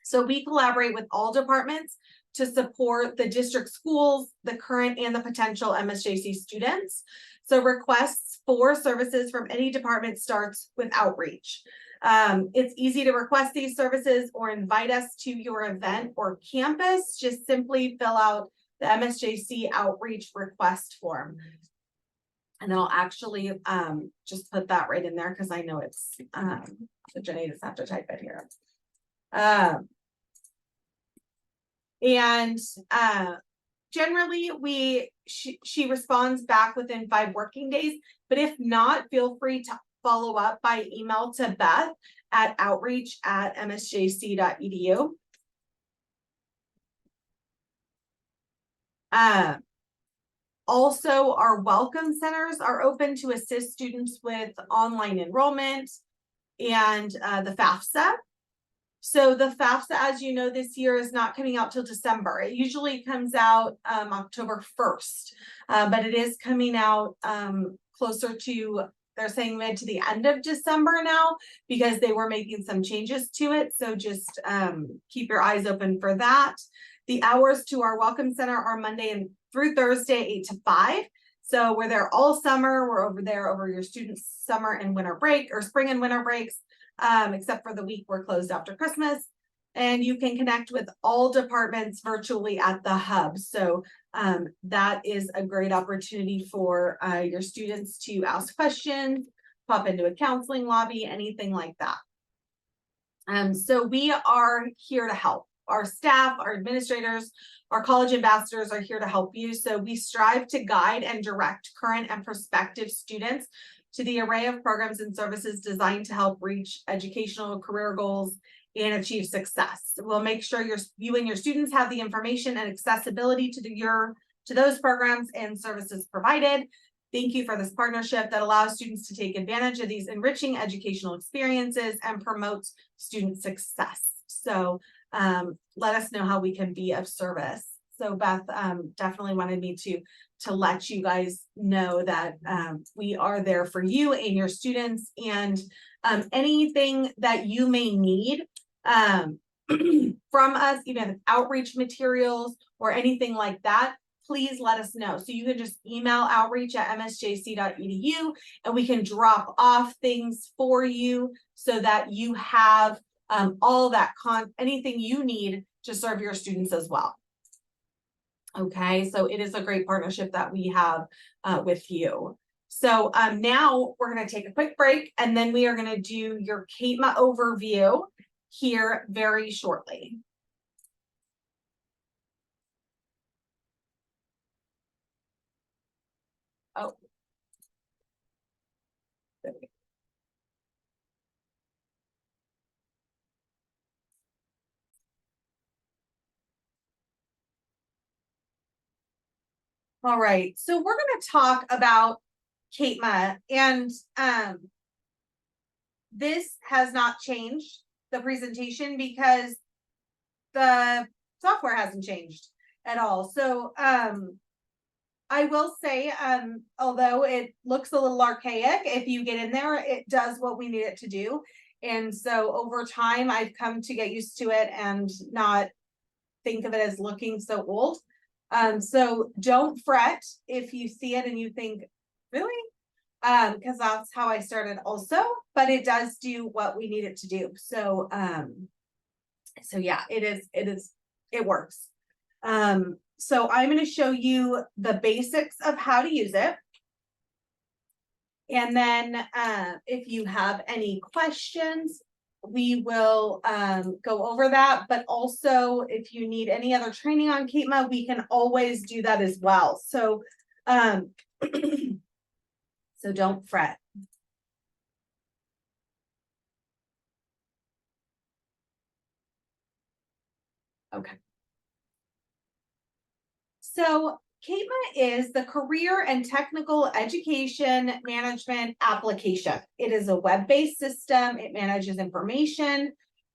So we collaborate with all departments to support the district schools, the current and the potential MSJC students. So requests for services from any department starts with outreach. It's easy to request these services or invite us to your event or campus. Just simply fill out the MSJC outreach request form. And I'll actually just put that right in there because I know it's so Jenny just have to type it here. Generally she responds back within 5 working days, but if not, feel free to follow up by email to Beth at outreach@msjc.edu. Also, our welcome centers are open to assist students with online enrollment and the FAFSA. So the FAFSA, as you know, this year is not coming out till December. It usually comes out October 1st, but it is coming out closer to, they're saying mid to the end of December now, because they were making some changes to it. So just keep your eyes open for that. The hours to our Welcome Center are Monday and through Thursday, 8 to 5. So we're there all summer. We're over there over your students' summer and winter break, or spring and winter breaks, except for the week we're closed after Christmas. And you can connect with all departments virtually at the hub. So that is a great opportunity for your students to ask questions, pop into a counseling lobby, anything like that. So we are here to help. Our staff, our administrators, our college ambassadors are here to help you. So we strive to guide and direct current and prospective students to the array of programs and services designed to help reach educational career goals and achieve success. We'll make sure you and your students have the information and accessibility to those programs and services provided. Thank you for this partnership that allows students to take advantage of these enriching educational experiences and promotes student success. So let us know how we can be of service. So Beth definitely wanted me to let you guys know that we are there for you and your students, and anything that you may need from us, even outreach materials or anything like that, please let us know. So you can just email outreach@msjc.edu and we can drop off things for you so that you have all that anything you need to serve your students as well. Okay, so it is a great partnership that we have with you. So now we're going to take a quick break, and then we are going to do your CATEMA overview here very shortly. Oh. All right, so we're going to talk about CATEMA, and this has not changed the presentation because the software hasn't changed at all. So I will say, although it looks a little archaic, if you get in there, it does what we need it to do. And so over time, I've come to get used to it and not think of it as looking so old. So don't fret if you see it and you think, really? Because that's how I started also, but it does do what we need it to do. So yeah, it works. So I'm going to show you the basics of how to use it. And then if you have any questions, we will go over that. But also, if you need any other training on CATEMA, we can always do that as well. So, so don't fret. Okay. So CATEMA is the Career and Technical Education Management Application. It is a web-based system. It manages information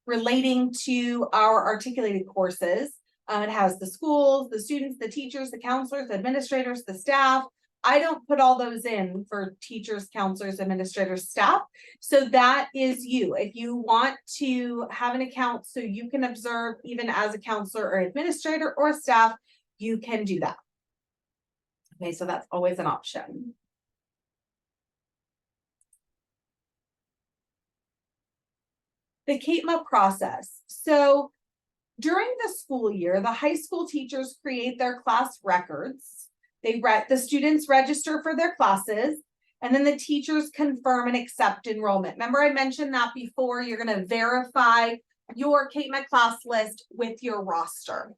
relating to our articulated courses. It has the schools, the students, the teachers, the counselors, the administrators, the staff. I don't put all those in for teachers, counselors, administrators, staff. So that is you. If you want to have an account so you can observe even as a counselor or administrator or staff, you can do that. Okay, so that's always an option. The CATEMA process. So during the school year, the high school teachers create their class records. The students register for their classes, and then the teachers confirm and accept enrollment. Remember, I mentioned that before. You're going to verify your CATEMA class list with your roster.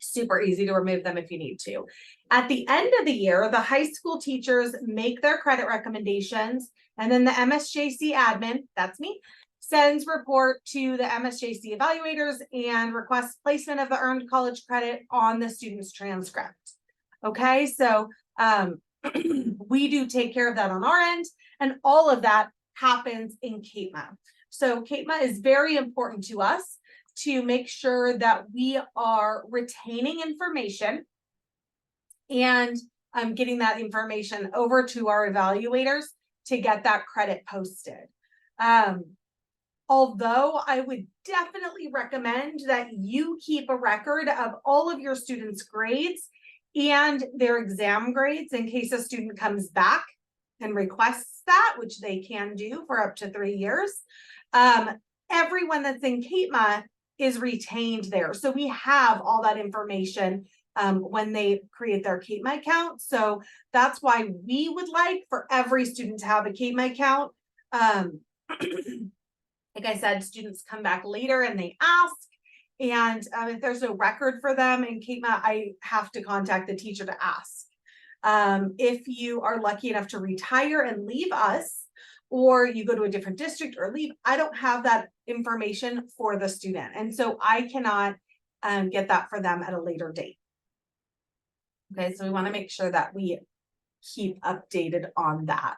Super easy to remove them if you need to. At the end of the year, the high school teachers make their credit recommendations, and then the MSJC admin, that's me, sends report to the MSJC evaluators and requests placement of the earned college credit on the student's transcript. Okay, so we do take care of that on our end, and all of that happens in CATEMA. So CATEMA is very important to us to make sure that we are retaining information and getting that information over to our evaluators to get that credit posted. Although I would definitely recommend that you keep a record of all of your students' grades and their exam grades in case a student comes back and requests that, which they can do for up to 3 years. Everyone that's in CATEMA is retained there. So we have all that information when they create their CATEMA account. So that's why we would like for every student to have a CATEMA account. Like I said, students come back later and they ask, and if there's no record for them in CATEMA, I have to contact the teacher to ask. If you are lucky enough to retire and leave us, or you go to a different district or leave, I don't have that information for the student. And so I cannot get that for them at a later date. Okay, so we want to make sure that we keep updated on that.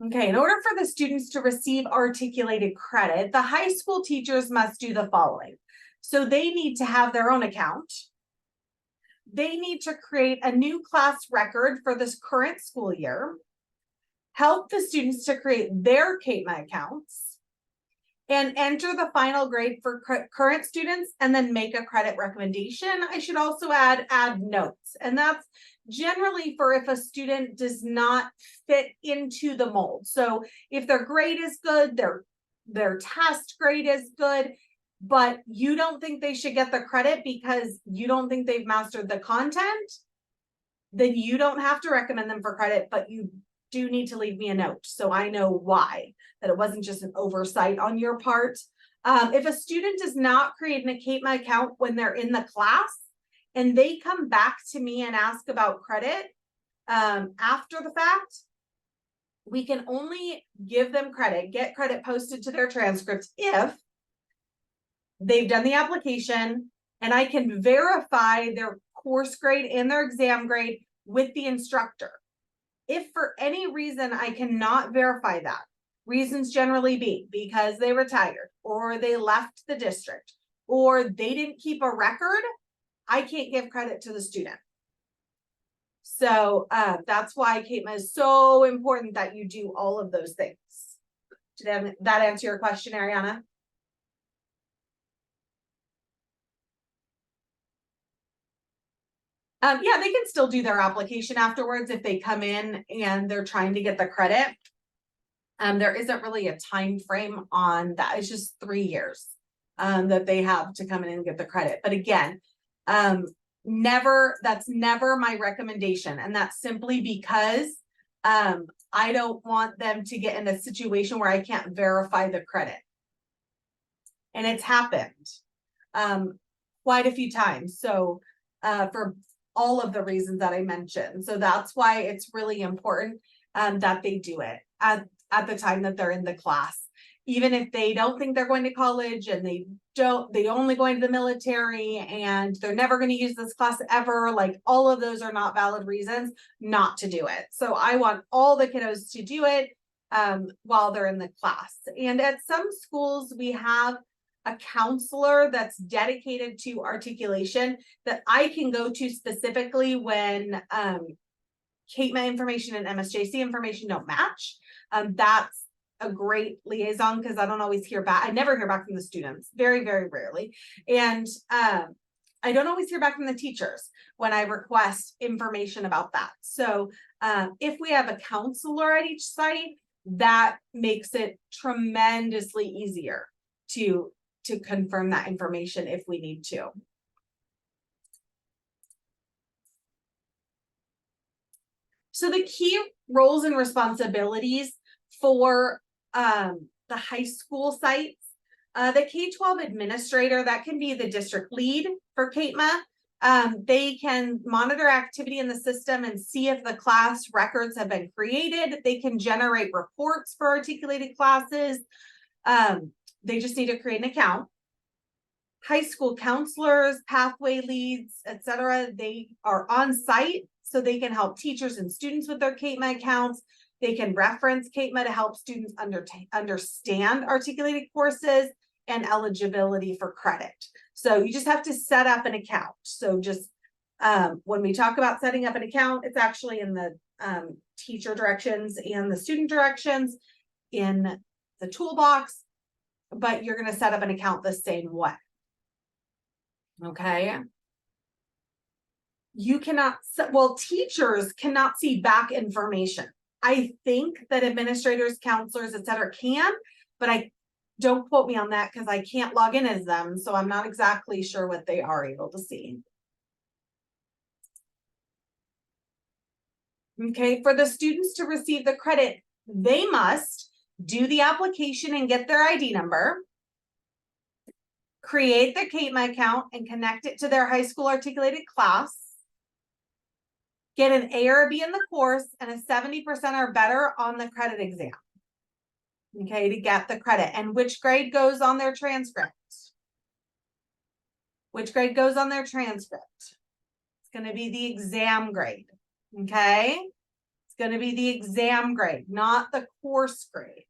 Okay, in order for the students to receive articulated credit, the high school teachers must do the following. So they need to have their own account. They need to create a new class record for this current school year, help the students to create their CATEMA accounts, and enter the final grade for current students, and then make a credit recommendation. I should also add notes, and that's generally for if a student does not fit into the mold. So if their grade is good, their test grade is good, but you don't think they should get the credit because you don't think they've mastered the content, then you don't have to recommend them for credit, but you do need to leave me a note so I know why, that it wasn't just an oversight on your part. If a student does not create an CATEMA account when they're in the class and they come back to me and ask about credit after the fact, we can only give them credit, get credit posted to their transcripts if they've done the application and I can verify their course grade and their exam grade with the instructor. If for any reason I cannot verify that, reasons generally be because they retired or they left the district or they didn't keep a record, I can't give credit to the student. So that's why CATEMA is so important that you do all of those things. Did that answer your question, Ariana? Yeah, they can still do their application afterwards if they come in and they're trying to get the credit. There isn't really a time frame on that. It's just 3 years that they have to come in and get the credit. But again, that's never my recommendation. And that's simply because I don't want them to get in a situation where I can't verify the credit. And it's happened quite a few times. So for all of the reasons that I mentioned. So that's why it's really important that they do it at the time that they're in the class. Even if they don't think they're going to college and they only going to the military and they're never going to use this class ever, like all of those are not valid reasons not to do it. So I want all the kiddos to do it while they're in the class. And at some schools, we have a counselor that's dedicated to articulation that I can go to specifically when CATEMA information and MSJC information don't match. That's a great liaison because I don't always hear back. I never hear back from the students, very, very rarely. And I don't always hear back from the teachers when I request information about that. So if we have a counselor at each site, that makes it tremendously easier to confirm that information if we need to. So the key roles and responsibilities for the high school sites, the K-12 administrator, that can be the district lead for CATEMA. They can monitor activity in the system and see if the class records have been created. They can generate reports for articulated classes. They just need to create an account. High school counselors, pathway leads, etc. They are on site so they can help teachers and students with their CATEMA accounts. They can reference CATEMA to help students understand articulated courses and eligibility for credit. So you just have to set up an account. So just when we talk about setting up an account, it's actually in the teacher directions and the student directions in the toolbox, but you're going to set up an account the same way. Okay. You cannot, well, teachers cannot see back information. I think that administrators, counselors, etc. can, but I don't quote me on that because I can't log in as them. So I'm not exactly sure what they are able to see. Okay, for the students to receive the credit, they must do the application and get their ID number, create the CATEMA account and connect it to their high school articulated class, get an A or a B in the course, and a 70% or better on the credit exam. Okay, to get the credit. And which grade goes on their transcript? Which grade goes on their transcript? It's going to be the exam grade. Okay, it's going to be the exam grade, not the course grade.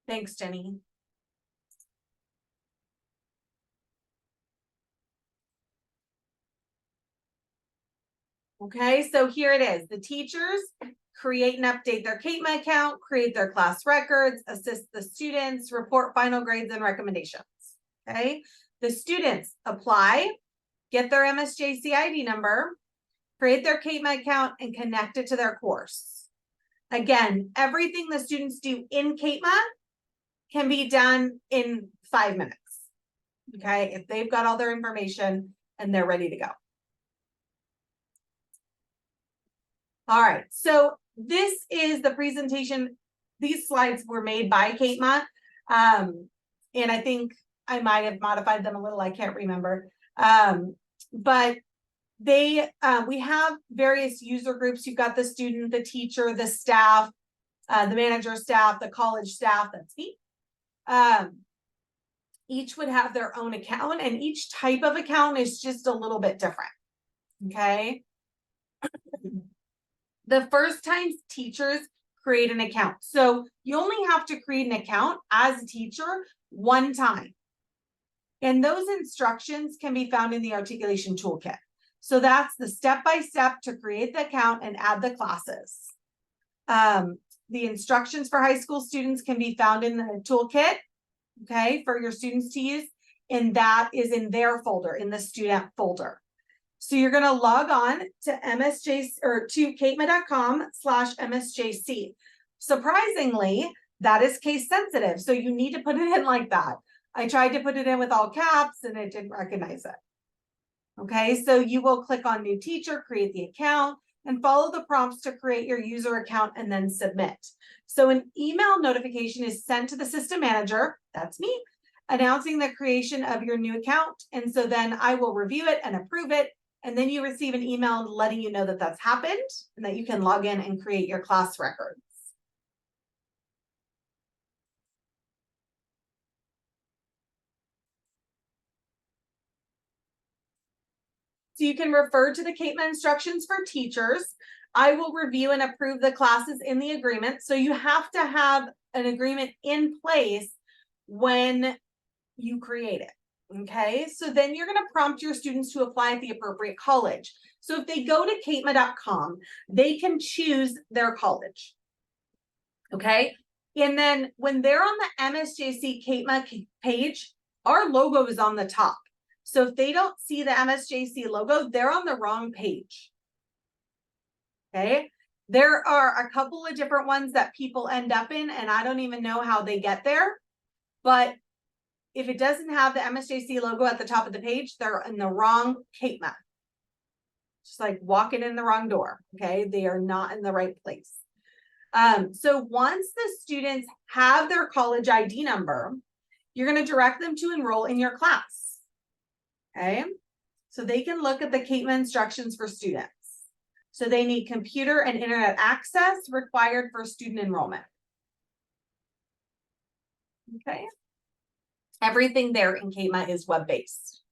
Thanks, Jenny. Okay, so here it is. The teachers create and update their CATEMA account, create their class records, assist the students, report final grades and recommendations. Okay, the students apply, get their MSJC ID number, create their CATEMA account, and connect it to their course. Again, everything the students do in CATEMA can be done in 5 minutes. Okay, if they've got all their information and they're ready to go. All right, so this is the presentation. These slides were made by CATEMA, and I think I might have modified them a little. I can't remember, but they we have various user groups. You've got the student, the teacher, the staff, the manager staff, the college staff. That's me. Each would have their own account, and each type of account is just a little bit different. Okay. The first time teachers create an account. So you only have to create an account as a teacher one time. And those instructions can be found in the Articulation Toolkit. So that's the step-by-step to create the account and add the classes. The instructions for high school students can be found in the toolkit, okay, for your students to use. And that is in their folder, in the student folder. So you're going to log on to MSJC or to catema.com/MSJC. Surprisingly, that is case sensitive. So you need to put it in like that. I tried to put it in with all caps and it didn't recognize it. Okay, so you will click on new teacher, create the account, and follow the prompts to create your user account and then submit. So an email notification is sent to the system manager, that's me, announcing the creation of your new account. And so then I will review it and approve it. And then you receive an email letting you know that that's happened and that you can log in and create your class records. So you can refer to the CATEMA instructions for teachers. I will review and approve the classes in the agreement. So you have to have an agreement in place when you create it. Okay, so then you're going to prompt your students to apply at the appropriate college. So if they go to catema.com, they can choose their college. Okay, and then when they're on the MSJC CATEMA page, our logo is on the top. So if they don't see the MSJC logo, they're on the wrong page. Okay, there are a couple of different ones that people end up in, and I don't even know how they get there, but if it doesn't have the MSJC logo at the top of the page, they're in the wrong CATEMA. Just like walking in the wrong door. Okay, they are not in the right place. So once the students have their college ID number, you're going to direct them to enroll in your class. Okay, so they can look at the CATEMA instructions for students. So they need computer and internet access required for student enrollment. Okay. Everything there in CATEMA is web-based.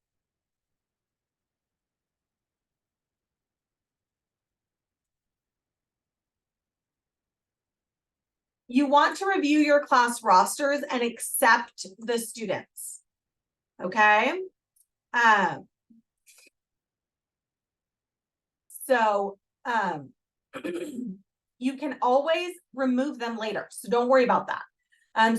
You want to review your class rosters and accept the students. Okay. You can always remove them later, so don't worry about that.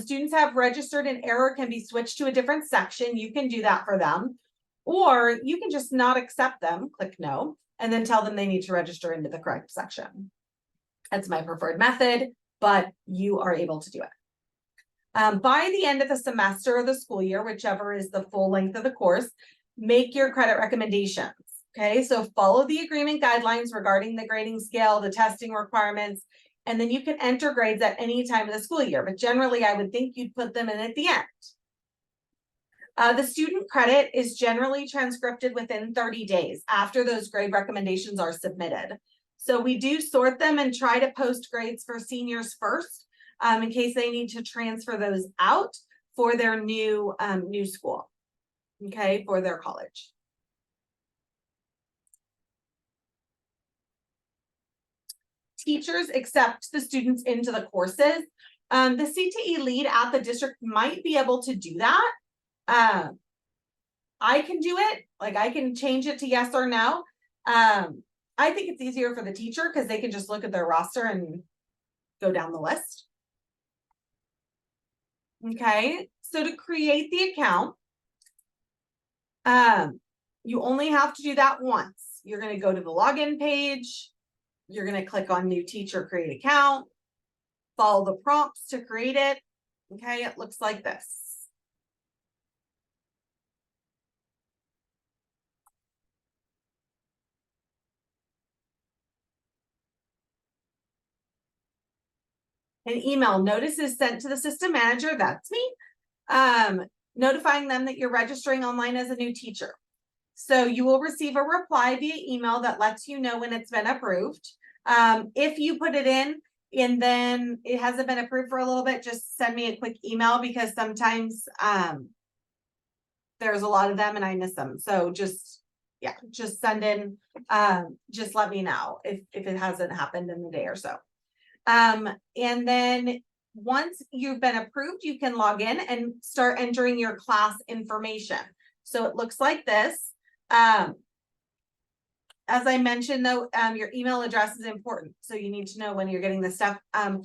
Students have registered an error can be switched to a different section. You can do that for them, or you can just not accept them, click no, and then tell them they need to register into the correct section. That's my preferred method, but you are able to do it. By the end of the semester or the school year, whichever is the full length of the course, make your credit recommendations. Okay, so follow the agreement guidelines regarding the grading scale, the testing requirements, and then you can enter grades at any time of the school year. But generally, I would think you'd put them in at the end. The student credit is generally transcribed within 30 days after those grade recommendations are submitted. So we do sort them and try to post grades for seniors first, in case they need to transfer those out for their new school, okay, for their college. Teachers accept the students into the courses. The CTE lead at the district might be able to do that. I can do it, like I can change it to yes or no. I think it's easier for the teacher because they can just look at their roster and go down the list. Okay, so to create the account, you only have to do that once. You're going to go to the login page. You're going to click on new teacher, create account, follow the prompts to create it. Okay, it looks like this. An email notice is sent to the system manager, that's me, notifying them that you're registering online as a new teacher. So you will receive a reply via email that lets you know when it's been approved. If you put it in and then it hasn't been approved for a little bit, just send me a quick email because sometimes there's a lot of them and I miss them. So just send in, just let me know if it hasn't happened in the day or so. And then once you've been approved, you can log in and start entering your class information. So it looks like this. As I mentioned, though, your email address is important. So you need to know when you're getting this stuff.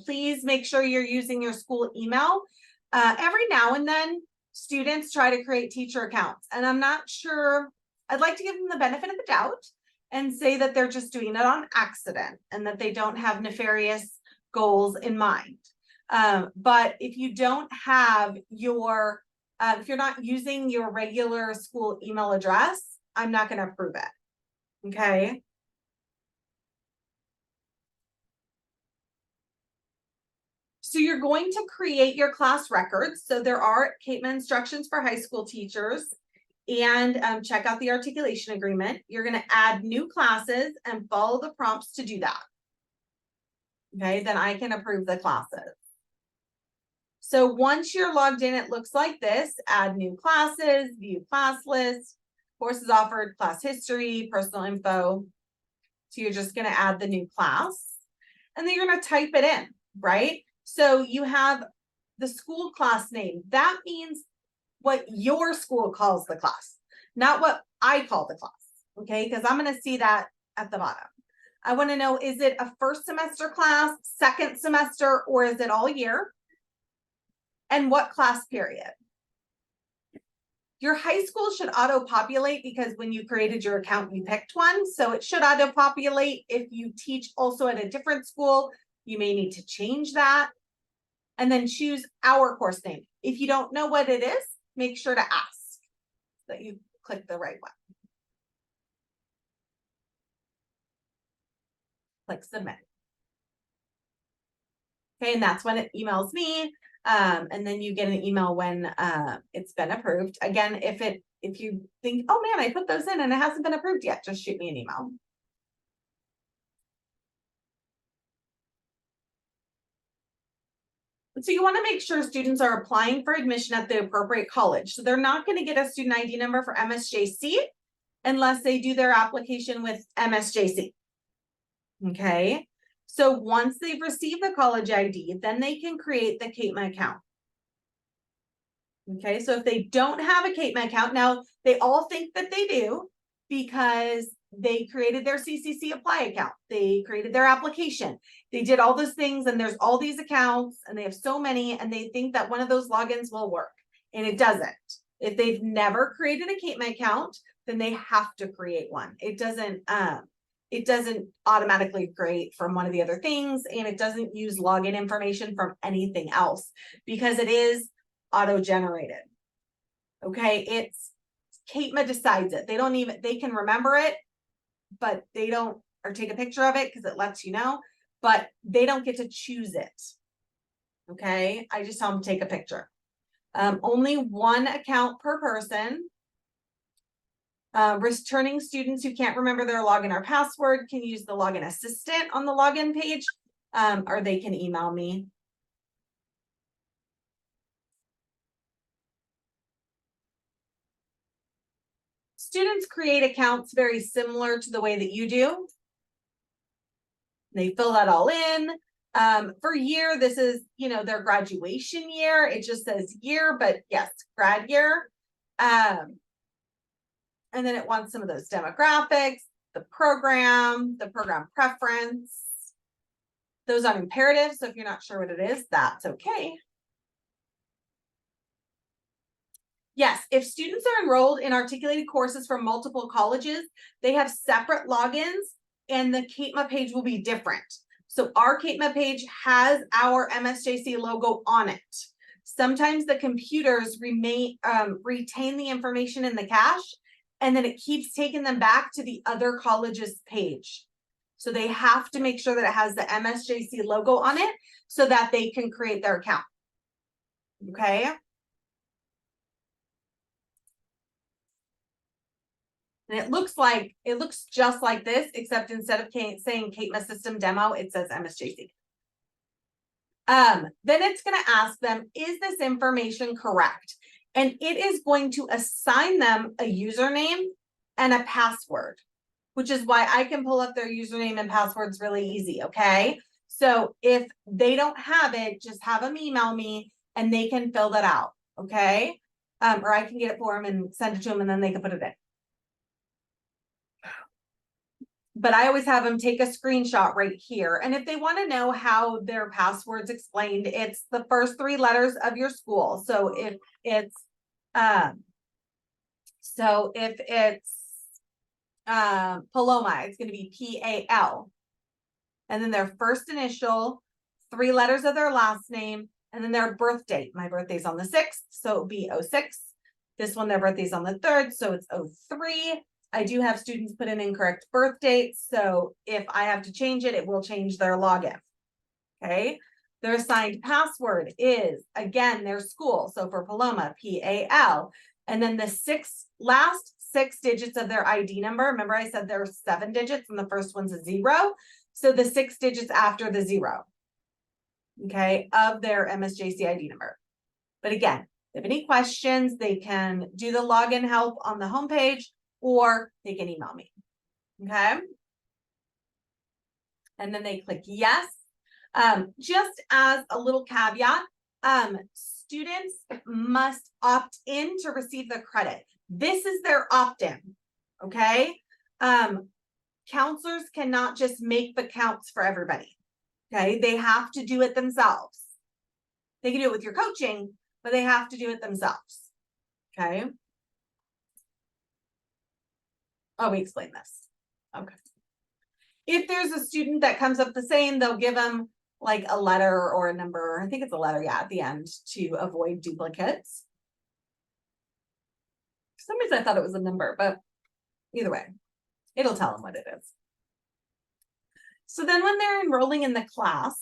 Please make sure you're using your school email. Every now and then, students try to create teacher accounts. And I'm not sure, I'd like to give them the benefit of the doubt and say that they're just doing it on accident and that they don't have nefarious goals in mind. But if you don't have your, if you're not using your regular school email address, I'm not going to approve it. Okay. So you're going to create your class records. So there are CATEMA instructions for high school teachers, and check out the articulation agreement. You're going to add new classes and follow the prompts to do that. Okay, then I can approve the classes. So once you're logged in, it looks like this: add new classes, view class list, courses offered, class history, personal info. So you're just going to add the new class and then you're going to type it in, right? So you have the school class name. That means what your school calls the class, not what I call the class. Okay, because I'm going to see that at the bottom. I want to know, is it a first semester class, second semester, or is it all year? And what class period? Your high school should auto-populate because when you created your account, you picked one. So it should auto-populate. If you teach also at a different school, you may need to change that. And then choose our course name. If you don't know what it is, make sure to ask that you click the right one. Click submit. Okay, and that's when it emails me. And then you get an email when it's been approved. Again, if you think, oh man, I put those in and it hasn't been approved yet, just shoot me an email. So you want to make sure students are applying for admission at the appropriate college. So they're not going to get a student ID number for MSJC unless they do their application with MSJC. Okay. So once they've received the college ID, then they can create the CATEMA account. Okay, so if they don't have a CATEMA account, now they all think that they do because they created their CCC Apply account. They created their application. They did all those things and there's all these accounts and they have so many and they think that one of those logins will work and it doesn't. If they've never created a CATEMA account, then they have to create one. It doesn't automatically create from one of the other things and it doesn't use login information from anything else because it is auto-generated. Okay, it's CATEMA decides it. They can remember it, but they don't, or take a picture of it because it lets you know, but they don't get to choose it. Okay, I just tell them to take a picture. Only one account per person. Returning students who can't remember their login or password can use the login assistant on the login page, or they can email me. Students create accounts very similar to the way that you do. They fill that all in. For year, this is, their graduation year. It just says year, but yes, grad year. And then it wants some of those demographics, the program preference. Those are imperative. So if you're not sure what it is, that's okay. Yes, if students are enrolled in articulated courses from multiple colleges, they have separate logins and the CATEMA page will be different. So our CATEMA page has our MSJC logo on it. Sometimes the computers retain the information in the cache and then it keeps taking them back to the other college's page. So they have to make sure that it has the MSJC logo on it so that they can create their account. Okay. And it looks just like this, except instead of saying CATEMA system demo, it says MSJC. Then it's going to ask them, is this information correct? And it is going to assign them a username and a password, which is why I can pull up their username and passwords really easy. Okay. So if they don't have it, just have them email me and they can fill that out. Okay. Or I can get it for them and send it to them and then they can put it in. But I always have them take a screenshot right here. And if they want to know how their password's explained, it's the first 3 letters of your school. So if it's Paloma, it's going to be P-A-L. And then their first initial, 3 letters of their last name, and then their birth date. My birthday's on the 6th, so it would be 06. This one, their birthday's on the 3rd, so it's 03. I do have students put in incorrect birth dates, so if I have to change it, it will change their login. Okay. Their assigned password is, again, their school. So for Paloma, P-A-L. And then the last 6 digits of their ID number. Remember I said there's 7 digits and the first one's a 0. So the 6 digits after the 0. Okay, of their MSJC ID number. But again, if they have any questions, they can do the login help on the homepage or they can email me. Okay. And then they click yes. Just as a little caveat, students must opt in to receive the credit. This is their opt-in. Okay. Counselors cannot just make the counts for everybody. Okay. They have to do it themselves. They can do it with your coaching, but they have to do it themselves. Okay. Oh, we explained this. Okay. If there's a student that comes up the same, they'll give them like a letter or a number. I think it's a letter, yeah, at the end to avoid duplicates. For some reason I thought it was a number, but either way, it'll tell them what it is. So then when they're enrolling in the class,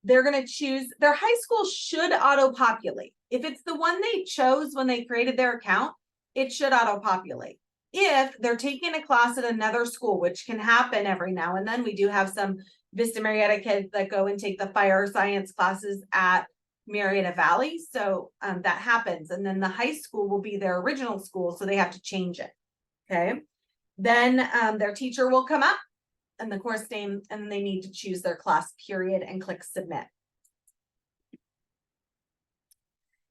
they're going to choose, their high school should auto-populate. If it's the one they chose when they created their account, it should auto-populate. If they're taking a class at another school, which can happen every now and then, we do have some Vista Marietta kids that go and take the fire science classes at Marietta Valley. So that happens. And then the high school will be their original school. So they have to change it. Okay. Then their teacher will come up and the course name, and they need to choose their class period and click submit.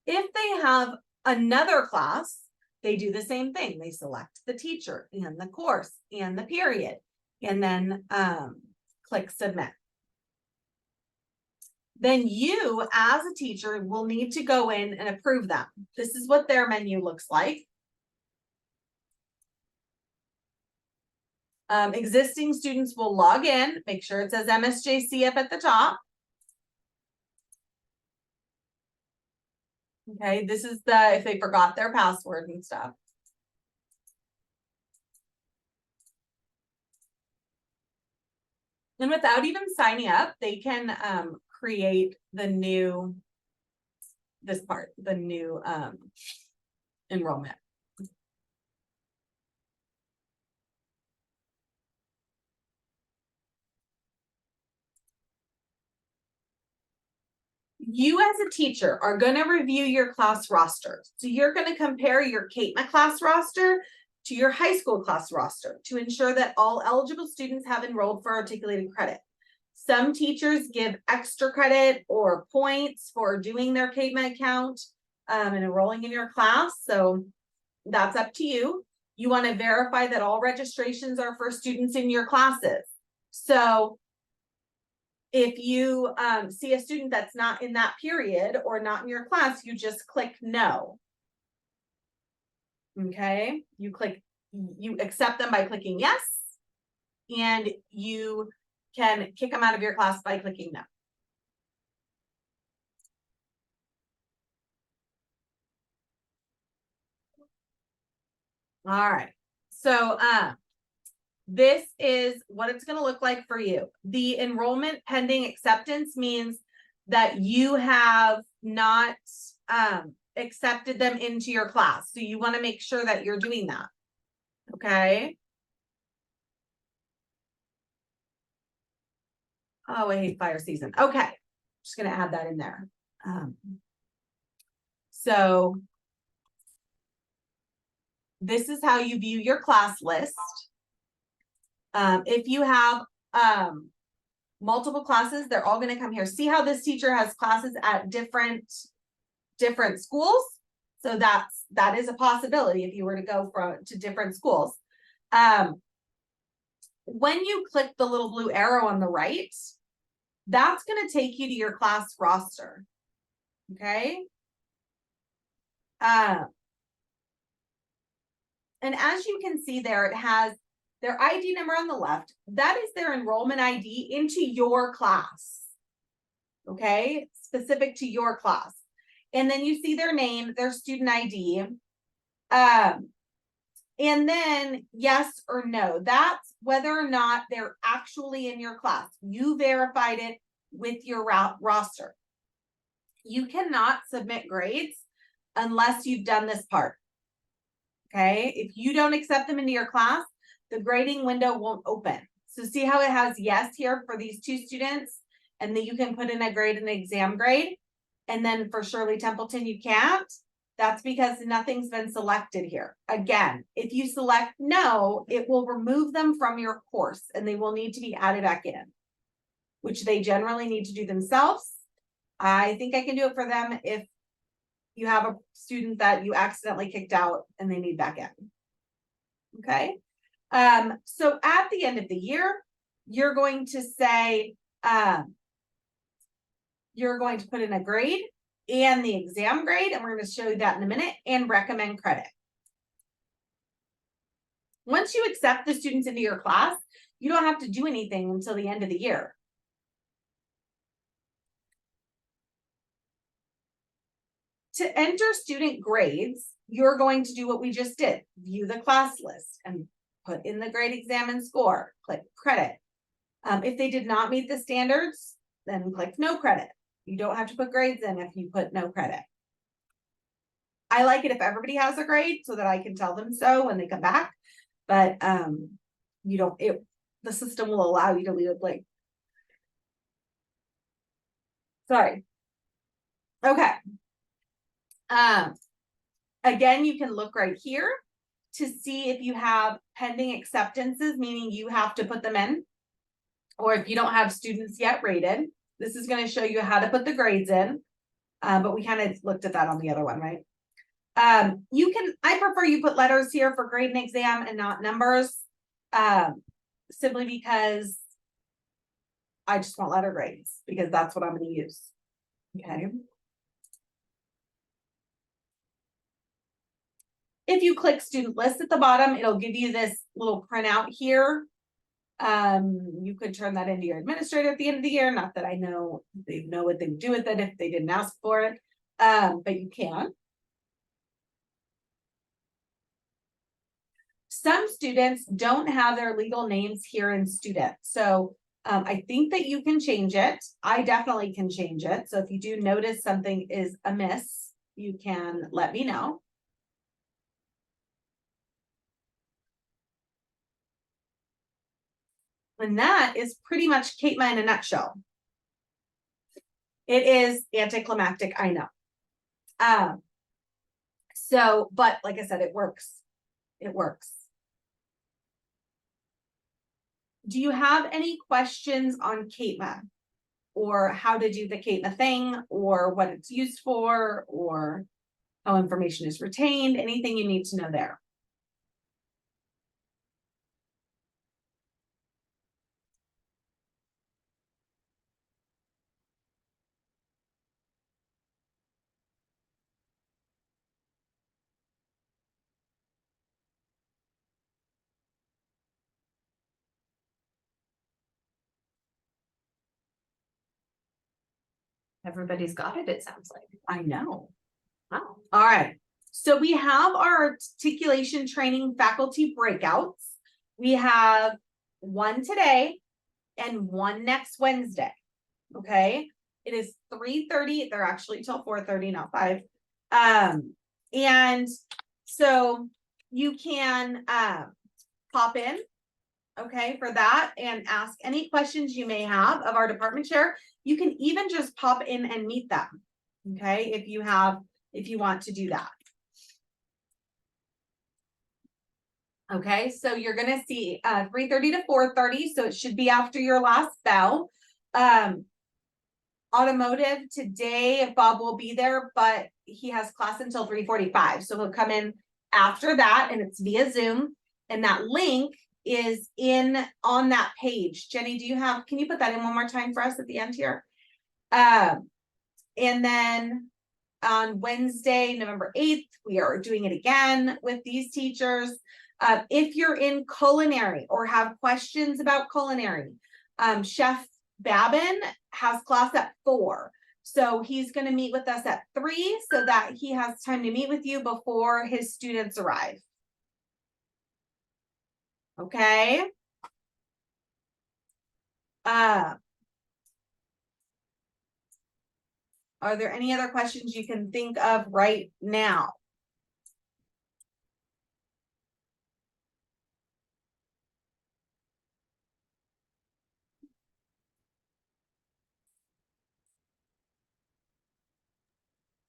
If they have another class, they do the same thing. They select the teacher and the course and the period, and then click submit. Then you, as a teacher, will need to go in and approve them. This is what their menu looks like. Existing students will log in, make sure it says MSJC up at the top. Okay, this is the, if they forgot their password and stuff. And without even signing up, they can create the new, this part, the new enrollment. You as a teacher are going to review your class roster. So you're going to compare your CATEMA class roster to your high school class roster to ensure that all eligible students have enrolled for articulated credit. Some teachers give extra credit or points for doing their CATEMA account and enrolling in your class. So that's up to you. You want to verify that all registrations are for students in your classes. So if you see a student that's not in that period or not in your class, you just click no. Okay, you accept them by clicking yes, and you can kick them out of your class by clicking no. All right, so this is what it's going to look like for you. The enrollment pending acceptance means that you have not accepted them into your class. So you want to make sure that you're doing that. Okay. Oh, I hate fire season. Okay. Just going to add that in there. So this is how you view your class list. If you have multiple classes, they're all going to come here. See how this teacher has classes at different schools? So that is a possibility if you were to go to different schools. When you click the little blue arrow on the right, that's going to take you to your class roster. Okay. And as you can see there, it has their ID number on the left. That is their enrollment ID into your class. Okay, specific to your class. And then you see their name, their student ID. And then yes or no. That's whether or not they're actually in your class. You verified it with your roster. You cannot submit grades unless you've done this part. Okay, if you don't accept them into your class, the grading window won't open. So see how it has yes here for these two students, and then you can put in a grade and exam grade. And then for Shirley Templeton, you can't. That's because nothing's been selected here. Again, if you select no, it will remove them from your course and they will need to be added back in, which they generally need to do themselves. I think I can do it for them if you have a student that you accidentally kicked out and they need back in. Okay. So at the end of the year, you're going to say, you're going to put in a grade and the exam grade, and we're going to show you that in a minute, and recommend credit. Once you accept the students into your class, you don't have to do anything until the end of the year. To enter student grades, you're going to do what we just did. View the class list and put in the grade, exam, and score. Click credit. If they did not meet the standards, then click no credit. You don't have to put grades in if you put no credit. I like it if everybody has a grade so that I can tell them so when they come back. But you don't, the system will allow you to leave it blank. Sorry. Okay. Again, you can look right here to see if you have pending acceptances, meaning you have to put them in. or if you don't have students yet rated, this is going to show you how to put the grades in. But we kind of looked at that on the other one, right? I prefer you put letters here for grade and exam and not numbers, simply because I just want letter grades because that's what I'm going to use. Okay. If you click student list at the bottom, it'll give you this little printout here. You could turn that into your administrator at the end of the year. Not that I know they know what they do with it if they didn't ask for it, but you can. Some students don't have their legal names here in student. So I think that you can change it. I definitely can change it. So if you do notice something is amiss, you can let me know. And that is pretty much CATEMA in a nutshell. It is anticlimactic, I know. But like I said, it works. It works. Do you have any questions on CATEMA or how to do the CATEMA thing or what it's used for or how information is retained? Anything you need to know there? Everybody's got it, it sounds like. I know. Wow. All right. So we have our articulation training faculty breakouts. We have one today and one next Wednesday. Okay. It is 3:30. They're actually till 4:30, not 5. And so you can pop in, okay, for that and ask any questions you may have of our department chair. You can even just pop in and meet them, okay, if you want to do that. Okay, so you're gonna see 3:30 to 4:30, so it should be after your last bell. Automotive today, Bob will be there, but he has class until 3:45, so he'll come in after that, and it's via Zoom, and that link is on that page. Jenny, can you put that in one more time for us at the end here? And then on Wednesday, November 8th, we are doing it again with these teachers. If you're in culinary or have questions about culinary, Chef Babin has class at 4. So he's going to meet with us at 3 so that he has time to meet with you before his students arrive. Okay. Are there any other questions you can think of right now?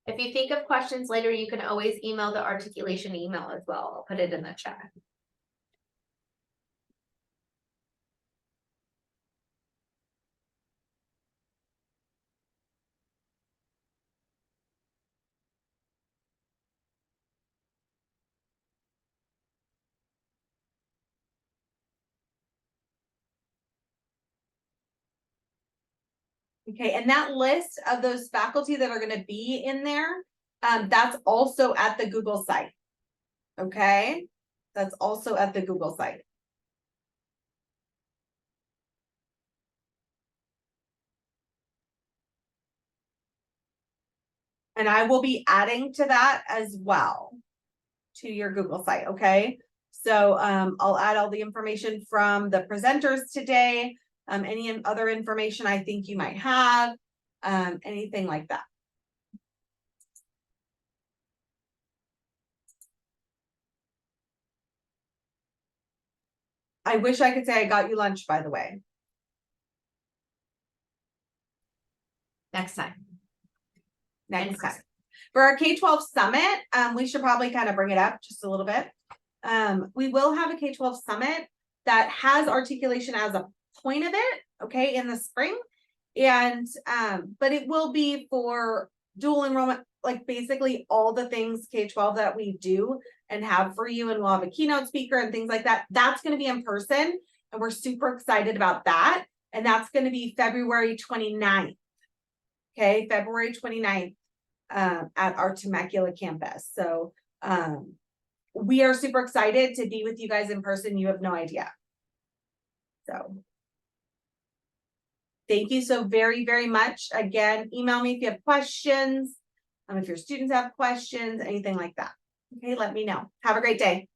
If you think of questions later, you can always email the articulation email as well. I'll put it in the chat. Okay, and that list of those faculty that are going to be in there, that's also at the Google site. Okay, that's also at the Google site. And I will be adding to that as well, to your Google site, okay? So I'll add all the information from the presenters today, any other information I think you might have, anything like that. I wish I could say I got you lunch, by the way. Next time. Next time. For our K-12 summit, we should probably kind of bring it up just a little bit. We will have a K-12 summit that has articulation as a point of it, okay, in the spring. And, but it will be for dual enrollment, like basically all the things K-12 that we do and have for you. And we'll have a keynote speaker and things like that. That's going to be in person. And we're super excited about that. And that's going to be February 29th. Okay, February 29th at our Temecula campus. So we are super excited to be with you guys in person. You have no idea. So thank you so very, very much. Again, email me if you have questions. If your students have questions, anything like that. Okay, let me know. Have a great day.